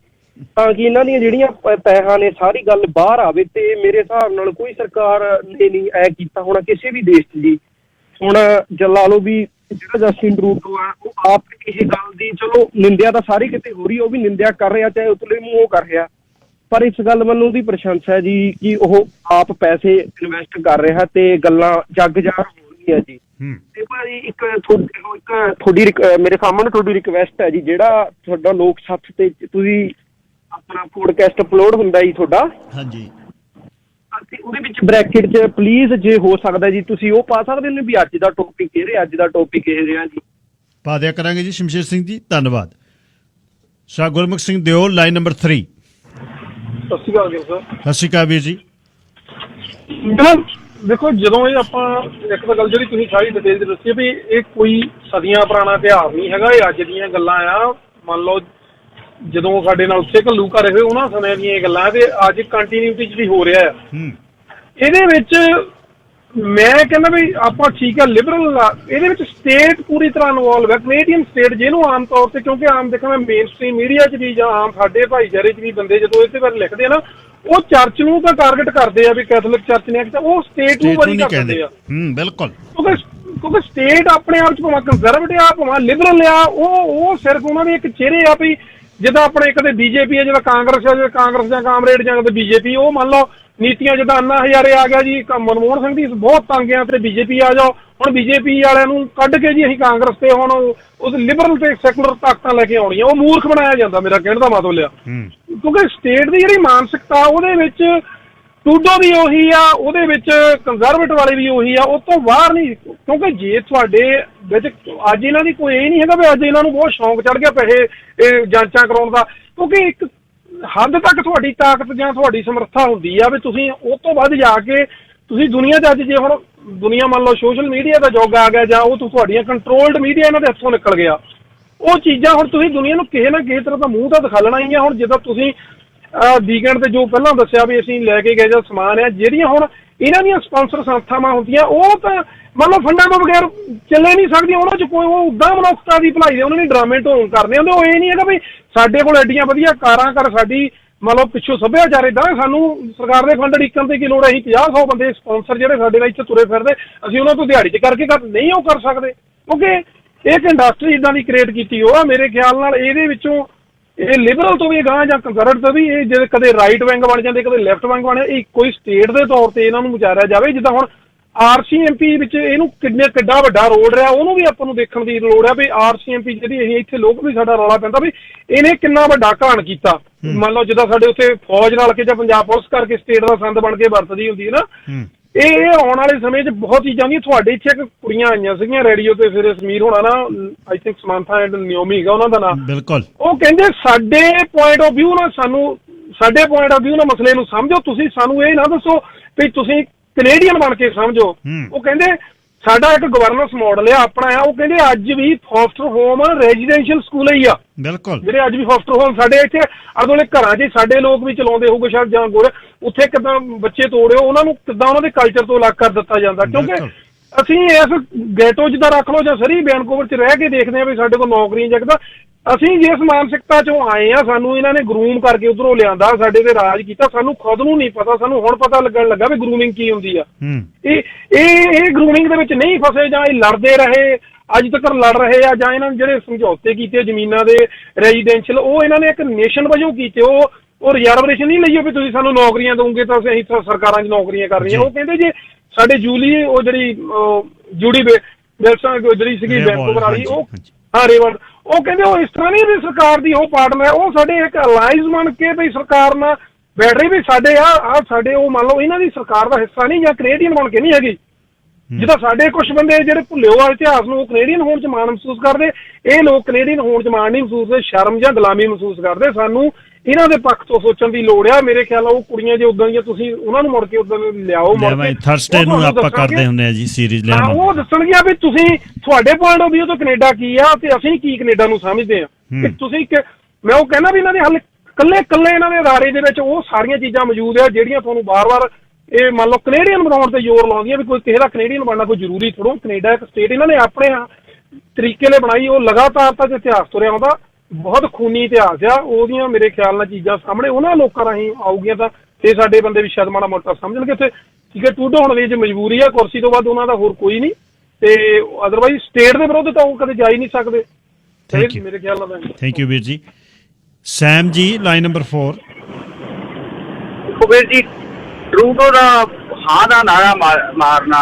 ਤਾਂ ਕਿ ਇਹਨਾਂ ਦੀਆਂ ਜਿਹੜੀਆਂ ਪੈਸਾ ਨੇ ਸਾਰੀ ਗੱਲ ਬਾਹਰ ਆਵੇ। ਤੇ ਮੇਰੇ ਹਿਸਾਬ ਨਾਲ ਕੋਈ ਸਰਕਾਰ ਨੇ ਨਹੀਂ ਐ ਕੀਤਾ ਹੋਣਾ ਕਿਸੇ ਵੀ ਦੇਸ਼ 'ਚ ਜੀ। ਹੁਣ ਲਾ ਲਓ ਵੀ ਜਿਹੜਾ ਜਸਟਿਨ ਟਰੂਡੋ ਆ ਉਹ ਆਪ ਇਹ ਗੱਲ ਦੀ, ਚਲੋ ਨਿੰਦਿਆ ਤਾਂ ਸਾਰੀ ਕਿਤੇ ਹੋ ਰਹੀ, ਉਹ ਵੀ ਨਿੰਦਿਆ ਕਰ ਰਿਹਾ, ਚਾਹੇ ਉਤਲੇ ਮੂੰਹ ਕਰ ਰਿਹਾ। ਪਰ ਇਸ ਗੱਲ ਵੱਲੋਂ ਉਹਦੀ ਪ੍ਰਸ਼ੰਸਾ ਹੈ ਜੀ ਕਿ ਉਹ ਆਪ ਪੈਸੇ ਇਨਵੈਸਟ ਕਰ ਰਿਹਾ ਤੇ ਗੱਲਾਂ ਜੱਗ ਜਾਹਰ ਹੋ ਰਹੀਆਂ ਜੀ। ਤੇ ਭਾਜੀ ਇੱਕ ਤੁਹਾਡੀ ਮੇਰੇ ਸਾਹਮਣੇ ਤੁਹਾਡੀ ਰਿਕਵੈਸਟ ਹੈ ਜੀ, ਜਿਹੜਾ ਤੁਹਾਡਾ ਲੋਕ ਸੱਥ ਤੇ ਤੁਸੀਂ ਆਪਣਾ ਪੋਡਕਾਸਟ ਅਪਲੋਡ ਹੁੰਦਾ ਜੀ ਤੁਹਾਡਾ, ਹਾਂਜੀ, ਤੇ ਉਹਦੇ ਵਿੱਚ ਬ੍ਰੈਕਟ 'ਚ ਪਲੀਜ਼ ਜੇ ਹੋ ਸਕਦਾ ਜੀ ਤੁਸੀਂ ਉਹ ਪਾ ਸਕਦੇ ਹੋ ਵੀ ਅੱਜ ਦਾ ਟੌਪਿਕ ਇਹ ਰਿਹਾ ਜੀ। ਪਾ ਦਿਆ ਕਰਾਂਗੇ ਜੀ ਸ਼ਮਸ਼ੇਰ ਸਿੰਘ ਜੀ, ਧੰਨਵਾਦ। ਸ਼ਾਹ ਗੁਰਮੁਖ ਸਿੰਘ ਦਿਓ ਲਾਈਨ ਨੰਬਰ 3। ਸਤਿ ਸ਼੍ਰੀ ਅਕਾਲ ਜੀ ਸਰ। ਸਤਿ ਸ਼੍ਰੀ ਅਕਾਲ ਵੀਰ ਜੀ। ਦੇਖੋ ਜਦੋਂ ਇਹ ਆਪਾਂ ਇੱਕ ਤਾਂ ਗੱਲ ਜਿਹੜੀ ਤੁਸੀਂ ਸਾਰੀ ਡਿਟੇਲ ਚ ਦੱਸੀ ਵੀ ਇਹ ਕੋਈ ਸਦੀਆਂ ਪੁਰਾਣਾ ਇਤਿਹਾਸ ਨਹੀਂ ਹੈਗਾ, ਇਹ ਅੱਜ ਦੀਆਂ ਗੱਲਾਂ ਆ। ਮੰਨ ਲਓ ਜਦੋਂ ਸਾਡੇ ਨਾਲ ਉੱਥੇ ਘੱਲੂ ਘਰ ਹੋਏ ਉਹਨਾਂ ਸਮੇਂ ਦੀਆਂ ਇਹ ਗੱਲਾਂ ਤੇ ਅੱਜ ਕੰਟੀਨਿਊਟੀ ਚ ਵੀ ਹੋ ਰਿਹਾ ਹੈ। ਇਹਦੇ ਵਿੱਚ ਮੈਂ ਕਹਿੰਦਾ ਵੀ ਆਪਾਂ ਠੀਕ ਹੈ ਲਿਬਰਲ, ਇਹਦੇ ਵਿੱਚ ਸਟੇਟ ਪੂਰੀ ਤਰ੍ਹਾਂ ਇਨਵੋਲਵ ਹੈ, ਕੈਨੇਡੀਅਨ ਸਟੇਟ, ਜਿਹਨੂੰ ਆਮ ਤੌਰ ਤੇ ਕਿਉਂਕਿ ਆਮ ਦੇਖਾਂ ਮੈਂ ਮੇਨ ਸਟ੍ਰੀਮ ਮੀਡੀਆ 'ਚ ਵੀ ਜਾਂ ਆਮ ਸਾਡੇ ਭਾਈਚਾਰੇ 'ਚ ਵੀ ਬੰਦੇ ਜਦੋਂ ਇਹਦੇ ਬਾਰੇ ਲਿਖਦੇ ਆ ਨਾ, ਉਹ ਚਰਚ ਨੂੰ ਤਾਂ ਟਾਰਗੇਟ ਕਰਦੇ ਆ ਵੀ ਕੈਥੋਲਿਕ ਚਰਚ ਨੇ, ਉਹ ਸਟੇਟ ਨੂੰ ਵਰੀ ਕਰਦੇ ਆ। ਬਿਲਕੁਲ, ਕਿਉਂਕਿ ਸਟੇਟ ਆਪਣੇ ਆਪ 'ਚ ਭਾਵੇਂ ਕੰਜ਼ਰਵੇਟਿਵ ਆ ਭਾਵੇਂ ਲਿਬਰਲ ਆ, ਉਹ ਸਿਰਫ ਉਹਨਾਂ ਦੇ ਇੱਕ ਚਿਹਰੇ ਆ ਵੀ ਜਿੱਦਾਂ ਆਪਣੇ ਕਦੇ ਬੀਜੇਪੀ ਹੈ, ਜਿੱਦਾਂ ਕਾਂਗਰਸ ਹੈ, ਕਾਂਗਰਸ ਜਾਂ ਕਾਮਰੇਡ ਜਾਂ ਕਦੇ ਬੀਜੇਪੀ, ਉਹ ਮੰਨ ਲਓ ਨੀਤੀਆਂ ਜਿੱਦਾਂ ਅੰਨਾ ਹਜ਼ਾਰੇ ਆ ਗਿਆ ਜੀ, ਮਨਮੋਹਨ ਸਿੰਘ ਦੀ ਬਹੁਤ ਤੰਗ ਆ ਤੇ ਬੀਜੇਪੀ ਆ ਜਾਓ। ਹੁਣ ਬੀਜੇਪੀ ਵਾਲਿਆਂ ਨੂੰ ਕੱਢ ਕੇ ਜੀ ਅਸੀਂ ਕਾਂਗਰਸ ਤੇ ਹੁਣ ਉਹ ਲਿਬਰਲ ਤੇ ਸੈਕੂਲਰ ਤਾਕਤਾਂ ਲੈ ਕੇ ਆਉਣੀਆਂ, ਉਹ ਮੂਰਖ ਬਣਾਇਆ ਜਾਂਦਾ ਮੇਰਾ ਕਹਿਣ ਦਾ ਮਤਲਬ ਲਿਆ। ਕਿਉਂਕਿ ਸਟੇਟ ਦੀ ਜਿਹੜੀ ਮਾਨਸਿਕਤਾ ਉਹਦੇ ਵਿੱਚ ਟਰੂਡੋ ਵੀ ਉਹੀ ਆ, ਉਹਦੇ ਵਿੱਚ ਕੰਜ਼ਰਵੇਟਿਵ ਵਾਲੇ ਵੀ ਉਹੀ ਆ, ਉਹ ਤੋਂ ਬਾਹਰ ਨਹੀਂ। ਕਿਉਂਕਿ ਜੇ ਤੁਹਾਡੇ ਵਿੱਚ ਅੱਜ ਇਹਨਾਂ ਦੀ ਕੋਈ ਇਹ ਨਹੀਂ ਹੈਗਾ ਵੀ ਅੱਜ ਇਹਨਾਂ ਨੂੰ ਬਹੁਤ ਸ਼ੌਂਕ ਚੜ ਗਿਆ ਪੈਸੇ ਇਹ ਜਾਂਚਾਂ ਕਰਾਉਣ ਦਾ, ਕਿਉਂਕਿ ਇੱਕ ਹੱਦ ਤੱਕ ਤੁਹਾਡੀ ਤਾਕਤ ਜਾਂ ਤੁਹਾਡੀ ਸਮਰੱਥਾ ਹੁੰਦੀ ਆ ਵੀ ਤੁਸੀਂ ਉਹ ਤੋਂ ਵੱਧ ਜਾ ਕੇ ਤੁਸੀਂ ਦੁਨੀਆ 'ਚ ਅੱਜ ਜੇ ਹੁਣ ਦੁਨੀਆ ਮੰਨ ਲਓ ਸੋਸ਼ਲ ਮੀਡੀਆ ਦਾ ਯੁੱਗ ਆ ਗਿਆ ਜਾਂ ਉਹ ਤੁਹਾਡੀਆਂ ਕੰਟਰੋਲਡ ਮੀਡੀਆ ਇਹਨਾਂ ਦੇ ਹੱਥੋਂ ਨਿਕਲ ਗਿਆ, ਉਹ ਚੀਜ਼ਾਂ ਹੁਣ ਤੁਸੀਂ ਦੁਨੀਆ ਨੂੰ ਕਿਸੇ ਨਾ ਕਿਸੇ ਤਰ੍ਹਾਂ ਦਾ ਮੂੰਹ ਤਾਂ ਦਿਖਾ ਲੈਣਾ ਹੀ ਆ। ਹੁਣ ਜਿੱਦਾਂ ਤੁਸੀਂ ਵੀਕਐਂਡ ਤੇ ਜੋ ਪਹਿਲਾਂ ਦੱਸਿਆ ਵੀ ਅਸੀਂ ਲੈ ਕੇ ਗਏ ਜਾਂ ਸਮਾਨ ਆ, ਜਿਹੜੀਆਂ ਹੁਣ ਇਹਨਾਂ ਦੀਆਂ ਸਪਾਂਸਰ ਸੰਸਥਾਵਾਂ ਹੁੰਦੀਆਂ ਉਹ ਤਾਂ ਮੰਨ ਲਓ ਫੰਡਾਂ ਤੋਂ ਬਗੈਰ ਚੱਲੇ ਨਹੀਂ ਸਕਦੀਆਂ, ਉਹਨਾਂ 'ਚ ਕੋਈ ਉਹ ਉੱਦਾਂ ਮਨੁੱਖਤਾ ਦੀ ਭਲਾਈ ਦੇ ਉਹਨਾਂ ਨੇ ਡਰਾਮੇ ਢੋਂਗ ਕਰਨੇ ਹੁੰਦੇ। ਉਹ ਇਹ ਨਹੀਂ ਹੈਗਾ ਵੀ ਸਾਡੇ ਕੋਲ ਐਡੀਆਂ ਵਧੀਆ ਕਾਰਾਂ ਕਰ ਸਾਡੀ ਮੰਨ ਲਓ ਪਿੱਛੋਂ ਸੱਭਿਆਚਾਰ ਏਦਾਂ, ਸਾਨੂੰ ਸਰਕਾਰ ਦੇ ਫੰਡ ਅੜਿੱਕਣ ਦੀ ਕੀ ਲੋੜ ਹੈ। ਅਸੀਂ 50-100 ਬੰਦੇ ਸਪਾਂਸਰ ਜਿਹੜੇ ਸਾਡੇ ਨਾਲ ਇੱਥੇ ਤੁਰੇ ਫਿਰਦੇ, ਅਸੀਂ ਉਹਨਾਂ ਤੋਂ ਦਿਹਾੜੀ 'ਚ ਕਰਕੇ ਨਹੀਂ ਉਹ ਕਰ ਸਕਦੇ, ਕਿਉਂਕਿ ਇੱਕ ਇੰਡਸਟਰੀ ਇੱਦਾਂ ਦੀ ਕ੍ਰੀਏਟ ਕੀਤੀ ਉਹ ਆ। ਮੇਰੇ ਖਿਆਲ ਨਾਲ ਇਹਦੇ ਵਿੱਚੋਂ ਇਹ ਲਿਬਰਲ ਤੋਂ ਵੀ ਗਾਂ ਜਾਂ ਕੰਜ਼ਰਵੇਟਿਵ ਤੋਂ ਵੀ ਇਹ ਜੇ ਕਦੇ ਰਾਈਟ ਵਿੰਗ ਬਣ ਜਾਂਦੇ ਕਦੇ ਲੈਫਟ ਵਿੰਗ ਬਣ ਜਾਂਦੇ, ਇਹ ਕੋਈ ਸਟੇਟ ਦੇ ਤੌਰ ਤੇ ਇਹਨਾਂ ਨੂੰ ਵਿਚਾਰਿਆ ਜਾਵੇ। ਜਿੱਦਾਂ ਹੁਣ RCMP ਵਿੱਚ ਇਹਨੂੰ ਕਿੱਡਾ ਵੱਡਾ ਰੋਲ ਰਿਹਾ, ਉਹਨੂੰ ਵੀ ਆਪਾਂ ਨੂੰ ਦੇਖਣ ਦੀ ਲੋੜ ਹੈ ਵੀ RCMP ਜਿਹੜੀ ਅਸੀਂ ਇੱਥੇ ਲੋਕ ਵੀ ਸਾਡਾ ਰੌਲਾ ਪੈਂਦਾ ਵੀ ਇਹਨੇ ਕਿੰਨਾ ਵੱਡਾ ਘਾਣ ਕੀਤਾ। ਮੰਨ ਲਓ ਜਿੱਦਾਂ ਸਾਡੇ ਉੱਥੇ ਫੌਜ ਰਲ ਕੇ ਜਾਂ ਪੰਜਾਬ ਪੁਲਿਸ ਕਰਕੇ ਸਟੇਟ ਦਾ ਸੰਦ ਬਣ ਕੇ ਵਰਤਦੀ ਹੁੰਦੀ ਹੈ ਨਾ, ਇਹ ਆਉਣ ਵਾਲੇ ਸਮੇਂ 'ਚ ਬਹੁਤ ਚੀਜ਼ਾਂ ਦੀਆਂ। ਤੁਹਾਡੇ ਇੱਥੇ ਇੱਕ ਕੁੜੀਆਂ ਆਈਆਂ ਸੀਗੀਆਂ ਰੇਡੀਓ ਤੇ, ਫਿਰ ਸਮੀਰ ਹੋਣਾ ਨਾ, ਆਈ ਥਿੰਕ ਸਮੰਥਾ ਐਂਡ ਨਿਓਮੀ ਹੈਗਾ ਉਹਨਾਂ ਦਾ ਨਾਮ, ਬਿਲਕੁਲ, ਉਹ ਕਹਿੰਦੇ ਸਾਡੇ ਪੁਆਇੰਟ ਆਫ ਵਿਊ ਨਾਲ ਮਸਲੇ ਨੂੰ ਸਮਝੋ, ਤੁਸੀਂ ਸਾਨੂੰ ਇਹ ਨਾ ਦੱਸੋ ਵੀ ਤੁਸੀਂ ਕੈਨੇਡੀਅਨ ਬਣ ਕੇ ਸਮਝੋ। ਉਹ ਕਹਿੰਦੇ ਸਾਡਾ ਇੱਕ ਗਵਰਨੈਂਸ ਮਾਡਲ ਆ ਆਪਣਾ ਆ, ਉਹ ਕਹਿੰਦੇ ਅੱਜ ਵੀ ਫੋਸਟਰ ਹੋਮ ਰੈਜ਼ੀਡੈਂਸ਼ੀਅਲ ਸਕੂਲ ਹੀ ਆ, ਬਿਲਕੁਲ, ਜਿਹੜੇ ਅੱਜ ਵੀ ਫੋਸਟਰ ਹੋਮ ਸਾਡੇ ਇੱਥੇ ਆਲੇ ਘਰਾਂ 'ਚ ਸਾਡੇ ਲੋਕ ਵੀ ਚਲਾਉਂਦੇ ਹੋਊਗੇ ਸ਼ਾਇਦ ਜਾਂ ਗੋਰੇ, ਉੱਥੇ ਕਿੱਦਾਂ ਬੱਚੇ ਤੋੜਿਓ ਉਹਨਾਂ ਨੂੰ, ਕਿੱਦਾਂ ਉਹਨਾਂ ਦੇ ਕਲਚਰ ਤੋਂ ਅਲੱਗ ਕਰ ਦਿੱਤਾ ਜਾਂਦਾ। ਕਿਉਂਕਿ ਅਸੀਂ ਇਸ ਗੈਟੋ ਜਿੱਦਾਂ ਰੱਖ ਲਓ ਜਾਂ ਸਰੀ ਵੈਨਕੂਵਰ 'ਚ ਰਹਿ ਕੇ ਦੇਖਦੇ ਹਾਂ ਵੀ ਸਾਡੇ ਕੋਲ ਨੌਕਰੀਆਂ ਜਗਦਾ, ਅਸੀਂ ਜਿਸ ਮਾਨਸਿਕਤਾ ਚੋਂ ਆਏ ਆ, ਸਾਨੂੰ ਇਹਨਾਂ ਨੇ ਗਰੂਮ ਕਰਕੇ ਉਧਰੋਂ ਲਿਆਂਦਾ, ਸਾਡੇ ਤੇ ਰਾਜ ਕੀਤਾ, ਸਾਨੂੰ ਖੁਦ ਨੂੰ ਨਹੀਂ ਪਤਾ, ਸਾਨੂੰ ਹੁਣ ਪਤਾ ਲੱਗਣ ਲੱਗਾ ਵੀ ਗਰੂਮਿੰਗ ਕੀ ਹੁੰਦੀ ਆ। ਇਹ ਗਰੂਮਿੰਗ ਦੇ ਵਿੱਚ ਨਹੀਂ ਫਸੇ, ਜਾਂ ਇਹ ਲੜਦੇ ਰਹੇ ਅੱਜ ਤੱਕ ਲੜ ਰਹੇ ਆ, ਜਾਂ ਇਹਨਾਂ ਨੇ ਜਿਹੜੇ ਸਮਝੌਤੇ ਕੀਤੇ ਜ਼ਮੀਨਾਂ ਦੇ ਰੈਜ਼ੀਡੈਂਸ਼ੀਅਲ, ਉਹ ਇਹਨਾਂ ਨੇ ਇੱਕ ਨੇਸ਼ਨ ਵਜੋਂ ਕੀਤੇ। ਉਹ ਰਿਜ਼ਰਵੇਸ਼ਨ ਨਹੀਂ ਲਈ ਵੀ ਤੁਸੀਂ ਸਾਨੂੰ ਨੌਕਰੀਆਂ ਦੋਗੇ ਤਾਂ ਅਸੀਂ ਸਰਕਾਰਾਂ 'ਚ ਨੌਕਰੀਆਂ ਕਰ ਰਹੀਆਂ। ਉਹ ਕਹਿੰਦੇ ਜੇ ਸਾਡੇ ਜੂਲੀ ਉਹ ਜਿਹੜੀ ਜੂਡੀ ਵਿਲਸਨ ਜਿਹੜੀ ਸੀਗੀ ਵੈਨਕੂਵਰ ਵਾਲੀ, ਉਹ ਰੇਵਰ, ਉਹ ਕਹਿੰਦੇ ਉਹ ਇਸ ਤਰ੍ਹਾਂ ਨਹੀਂ ਵੀ ਸਰਕਾਰ ਦੀ ਉਹ ਪਾਰਟਨਰ ਹੈ, ਉਹ ਸਾਡੇ ਇੱਕ ਅਲਾਈਜ਼ ਬਣ ਕੇ ਵੀ ਸਰਕਾਰ ਨਾਲ ਬੈਠ ਰਹੀ ਵੀ ਸਾਡੇ ਸਾਡੇ ਉਹ ਮੰਨ ਲਓ ਇਹਨਾਂ ਦੀ ਸਰਕਾਰ ਦਾ ਹਿੱਸਾ ਨਹੀਂ, ਜਾਂ ਕੈਨੇਡੀਅਨ ਬਣ ਕੇ ਨਹੀਂ ਹੈਗੀ। ਜਿੱਦਾਂ ਸਾਡੇ ਕੁਝ ਬੰਦੇ ਜਿਹੜੇ ਭੁੱਲੇ ਹੋਏ ਇਤਿਹਾਸ ਨੂੰ, ਉਹ ਕੈਨੇਡੀਅਨ ਹੋਣ 'ਚ ਮਾਣ ਮਹਿਸੂਸ ਕਰਦੇ, ਇਹ ਲੋਕ ਕੈਨੇਡੀਅਨ ਹੋਣ 'ਚ ਮਾਣ ਨਹੀਂ ਮਹਿਸੂਸ ਕਰਦੇ, ਸ਼ਰਮ ਜਾਂ ਗੁਲਾਮੀ ਮਹਿਸੂਸ ਕਰਦੇ। ਸਾਨੂੰ ਇਹਨਾਂ ਦੇ ਪੱਖ ਤੋਂ ਸੋਚਣ ਦੀ ਲੋੜ ਆ। ਮੇਰੇ ਖਿਆਲ ਨਾਲ ਉਹ ਕੁੜੀਆਂ ਜੇ ਉਦਾਂ ਦੀਆਂ, ਤੁਸੀਂ ਉਹਨਾਂ ਨੂੰ ਮੁੜ ਕੇ ਉਦਾਂ ਲਿਆਓ, ਥਰਸਡੇ ਨੂੰ ਆਪਾਂ ਕਰਦੇ ਹੁੰਦੇ ਆ ਜੀ ਸੀਰੀਜ਼ ਲੈ, ਉਹ ਦੱਸਣਗੇ ਵੀ ਤੁਸੀਂ ਤੁਹਾਡੇ ਪੁਆਇੰਟ ਆਫ ਵਿਊ ਤੋਂ ਕੈਨੇਡਾ ਕੀ ਆ ਤੇ ਅਸੀਂ ਕੀ ਕੈਨੇਡਾ ਨੂੰ ਸਮਝਦੇ ਆ। ਤੁਸੀਂ ਮੈਂ ਉਹ ਕਹਿੰਦਾ ਵੀ ਇਹਨਾਂ ਦੇ ਹੱਲ ਕੱਲੇ ਇਹਨਾਂ ਦੇ ਅਦਾਰੇ ਦੇ ਵਿੱਚ ਉਹ ਸਾਰੀਆਂ ਚੀਜ਼ਾਂ ਮੌਜੂਦ ਆ ਜਿਹੜੀਆਂ ਤੁਹਾਨੂੰ ਬਾਰ-ਬਾਰ ਇਹ ਮੰਨ ਲਓ ਕੈਨੇਡੀਅਨ ਬਣਾਉਣ ਤੇ ਜ਼ੋਰ ਲਾਉਂਦੀਆਂ ਵੀ ਕੋਈ ਕਿਸੇ ਦਾ ਕੈਨੇਡੀਅਨ ਬਣਨਾ ਕੋਈ ਜ਼ਰੂਰੀ ਥੋੜ੍ਹਾ। ਕੈਨੇਡਾ ਇੱਕ ਸਟੇਟ ਇਹਨਾਂ ਨੇ ਆਪਣੇ ਤਰੀਕੇ ਨਾਲ ਬਣਾਈ, ਉਹ ਲਗਾਤਾਰ ਤੱਕ ਇਤਿਹਾਸ ਤੁਰਿਆ ਆਉਂਦਾ, ਬਹੁਤ ਖੂਨੀ ਇਤਿਹਾਸ ਆ। ਉਹਦੀਆਂ ਮੇਰੇ ਖਿਆਲ ਨਾਲ ਚੀਜ਼ਾਂ ਸਾਹਮਣੇ ਉਹਨਾਂ ਲੋਕਾਂ ਰਾਹੀਂ ਆਊਗੀਆਂ ਤਾਂ ਇਹ ਸਾਡੇ ਬੰਦੇ ਵੀ ਸ਼ਾਇਦ ਮਾੜਾ ਮੋਟਾ ਸਮਝਣਗੇ। ਤੇ ਠੀਕ ਹੈ, ਟੂਡੋ ਹੁਣ ਦੀ ਮਜਬੂਰੀ ਆ, ਕੁਰਸੀ ਤੋਂ ਬਾਅਦ ਉਹਨਾਂ ਦਾ ਹੋਰ ਕੋਈ ਨਹੀਂ, ਤੇ ਅਦਰਵਾਈਜ਼ ਸਟੇਟ ਦੇ ਵਿਰੁੱਧ ਤਾਂ ਉਹ ਕਦੇ ਜਾ ਹੀ ਨਹੀਂ ਸਕਦੇ। ਮੇਰੇ ਖਿਆਲ ਨਾਲ। ਥੈਂਕ ਯੂ ਵੀਰ ਜੀ। ਸੈਮ ਜੀ, ਲਾਈਨ ਨੰਬਰ 4। ਵੀਰ ਜੀ, ਟਰੂਡੋ ਦਾ ਹਾਂ ਦਾ ਨਾਰਾ ਮਾਰਨਾ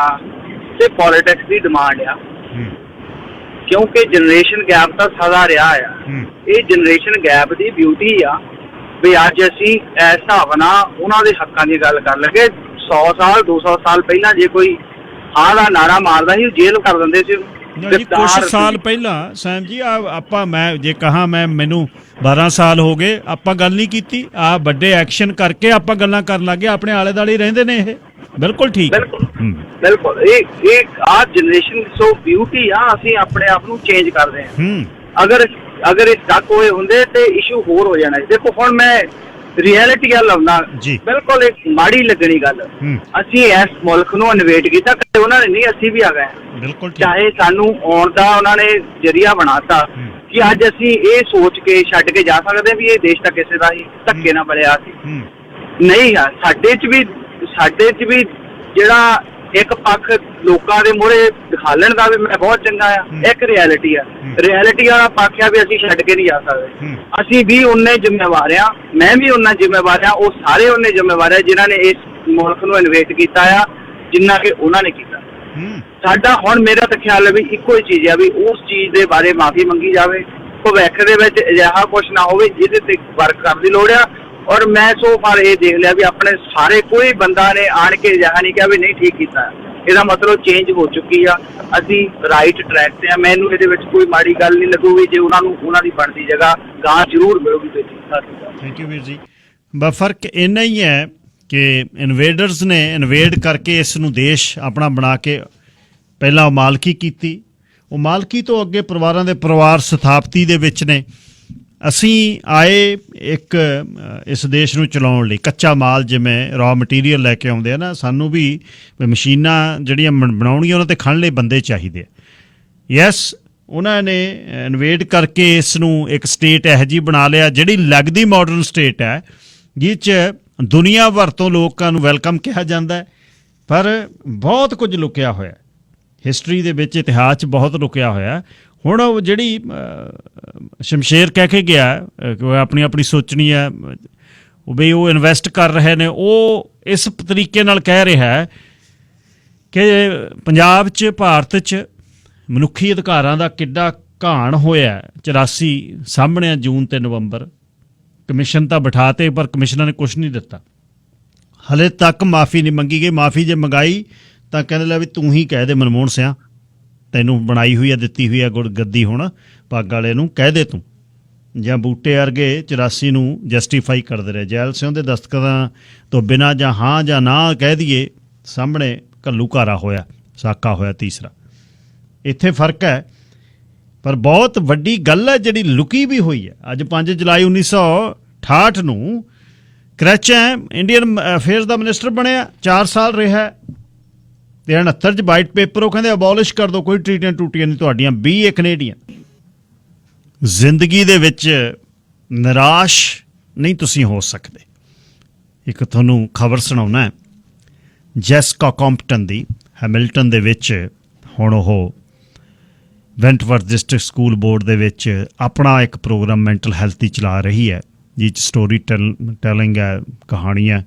ਤੇ ਪੋਲਿਟਿਕਸ ਦੀ ਡਿਮਾਂਡ ਆ, ਕਿਉਂਕਿ ਜਨਰੇਸ਼ਨ ਗੈਪ ਤਾਂ ਸਦਾ ਰਿਹਾ ਆ। ਇਹ ਜਨਰੇਸ਼ਨ ਗੈਪ ਦੀ ਬਿਊਟੀ ਆ ਵੀ ਅੱਜ ਅਸੀਂ ਇਸ ਹਿਸਾਬ ਨਾਲ ਉਹਨਾਂ ਦੇ ਹੱਕਾਂ ਦੀ ਗੱਲ ਕਰ ਲਗੇ। 100 ਸਾਲ 200 ਸਾਲ ਪਹਿਲਾਂ ਜੇ ਕੋਈ ਹਾਂ ਦਾ ਨਾਰਾ ਮਾਰਦਾ ਸੀ, ਜੇਲ੍ਹ ਕਰ ਦਿੰਦੇ ਸੀ। ਕੁਝ ਸਾਲ ਪਹਿਲਾਂ ਸੈਮ ਜੀ ਆਪਾਂ ਮੈਂ ਜੇ ਕਹਾਂ ਮੈਨੂੰ 12 ਸਾਲ ਹੋ ਗਏ, ਆਪਾਂ ਗੱਲ ਨਹੀਂ ਕੀਤੀ। ਵੱਡੇ ਐਕਸ਼ਨ ਕਰਕੇ ਆਪਾਂ ਗੱਲਾਂ ਕਰਨ ਲੱਗੇ, ਆਪਣੇ ਆਲੇ ਦੁਆਲੇ ਰਹਿੰਦੇ ਨੇ ਇਹ। ਬਿਲਕੁਲ ਠੀਕ, ਬਿਲਕੁਲ। ਇਹ ਜਨਰੇਸ਼ਨ ਸੋ ਬਿਊਟੀ ਆ, ਅਸੀਂ ਆਪਣੇ ਆਪ ਨੂੰ ਚੇਂਜ ਕਰਦੇ ਹਾਂ। ਅਗਰ ਇਹ ਸਟਕ ਹੋਏ ਹੁੰਦੇ ਤੇ ਇਸ਼ੂ ਹੋਰ ਹੋ ਜਾਣਾ। ਦੇਖੋ ਹੁਣ ਮੈਂ ਰਿਐਲਿਟੀ ਗੱਲ ਆਉਣਾ, ਬਿਲਕੁਲ ਇੱਕ ਮਾੜੀ ਲੱਗਣੀ ਗੱਲ। ਅਸੀਂ ਇਸ ਮੁਲਕ ਨੂੰ ਇਨਵੇਟ ਕੀਤਾ, ਕਦੇ ਉਹਨਾਂ ਨੇ ਨਹੀਂ, ਅਸੀਂ ਵੀ ਆ ਗਏ। ਬਿਲਕੁਲ, ਚਾਹੇ ਸਾਨੂੰ ਆਉਣ ਦਾ ਉਹਨਾਂ ਨੇ ਜਰੀਆ ਬਣਾਤਾ ਕਿ ਅੱਜ ਅਸੀਂ ਇਹ ਸੋਚ ਕੇ ਛੱਡ ਕੇ ਜਾ ਸਕਦੇ ਵੀ ਇਹ ਦੇਸ਼ ਤਾਂ ਕਿਸੇ ਦਾ ਹੀ ਧੱਕੇ ਨਾਲ ਬਣਿਆ ਸੀ। ਨਹੀਂ ਆ, ਸਾਡੇ ਚ ਵੀ ਜਿਹੜਾ ਇੱਕ ਪੱਖ ਲੋਕਾਂ ਦੇ ਮੂਹਰੇ ਦਿਖਾਲਣ ਦਾ ਵੀ ਮੈਂ ਬਹੁਤ ਚੰਗਾ ਆ, ਇੱਕ ਰਿਐਲਿਟੀ ਆ। ਰਿਐਲਿਟੀ ਵਾਲਾ ਪੱਖ ਆ ਵੀ ਅਸੀਂ ਛੱਡ ਕੇ ਨਹੀਂ ਜਾ ਸਕਦੇ। ਅਸੀਂ ਵੀ ਉਨੇ ਜ਼ਿੰਮੇਵਾਰ ਆ, ਮੈਂ ਵੀ ਉਨਾ ਜ਼ਿੰਮੇਵਾਰ ਆ, ਉਹ ਸਾਰੇ ਉਨੇ ਜ਼ਿੰਮੇਵਾਰ ਆ ਜਿਨ੍ਹਾਂ ਨੇ ਇਸ ਮੁਲਕ ਨੂੰ ਇਨਵੇਟ ਕੀਤਾ ਆ ਜਿੰਨਾ ਕਿ ਉਹਨਾਂ ਨੇ ਕੀਤਾ। ਸਾਡਾ ਹੁਣ ਮੇਰਾ ਤਾਂ ਖਿਆਲ ਹੈ ਵੀ ਇੱਕੋ ਹੀ ਚੀਜ਼ ਆ ਵੀ ਉਸ ਚੀਜ਼ ਦੇ ਬਾਰੇ ਮਾਫੀ ਮੰਗੀ ਜਾਵੇ, ਭਵਿੱਖ ਦੇ ਵਿੱਚ ਅਜਿਹਾ ਕੁਛ ਨਾ ਹੋਵੇ ਜਿਹਦੇ ਤੇ ਵਰਕ ਕਰਨ ਦੀ ਲੋੜ ਆ। ਔਰ ਮੈਂ ਸੋ ਫਾਰ ਇਹ ਦੇਖ ਲਿਆ ਵੀ ਆਪਣੇ ਸਾਰੇ ਕੋਈ ਬੰਦਾ ਨੇ ਆਣ ਕੇ ਅਜਿਹਾ ਨਹੀਂ ਕਿਹਾ ਵੀ ਨਹੀਂ ਠੀਕ ਕੀਤਾ। ਇਹਦਾ ਮਤਲਬ ਚੇਂਜ ਹੋ ਚੁੱਕੀ ਆ, ਅਸੀਂ ਰਾਈਟ ਟਰੈਕ ਤੇ ਆ। ਮੈਨੂੰ ਇਹਦੇ ਵਿੱਚ ਕੋਈ ਮਾੜੀ ਗੱਲ ਨਹੀਂ ਲੱਗੂਗੀ ਜੇ ਉਹਨਾਂ ਦੀ ਬਣਦੀ ਜਗ੍ਹਾ ਗਾਂ ਜ਼ਰੂਰ ਮਿਲੂਗੀ। ਥੈਂਕ ਯੂ ਵੀਰ ਜੀ। ਬਸ ਫਰਕ ਇੰਨਾ ਹੀ ਹੈ ਕਿ ਇਨਵੇਡਰਸ ਨੇ ਇਨਵੇਡ ਕਰਕੇ ਇਸ ਨੂੰ ਦੇਸ਼ ਆਪਣਾ ਬਣਾ ਕੇ ਪਹਿਲਾਂ ਮਾਲਕੀ ਕੀਤੀ, ਉਹ ਮਾਲਕੀ ਤੋਂ ਅੱਗੇ ਪਰਿਵਾਰਾਂ ਦੇ ਪਰਿਵਾਰ ਸਥਾਪਤੀ ਦੇ ਵਿੱਚ ਨੇ। ਅਸੀਂ ਆਏ ਇੱਕ ਇਸ ਦੇਸ਼ ਨੂੰ ਚਲਾਉਣ ਲਈ ਕੱਚਾ ਮਾਲ, ਜਿਵੇਂ ਰॉ ਮਟੀਰੀਅਲ ਲੈ ਕੇ ਆਉਂਦੇ ਆ ਨਾ, ਸਾਨੂੰ ਵੀ ਮਸ਼ੀਨਾਂ ਜਿਹੜੀਆਂ ਬਣਾਉਣੀਆਂ ਉਹਨਾਂ 'ਤੇ ਖੜਨ ਲਈ ਬੰਦੇ ਚਾਹੀਦੇ ਆ। ਯੈਸ, ਉਹਨਾਂ ਨੇ ਇਨਵੇਡ ਕਰਕੇ ਇਸ ਨੂੰ ਇੱਕ ਸਟੇਟ ਇਹੋ ਜਿਹੀ ਬਣਾ ਲਿਆ ਜਿਹੜੀ ਲੱਗਦੀ ਮਾਡਰਨ ਸਟੇਟ ਹੈ, ਜਿਸ 'ਚ ਦੁਨੀਆ ਭਰ ਤੋਂ ਲੋਕਾਂ ਨੂੰ ਵੈਲਕਮ ਕਿਹਾ ਜਾਂਦਾ, ਪਰ ਬਹੁਤ ਕੁਝ ਲੁਕਿਆ ਹੋਇਆ ਹਿਸਟਰੀ ਦੇ ਵਿੱਚ, ਇਤਿਹਾਸ 'ਚ ਬਹੁਤ ਲੁਕਿਆ ਹੋਇਆ। ਹੁਣ ਉਹ ਜਿਹੜੀ ਸ਼ਮਸ਼ੇਰ ਕਹਿ ਕੇ ਗਿਆ ਆਪਣੀ ਸੋਚਣੀ ਹੈ ਵੀ ਉਹ ਇਨਵੈਸਟ ਕਰ ਰਹੇ ਨੇ, ਉਹ ਇਸ ਤਰੀਕੇ ਨਾਲ ਕਹਿ ਰਿਹਾ ਕਿ ਪੰਜਾਬ 'ਚ ਭਾਰਤ 'ਚ ਮਨੁੱਖੀ ਅਧਿਕਾਰਾਂ ਦਾ ਕਿੱਡਾ ਘਾਣ ਹੋਇਆ। 84 ਸਾਹਮਣੇ ਜੂਨ ਤੇ ਨਵੰਬਰ, ਕਮਿਸ਼ਨ ਤਾਂ ਬਿਠਾਤੇ ਪਰ ਕਮਿਸ਼ਨਾਂ ਨੇ ਕੁਛ ਨਹੀਂ ਦਿੱਤਾ। ਹਲੇ ਤੱਕ ਮਾਫੀ ਨਹੀਂ ਮੰਗੀ ਗਈ। ਮਾਫੀ ਜੇ ਮੰਗਾਈ ਤਾਂ ਕਹਿੰਦੇ ਲੈ ਵੀ ਤੂੰ ਹੀ ਕਹਿ ਦੇ ਮਨਮੋਹਨ ਸਿਆਂ, ਤੈਨੂੰ ਬਣਾਈ ਹੋਈ ਆ, ਦਿੱਤੀ ਹੋਈ ਆ ਗੱਦੀ, ਹੁਣ ਪੱਗ ਵਾਲੇ ਨੂੰ ਕਹਿ ਦੇ ਤੂੰ। ਜਾਂ ਬੂਟੇ ਵਰਗੇ 84 ਨੂੰ ਜਸਟੀਫਾਈ ਕਰਦੇ ਰਹੇ। ਜੈਲ ਸਿੰਘ ਦੇ ਦਸਤਖਤਾਂ ਤੋਂ ਬਿਨਾਂ ਜਾਂ ਹਾਂ ਜਾਂ ਨਾ ਕਹਿ ਦਈਏ, ਸਾਹਮਣੇ ਘੱਲੂਘਾਰਾ ਹੋਇਆ, ਸਾਕਾ ਹੋਇਆ ਤੀਸਰਾ। ਇੱਥੇ ਫਰਕ ਹੈ, ਪਰ ਬਹੁਤ ਵੱਡੀ ਗੱਲ ਹੈ ਜਿਹੜੀ ਲੁਕੀ ਵੀ ਹੋਈ ਹੈ। ਅੱਜ 5 ਜੁਲਾਈ 1968 ਨੂੰ ਕ੍ਰੈਚੈਂ ਇੰਡੀਅਨ ਅਫੇਅਰਸ ਦਾ ਮਿਨਿਸਟਰ ਬਣਿਆ, 4 ਸਾਲ ਰਿਹਾ ਤੇ 69 'ਚ ਵਾਈਟ ਪੇਪਰ ਉਹ ਕਹਿੰਦੇ ਅਬੋਲਿਸ਼ ਕਰ ਦਿਓ, ਕੋਈ ਟ੍ਰੀਟੀਆਂ ਟੂਟੀਆਂ ਨਹੀਂ ਤੁਹਾਡੀਆਂ, ਬੀ ਏ ਕੈਨੇਡੀਅਨ। ਜ਼ਿੰਦਗੀ ਦੇ ਵਿੱਚ ਨਿਰਾਸ਼ ਨਹੀਂ ਤੁਸੀਂ ਹੋ ਸਕਦੇ। ਇੱਕ ਤੁਹਾਨੂੰ ਖਬਰ ਸੁਣਾਉਣਾ ਹੈ ਜੈਸਿਕਾ ਕੰਪਟਨ ਦੀ। ਹੈਮਿਲਟਨ ਦੇ ਵਿੱਚ ਹੁਣ ਉਹ ਵੈਂਟਵਰਥ ਡਿਸਟ੍ਰਿਕਟ ਸਕੂਲ ਬੋਰਡ ਦੇ ਵਿੱਚ ਆਪਣਾ ਇੱਕ ਪ੍ਰੋਗਰਾਮ ਮੈਂਟਲ ਹੈਲਥ ਦੀ ਚਲਾ ਰਹੀ ਹੈ, ਜਿਸ 'ਚ ਸਟੋਰੀ ਟੈਲਿੰਗ ਹੈ, ਕਹਾਣੀਆਂ,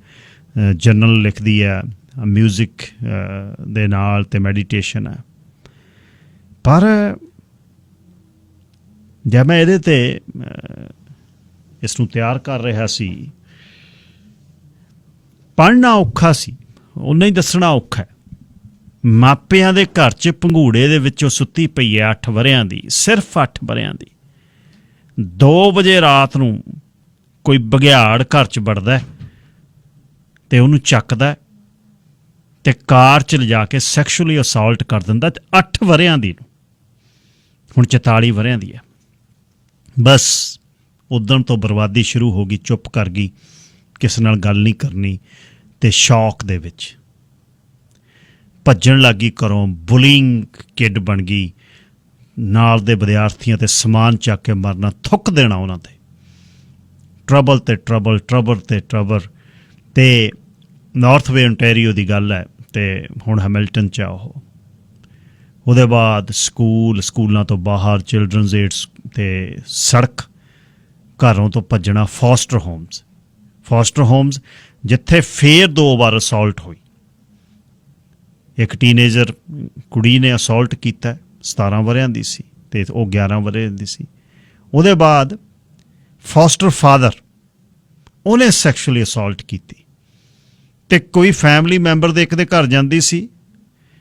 ਜਰਨਲ ਲਿਖਦੀ ਹੈ, ਮਿਊਜ਼ਿਕ ਦੇ ਨਾਲ ਅਤੇ ਮੈਡੀਟੇਸ਼ਨ ਹੈ। ਪਰ ਜਦ ਮੈਂ ਇਹਦੇ 'ਤੇ ਇਸ ਨੂੰ ਤਿਆਰ ਕਰ ਰਿਹਾ ਸੀ, ਪੜ੍ਹਨਾ ਔਖਾ ਸੀ, ਓਨਾ ਹੀ ਦੱਸਣਾ ਔਖਾ। ਮਾਪਿਆਂ ਦੇ ਘਰ 'ਚ ਪੰਘੂੜੇ ਦੇ ਵਿੱਚੋਂ ਸੁੱਤੀ ਪਈ ਹੈ 8 ਵਰ੍ਹਿਆਂ ਦੀ, ਸਿਰਫ 8 ਵਰ੍ਹਿਆਂ ਦੀ। 2 ਵਜੇ ਰਾਤ ਨੂੰ ਕੋਈ ਬਘਿਆੜ ਘਰ 'ਚ ਵੜਦਾ ਅਤੇ ਉਹਨੂੰ ਚੱਕਦਾ ਅਤੇ ਕਾਰ 'ਚ ਲਿਜਾ ਕੇ ਸੈਕਸ਼ੂਅਲੀ ਅਸਾਲਟ ਕਰ ਦਿੰਦਾ, ਅਤੇ 8 ਵਰ੍ਹਿਆਂ ਦੀ ਨੂੰ, ਹੁਣ 44 ਵਰ੍ਹਿਆਂ ਦੀ ਹੈ। ਬਸ ਉਦਣ ਤੋਂ ਬਰਬਾਦੀ ਸ਼ੁਰੂ ਹੋ ਗਈ, ਚੁੱਪ ਕਰ ਗਈ, ਕਿਸੇ ਨਾਲ ਗੱਲ ਨਹੀਂ ਕਰਨੀ, ਅਤੇ ਸ਼ੌਕ ਦੇ ਵਿੱਚ ਭੱਜਣ ਲੱਗ ਗਈ ਘਰੋਂ। ਬੁਲਿੰਗ ਕਿਡ ਬਣ ਗਈ, ਨਾਲ ਦੇ ਵਿਦਿਆਰਥੀਆਂ 'ਤੇ ਸਮਾਨ ਚੱਕ ਕੇ ਮਾਰਨਾ, ਥੁੱਕ ਦੇਣਾ ਉਹਨਾਂ 'ਤੇ, ਟਰਬਲ 'ਤੇ ਟਰਬਲ, ਟਰਬਲ 'ਤੇ ਟਰਬਲ। ਅਤੇ ਨਾਰਥ ਵੇ ਓਨਟਾਰੀਓ ਦੀ ਗੱਲ ਹੈ, ਅਤੇ ਹੁਣ ਹੈਮਿਲਟਨ 'ਚ ਆ ਉਹ। ਉਹਦੇ ਬਾਅਦ ਸਕੂਲਾਂ ਤੋਂ ਬਾਹਰ ਚਿਲਡਰਨਜ਼ ਏਡਸ ਅਤੇ ਸੜਕ, ਘਰੋਂ ਤੋਂ ਭੱਜਣਾ, ਫੋਸਟਰ ਹੋਮਸ ਜਿੱਥੇ ਫੇਰ 2 ਵਾਰ ਅਸੌਲਟ ਹੋਈ। ਇੱਕ ਟੀਨੇਜਰ ਕੁੜੀ ਨੇ ਅਸੌਲਟ ਕੀਤਾ, 17 ਵਰ੍ਹਿਆਂ ਦੀ ਸੀ, ਅਤੇ ਉਹ 11 ਵਰ੍ਹੇ ਦੀ ਸੀ। ਉਹਦੇ ਬਾਅਦ ਫੋਸਟਰ ਫਾਦਰ, ਉਹਨੇ ਸੈਕਸ਼ੂਅਲੀ ਅਸੌਲਟ ਕੀਤੀ, ਅਤੇ ਕੋਈ ਫੈਮਿਲੀ ਮੈਂਬਰ ਦੇ ਇੱਕ ਦੇ ਘਰ ਜਾਂਦੀ ਸੀ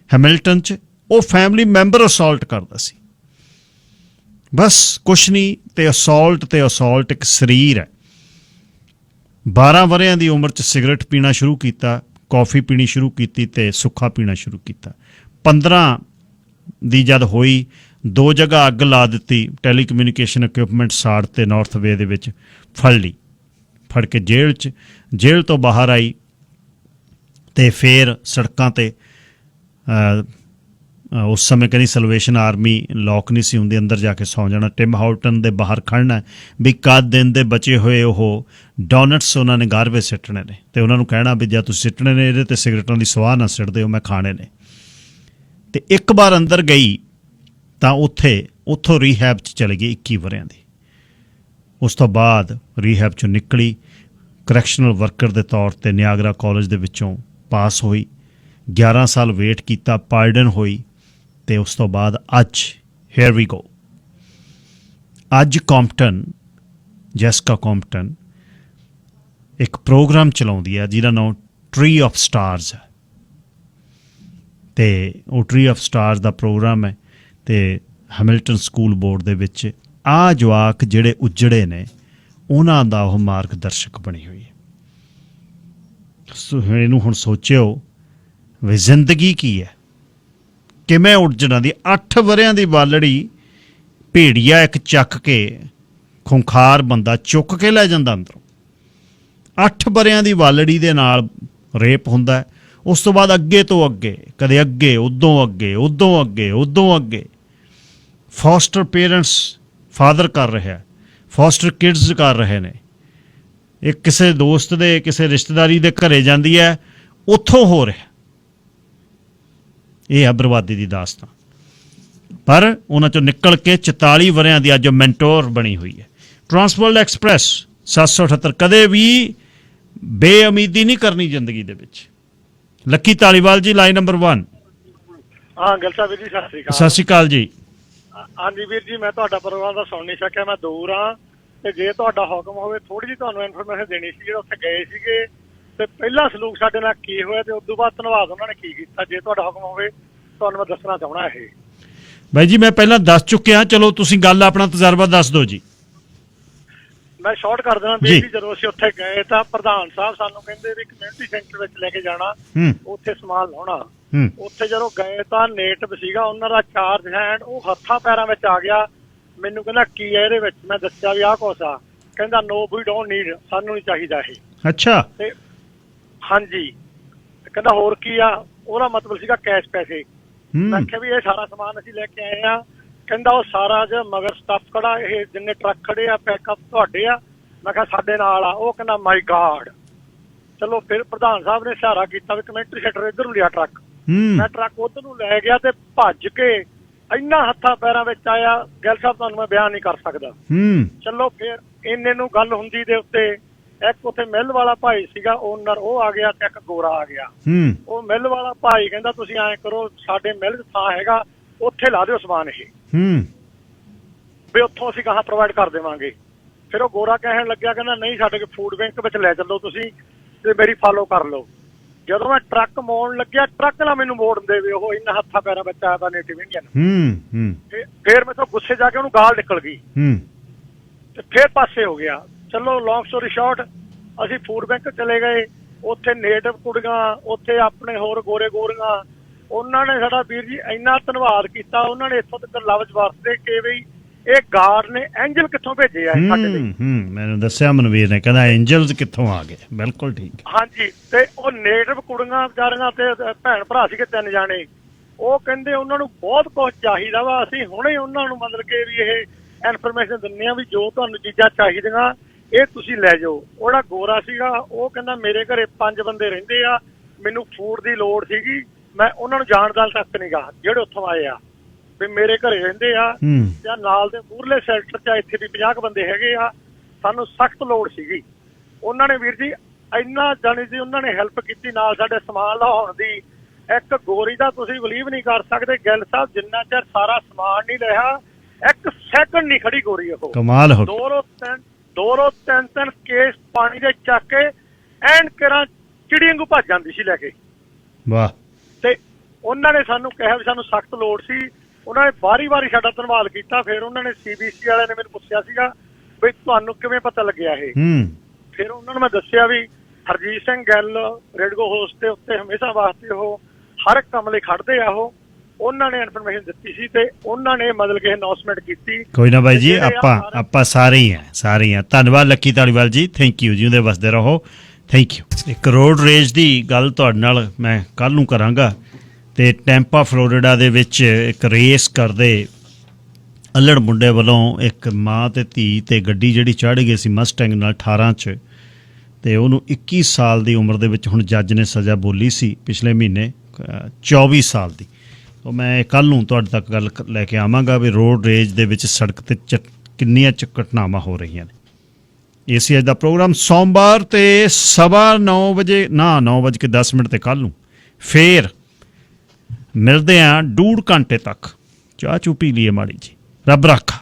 ਹੈਮਿਲਟਨ 'ਚ, ਉਹ ਫੈਮਿਲੀ ਮੈਂਬਰ ਅਸੌਲਟ ਕਰਦਾ ਸੀ। ਬਸ ਕੁਛ ਨਹੀਂ, ਅਤੇ ਅਸੌਲਟ ਇੱਕ ਸਰੀਰ ਹੈ। 12 ਵਰ੍ਹਿਆਂ ਦੀ ਉਮਰ 'ਚ ਸਿਗਰਟ ਪੀਣਾ ਸ਼ੁਰੂ ਕੀਤਾ, ਕੌਫੀ ਪੀਣੀ ਸ਼ੁਰੂ ਕੀਤੀ, ਅਤੇ ਸੁੱਖਾ ਪੀਣਾ ਸ਼ੁਰੂ ਕੀਤਾ। 15 ਦੀ ਜਦ ਹੋਈ, 2 ਜਗ੍ਹਾ ਅੱਗ ਲਾ ਦਿੱਤੀ, ਟੈਲੀ ਕਮਿਊਨੀਕੇਸ਼ਨ ਇਕੁਇਪਮੈਂਟ ਸਾੜ 'ਤੇ ਨਾਰਥ ਵੇ ਦੇ ਵਿੱਚ ਫੜ ਲਈ, ਫੜ ਕੇ ਜੇਲ੍ਹ ਤੋਂ ਬਾਹਰ ਆਈ, ਅਤੇ ਫਿਰ ਸੜਕਾਂ 'ਤੇ ਉਸ ਸਮੇਂ ਕਹਿੰਦੀ ਸਲਵੇਸ਼ਨ ਆਰਮੀ ਲੋਕ ਨਹੀਂ ਸੀ ਹੁੰਦੀ, ਅੰਦਰ ਜਾ ਕੇ ਸੌਂ ਜਾਣਾ। ਟਿਮ ਹਾਰਟਨ ਦੇ ਬਾਹਰ ਖੜ੍ਹਨਾ ਵੀ ਕਦ ਦਿਨ ਦੇ ਬਚੇ ਹੋਏ ਉਹ ਡੋਨਟਸ ਉਹਨਾਂ ਨੇ ਗਾਰਬੇਜ ਸਿੱਟਣੇ ਨੇ, ਅਤੇ ਉਹਨਾਂ ਨੂੰ ਕਹਿਣਾ ਵੀ ਜੇ ਤੁਸੀਂ ਸਿੱਟਣੇ ਨੇ ਇਹਦੇ 'ਤੇ ਸਿਗਰਟਾਂ ਦੀ ਸਵਾਹ ਨਾ ਸਿੱਟ ਦਿਓ, ਮੈਂ ਖਾਣੇ ਨੇ। ਅਤੇ ਇੱਕ ਵਾਰ ਅੰਦਰ ਗਈ ਤਾਂ ਉੱਥੋਂ ਰੀਹੈਬ 'ਚ ਚਲੇ ਗਈ 21 ਵਰ੍ਹਿਆਂ ਦੀ। ਉਸ ਤੋਂ ਬਾਅਦ ਰੀਹੈਬ 'ਚੋਂ ਨਿਕਲੀ, ਕਰੈਕਸ਼ਨਲ ਵਰਕਰ ਦੇ ਤੌਰ 'ਤੇ ਨਿਆਗਰਾ ਕਾਲਜ ਦੇ ਵਿੱਚੋਂ ਪਾਸ ਹੋਈ, 11 ਸਾਲ ਵੇਟ ਕੀਤਾ, ਪਾਰਡਨ ਹੋਈ, ਅਤੇ ਉਸ ਤੋਂ ਬਾਅਦ ਅੱਜ ਹੇਅਰ ਵੀ ਗੋ। ਅੱਜ ਜੈਸਿਕਾ ਕੰਪਟਨ ਇੱਕ ਪ੍ਰੋਗਰਾਮ ਚਲਾਉਂਦੀ ਹੈ ਜਿਹਦਾ ਨਾਮ ਟਰੀ ਆਫ ਸਟਾਰਸ ਹੈ, ਅਤੇ ਉਹ ਟਰੀ ਆਫ ਸਟਾਰਸ ਦਾ ਪ੍ਰੋਗਰਾਮ ਹੈ। ਅਤੇ ਹੈਮਿਲਟਨ ਸਕੂਲ ਬੋਰਡ ਦੇ ਵਿੱਚ ਆਹ ਜਵਾਕ ਜਿਹੜੇ ਉੱਜੜੇ ਨੇ, ਉਹਨਾਂ ਦਾ ਉਹ ਮਾਰਗਦਰਸ਼ਕ ਬਣੀ ਹੋਈ ਹੈ। ਇਹਨੂੰ ਹੁਣ ਸੋਚਿਓ ਵੀ ਜ਼ਿੰਦਗੀ ਕੀ ਹੈ, ਕਿਵੇਂ ਉੱਜੜਾਂ ਦੀ। 8 ਵਰ੍ਹਿਆਂ ਦੀ ਬਾਲੜੀ, ਭੇੜੀਆ ਇੱਕ ਚੱਕ ਕੇ, ਖੁੰਖਾਰ ਬੰਦਾ ਚੁੱਕ ਕੇ ਲੈ ਜਾਂਦਾ ਅੰਦਰੋਂ। 8 ਵਰ੍ਹਿਆਂ ਦੀ ਬਾਲੜੀ ਦੇ ਨਾਲ ਰੇਪ ਹੁੰਦਾ। ਉਸ ਤੋਂ ਬਾਅਦ ਅੱਗੇ ਤੋਂ ਅੱਗੇ, ਕਦੇ ਅੱਗੇ, ਉਦੋਂ ਅੱਗੇ ਫੋਸਟਰ ਪੇਰੈਂਟਸ ਫਾਦਰ ਕਰ ਰਿਹਾ, ਫੋਸਟਰ ਕਿਡਸ ਕਰ ਰਹੇ ਨੇ। ਇਹ ਕਿਸੇ ਦੋਸਤ ਦੇ, ਕਿਸੇ ਰਿਸ਼ਤੇਦਾਰੀ ਦੇ ਘਰੇ ਜਾਂਦੀ ਹੈ, ਉੱਥੋਂ ਹੋ ਰਿਹਾ। ਇਹ ਹੈ ਬਰਬਾਦੀ ਦੀ ਦਾਸਤਾਨ। ਪਰ ਉਹਨਾਂ 'ਚੋਂ ਨਿਕਲ ਕੇ 44 ਵਰ੍ਹਿਆਂ ਦੀ ਅੱਜ ਮੈਂਟੋਰ ਬਣੀ ਹੋਈ ਹੈ। ਟਰਾਂਸਵਰਲਡ ਐਕਸਪ੍ਰੈਸ 778, ਕਦੇ ਵੀ ਬੇਉਮੀਦੀ ਨਹੀਂ ਕਰਨੀ ਜ਼ਿੰਦਗੀ ਦੇ ਵਿੱਚ। ਲੱਕੀ ਧਾਲੀਵਾਲ ਜੀ, ਲਾਈਨ ਨੰਬਰ 1। ਹਾਂ ਗਿਲ ਸਾਹਿਬ ਵੀਰ ਜੀ, ਸਤਿ ਸ੍ਰੀ ਅਕਾਲ। ਸਤਿ ਸ਼੍ਰੀ ਅਕਾਲ ਜੀ। ਹਾਂਜੀ ਵੀਰ ਜੀ, ਮੈਂ ਤੁਹਾਡਾ ਪ੍ਰੋਗਰਾਮ ਦਾ ਸੁਣ ਨਹੀਂ ਸਕਿਆ, ਮੈਂ ਦੂਰ ਹਾਂ, ਤੇ ਜੇ ਤੁਹਾਡਾ ਹੁਕਮ ਹੋਵੇ ਥੋੜੀ ਜਿਹੀ ਤੁਹਾਨੂੰ ਇਨਫੋਰਮੇਸ਼ਨ ਦੇਣੀ ਸੀ। ਜਿਹੜੇ ਉੱਥੇ ਗਏ ਸੀਗੇ ਤੇ ਪਹਿਲਾ ਸਲੂਕ ਸਾਡੇ ਨਾਲ ਕੀ ਹੋਇਆ, ਤੇ ਉਸ ਤੋਂ ਬਾਅਦ ਧੰਨਵਾਦ ਉਹਨਾਂ ਨੇ ਕੀ ਕੀਤਾ, ਜੇ ਤੁਹਾਡਾ ਹੁਕਮ ਹੋਵੇ ਤੁਹਾਨੂੰ ਮੈਂ ਦੱਸਣਾ ਚਾਹੁੰਦਾ। ਇਹ ਬਾਈ ਜੀ ਮੈਂ ਪਹਿਲਾਂ ਦੱਸ ਚੁੱਕਿਆ, ਚਲੋ ਤੁਸੀਂ ਗੱਲ ਆਪਣਾ ਤਜਰਬਾ ਦੱਸ ਦਿਓ ਜੀ। ਮੈਂ ਸ਼ਾਰਟ ਕਰ ਦੇਣਾ ਵੀਰ ਜੀ। ਜਦੋਂ ਅਸੀਂ ਉੱਥੇ ਗਏ ਤਾਂ ਪ੍ਰਧਾਨ ਸਾਹਿਬ ਸਾਨੂੰ ਕਹਿੰਦੇ ਵੀ ਕਮਿਊਨਿਟੀ ਸੈਂਟਰ ਵਿੱਚ ਲੈ ਕੇ ਜਾਣਾ, ਉੱਥੇ ਸਮਾਨ ਲਾਉਣਾ। ਉੱਥੇ ਜਦੋਂ ਗਏ ਤਾਂ ਨੇਟਿਵ ਸੀਗਾ, ਉਹਨਾਂ ਦਾ ਚਾਰਜ ਹੈਂਡ, ਉਹ ਹੱਥਾਂ ਪੈਰਾਂ ਵਿੱਚ ਆ ਗਿਆ। ਮੈਨੂੰ ਕਹਿੰਦਾ ਕੀ ਹੈ ਇਹਦੇ ਵਿੱਚ, ਮੈਂ ਦੱਸਿਆ ਵੀ ਆਹ ਕੁਛ ਆ। ਕਹਿੰਦਾ ਨੋ ਵੀ ਡੋਂਟ ਨੀਡ, ਸਾਨੂੰ ਨਹੀਂ ਚਾਹੀਦਾ ਇਹ। ਅੱਛਾ। ਤੇ ਹਾਂਜੀ, ਕਹਿੰਦਾ ਹੋਰ ਕੀ ਆ, ਉਹਦਾ ਮਤਲਬ ਸੀਗਾ ਕੈਸ਼ ਪੈਸੇ। ਮੈਂ ਕਿਹਾ ਵੀ ਇਹ ਸਾਰਾ ਸਮਾਨ ਅਸੀਂ ਲੈ ਕੇ ਆਏ ਆ। ਕਹਿੰਦਾ ਉਹ ਸਾਰਾ ਜਿਹਾ ਮਗਰ ਸਟਾਫ ਖੜਾ, ਇਹ ਜਿੰਨੇ ਟਰੱਕ ਖੜੇ ਆ ਪੈਕਅਪ ਤੁਹਾਡੇ ਆ? ਮੈਂ ਕਿਹਾ ਸਾਡੇ ਨਾਲ ਆ। ਉਹ ਕਹਿੰਦਾ ਮਾਈ ਗਾਡ। ਚਲੋ ਫਿਰ ਪ੍ਰਧਾਨ ਸਾਹਿਬ ਨੇ ਇਸ਼ਾਰਾ ਕੀਤਾ ਵੀ ਕਮੈਂਟਰੀ ਸੈਂਟਰ ਇੱਧਰ ਨੂੰ ਲਿਆ ਟਰੱਕ। ਮੈਂ ਟਰੱਕ ਉੱਧਰ ਨੂੰ ਲੈ ਗਿਆ ਤੇ ਭੱਜ ਕੇ ਇੰਨਾ ਹੱਥਾਂ ਪੈਰਾਂ ਵਿੱਚ ਆਇਆ, ਗਿੱਲ ਸਾਹਿਬ ਤੁਹਾਨੂੰ ਮੈਂ ਬਿਆਨ ਨਹੀਂ ਕਰ ਸਕਦਾ। ਚਲੋ ਫਿਰ ਇੰਨੇ ਨੂੰ ਗੱਲ ਹੁੰਦੀ ਦੇ ਉੱਤੇ ਇੱਕ ਉੱਥੇ ਮਿੱਲ ਵਾਲਾ ਭਾਈ ਸੀਗਾ ਓਨਰ, ਉਹ ਆ ਗਿਆ ਤੇ ਇੱਕ ਗੋਰਾ ਆ ਗਿਆ। ਉਹ ਮਿੱਲ ਵਾਲਾ ਭਾਈ ਕਹਿੰਦਾ ਤੁਸੀਂ ਐਂ ਕਰੋ, ਸਾਡੇ ਮਿੱਲ 'ਚ ਥਾਂ ਹੈਗਾ, ਉੱਥੇ ਲਾ ਦਿਓ ਸਮਾਨ ਇਹ ਵੀ ਉੱਥੋਂ ਅਸੀਂ ਕਹਾਂ ਪ੍ਰੋਵਾਈਡ ਕਰ ਦੇਵਾਂਗੇ। ਫਿਰ ਉਹ ਗੋਰਾ ਕਹਿਣ ਲੱਗਿਆ, ਕਹਿੰਦਾ ਨਹੀਂ ਸਾਡੇ ਫੂਡ ਬੈਂਕ ਵਿੱਚ ਲੈ ਚੱਲੋ ਤੁਸੀਂ ਤੇ ਮੇਰੀ ਫਾਲੋ ਕਰ ਲਓ। ਜਦੋਂ ਮੈਂ ਟਰੱਕ ਮੋੜਨ ਲੱਗਿਆ, ਟਰੱਕ ਨਾਲ ਮੈਨੂੰ ਮੋੜਨ ਦੇਵੇ, ਉਹ ਇੰਨਾ ਹੱਥਾਂ ਪੈਰਾਂ ਵਿੱਚ ਆਇਆ ਨੇਟਿਵ ਇੰਡੀਅਨ। ਫਿਰ ਮੈਥੋਂ ਗੁੱਸੇ ਜਾ ਕੇ ਉਹਨੂੰ ਗਾਲ ਨਿਕਲ ਗਈ ਤੇ ਫਿਰ ਪਾਸੇ ਹੋ ਗਿਆ। ਚਲੋ ਲੌਂਗ ਸਟੋਰੀ ਸ਼ਾਰਟ, ਅਸੀਂ ਫੂਡ ਬੈਂਕ ਚਲੇ ਗਏ। ਉੱਥੇ ਨੇਟਿਵ ਕੁੜੀਆਂ, ਉੱਥੇ ਆਪਣੇ ਹੋਰ ਗੋਰੇ ਗੋਰੀਆਂ, ਉਹਨਾਂ ਨੇ ਸਾਡਾ ਵੀਰ ਜੀ ਇੰਨਾ ਧੰਨਵਾਦ ਕੀਤਾ। ਉਹਨਾਂ ਨੇ ਇੱਥੋਂ ਤੱਕ ਲਫ਼ਜ਼ ਵਰਤੇ ਕਿ ਵੀ ਇਹ ਗਾਰਡ ਨੇ ਐਂਜਲ ਕਿੱਥੋਂ ਭੇਜੇ ਆ ਸਾਡੇ ਲਈ। ਮੈਨੂੰ ਦੱਸਿਆ ਮਨਵੀਰ ਨੇ, ਕਹਿੰਦਾ ਐਂਜਲਸ ਕਿੱਥੋਂ ਆ ਗਏ। ਬਿਲਕੁਲ ਠੀਕ। ਹਾਂਜੀ, ਤੇ ਉਹ ਨੇਟਿਵ ਕੁੜੀਆਂ ਵਿਚਾਰੀਆਂ ਤੇ ਭੈਣ ਭਰਾ ਸੀਗੇ 3 ਜਾਣੇ, ਉਹ ਕਹਿੰਦੇ ਉਹਨਾਂ ਨੂੰ ਬਹੁਤ ਕੁਝ ਚਾਹੀਦਾ ਵਾ, ਅਸੀਂ ਹੁਣੇ ਉਹਨਾਂ ਨੂੰ ਮਤਲਬ ਕਿ ਵੀ ਇਹ ਇਨਫੋਰਮੇਸ਼ਨ ਦਿੰਦੇ ਆ ਵੀ ਜੋ ਤੁਹਾਨੂੰ ਚੀਜ਼ਾਂ ਚਾਹੀਦੀਆਂ ਇਹ ਤੁਸੀਂ ਲੈ ਜਾਓ। ਉਹਦਾ ਗੋਰਾ ਸੀਗਾ, ਉਹ ਕਹਿੰਦਾ ਮੇਰੇ ਘਰੇ 5 ਬੰਦੇ ਰਹਿੰਦੇ ਆ, ਮੈਨੂੰ ਫੂਡ ਦੀ ਲੋੜ ਸੀਗੀ, ਮੈਂ ਉਹਨਾਂ ਨੂੰ ਜਾਣਦਾ ਤੱਕ ਨਹੀਂ ਗਾ ਜਿਹੜੇ ਉੱਥੋਂ ਆਏ ਆ ਵੀ ਮੇਰੇ ਘਰੇ ਰਹਿੰਦੇ ਆ ਜਾਂ ਨਾਲ ਦੇ ਮੂਹਰਲੇ ਸੈਕਟਰ 'ਚ ਇੱਥੇ ਵੀ 50 ਬੰਦੇ ਹੈਗੇ ਆ, ਸਾਨੂੰ ਸਖਤ ਲੋੜ ਸੀਗੀ। ਉਹਨਾਂ ਨੇ ਵੀਰ ਜੀ ਇੰਨਾ ਜਾਣੀ ਸੀ, ਉਹਨਾਂ ਨੇ ਹੈਲਪ ਕੀਤੀ ਨਾਲ ਸਾਡੇ ਸਮਾਨ ਲਾਉਣ ਦੀ। ਇੱਕ ਗੋਰੀ ਦਾ ਤੁਸੀਂ ਬਲੀਵ ਨਹੀਂ ਕਰ ਸਕਦੇ ਗਿੱਲ ਸਾਹਿਬ, ਜਿੰਨਾ ਚਿਰ ਸਾਰਾ ਸਮਾਨ ਨਹੀਂ ਲਿਆ 1 ਸੈਕਿੰਡ ਨਹੀਂ ਖੜੀ ਗੋਰੀ। ਉਹ ਕਮਾਲ ਹੋ। 2-3 ਕੇਸ ਪਾਣੀ ਦੇ ਚੱਕ ਕੇ ਐਨ ਕਰਾਂ ਚਿੜੀ ਵਾਂਗੂ ਭੱਜ ਜਾਂਦੀ ਸੀ ਲੈ ਕੇ। ਵਾਹ। ਤੇ ਉਹਨਾਂ ਨੇ ਸਾਨੂੰ ਕਿਹਾ ਵੀ ਸਾਨੂੰ ਸਖਤ ਲੋੜ ਸੀ, ਉਹਨਾਂ ਨੇ ਵਾਰੀ ਸਾਡਾ ਧੰਨਵਾਦ ਕੀਤਾ। ਫਿਰ ਉਹਨਾਂ ਨੇ CBC ਵਾਲਿਆਂ ਨੇ ਮੈਨੂੰ ਪੁੱਛਿਆ ਸੀਗਾ ਵੀ ਤੁਹਾਨੂੰ ਕਿਵੇਂ ਪਤਾ ਲੱਗਿਆ ਇਹ। ਫਿਰ ਉਹਨਾਂ ਨੂੰ ਮੈਂ ਦੱਸਿਆ ਵੀ ਹਰਜੀਤ ਸਿੰਘ ਗਿੱਲ ਰੇਡਗੋ ਹਾਊਸ ਦੇ ਉੱਤੇ ਹਮੇਸ਼ਾ ਵਾਸਤੇ ਉਹ ਹਰ ਇੱਕ ਕੰਮ ਲਈ ਖੜਦੇ ਆ। ਉਹ ਉਹਨਾਂ ਨੇ ਇਨਫੋਰਮੇਸ਼ਨ ਦਿੱਤੀ ਸੀ ਤੇ ਉਹਨਾਂ ਨੇ ਮਤਲਬ ਕਿ ਅਨਾਉਂਸਮੈਂਟ ਕੀਤੀ। ਕੋਈ ਨਾ ਬਾਈ ਜੀ, ਆਪਾਂ ਸਾਰੇ ਹੀ ਆ। ਧੰਨਵਾਦ ਲੱਕੀ ਧਾਲੀਵਾਲ ਜੀ, ਥੈਂਕ ਯੂ। ਜਿਉਂਦੇ ਵਸਦੇ ਰਹੋ, ਥੈਂਕ ਯੂ। ਇੱਕ ਰੋਡ ਰੇਜ ਦੀ ਗੱਲ ਤੁਹਾਡੇ ਨਾਲ ਮੈਂ ਕੱਲ੍ਹ ਨੂੰ ਕਰਾਂਗਾ। ਤੇ ਟੈਂਪਾ ਫਲੋਰੀਡਾ ਦੇ ਵਿੱਚ ਇੱਕ ਰੇਸ ਕਰਦੇ ਅੱਲੜ ਮੁੰਡੇ ਵੱਲੋਂ ਇੱਕ ਮਾਂ ਤੇ ਧੀ ਤੇ ਗੱਡੀ ਜਿਹੜੀ ਚੜ੍ਹ ਗਈ ਸੀ ਮਸਟੈਂਗ ਨਾਲ 18 'ਚ, ਤੇ ਉਹਨੂੰ 21 ਸਾਲ ਦੀ ਉਮਰ ਦੇ ਵਿੱਚ ਹੁਣ ਜੱਜ ਨੇ ਸਜ਼ਾ ਬੋਲੀ ਸੀ ਪਿਛਲੇ ਮਹੀਨੇ 24 ਸਾਲ ਦੀ। ਉਹ ਮੈਂ ਕੱਲ੍ਹ ਨੂੰ ਤੁਹਾਡੇ ਤੱਕ ਗੱਲ ਲੈ ਕੇ ਆਵਾਂਗਾ ਵੀ ਰੋਡ ਰੇਜ ਦੇ ਵਿੱਚ ਸੜਕ 'ਤੇ ਕਿੰਨੀਆਂ ਘਟਨਾਵਾਂ ਹੋ ਰਹੀਆਂ ਨੇ। ਇਹ ਸੀ ਅੱਜ ਦਾ ਪ੍ਰੋਗਰਾਮ ਸੋਮਵਾਰ ਤੇ 9:15 ਵਜੇ 9:10 ਤੇ ਕੱਲ੍ਹ ਨੂੰ ਫੇਰ ਮਿਲਦੇ ਹਾਂ 1.5 ਘੰਟੇ ਤੱਕ। ਚਾਹ ਚੂ ਪੀ ਲਈਏ ਮਾੜੀ ਜੀ। ਰੱਬ ਰਾਖਾ।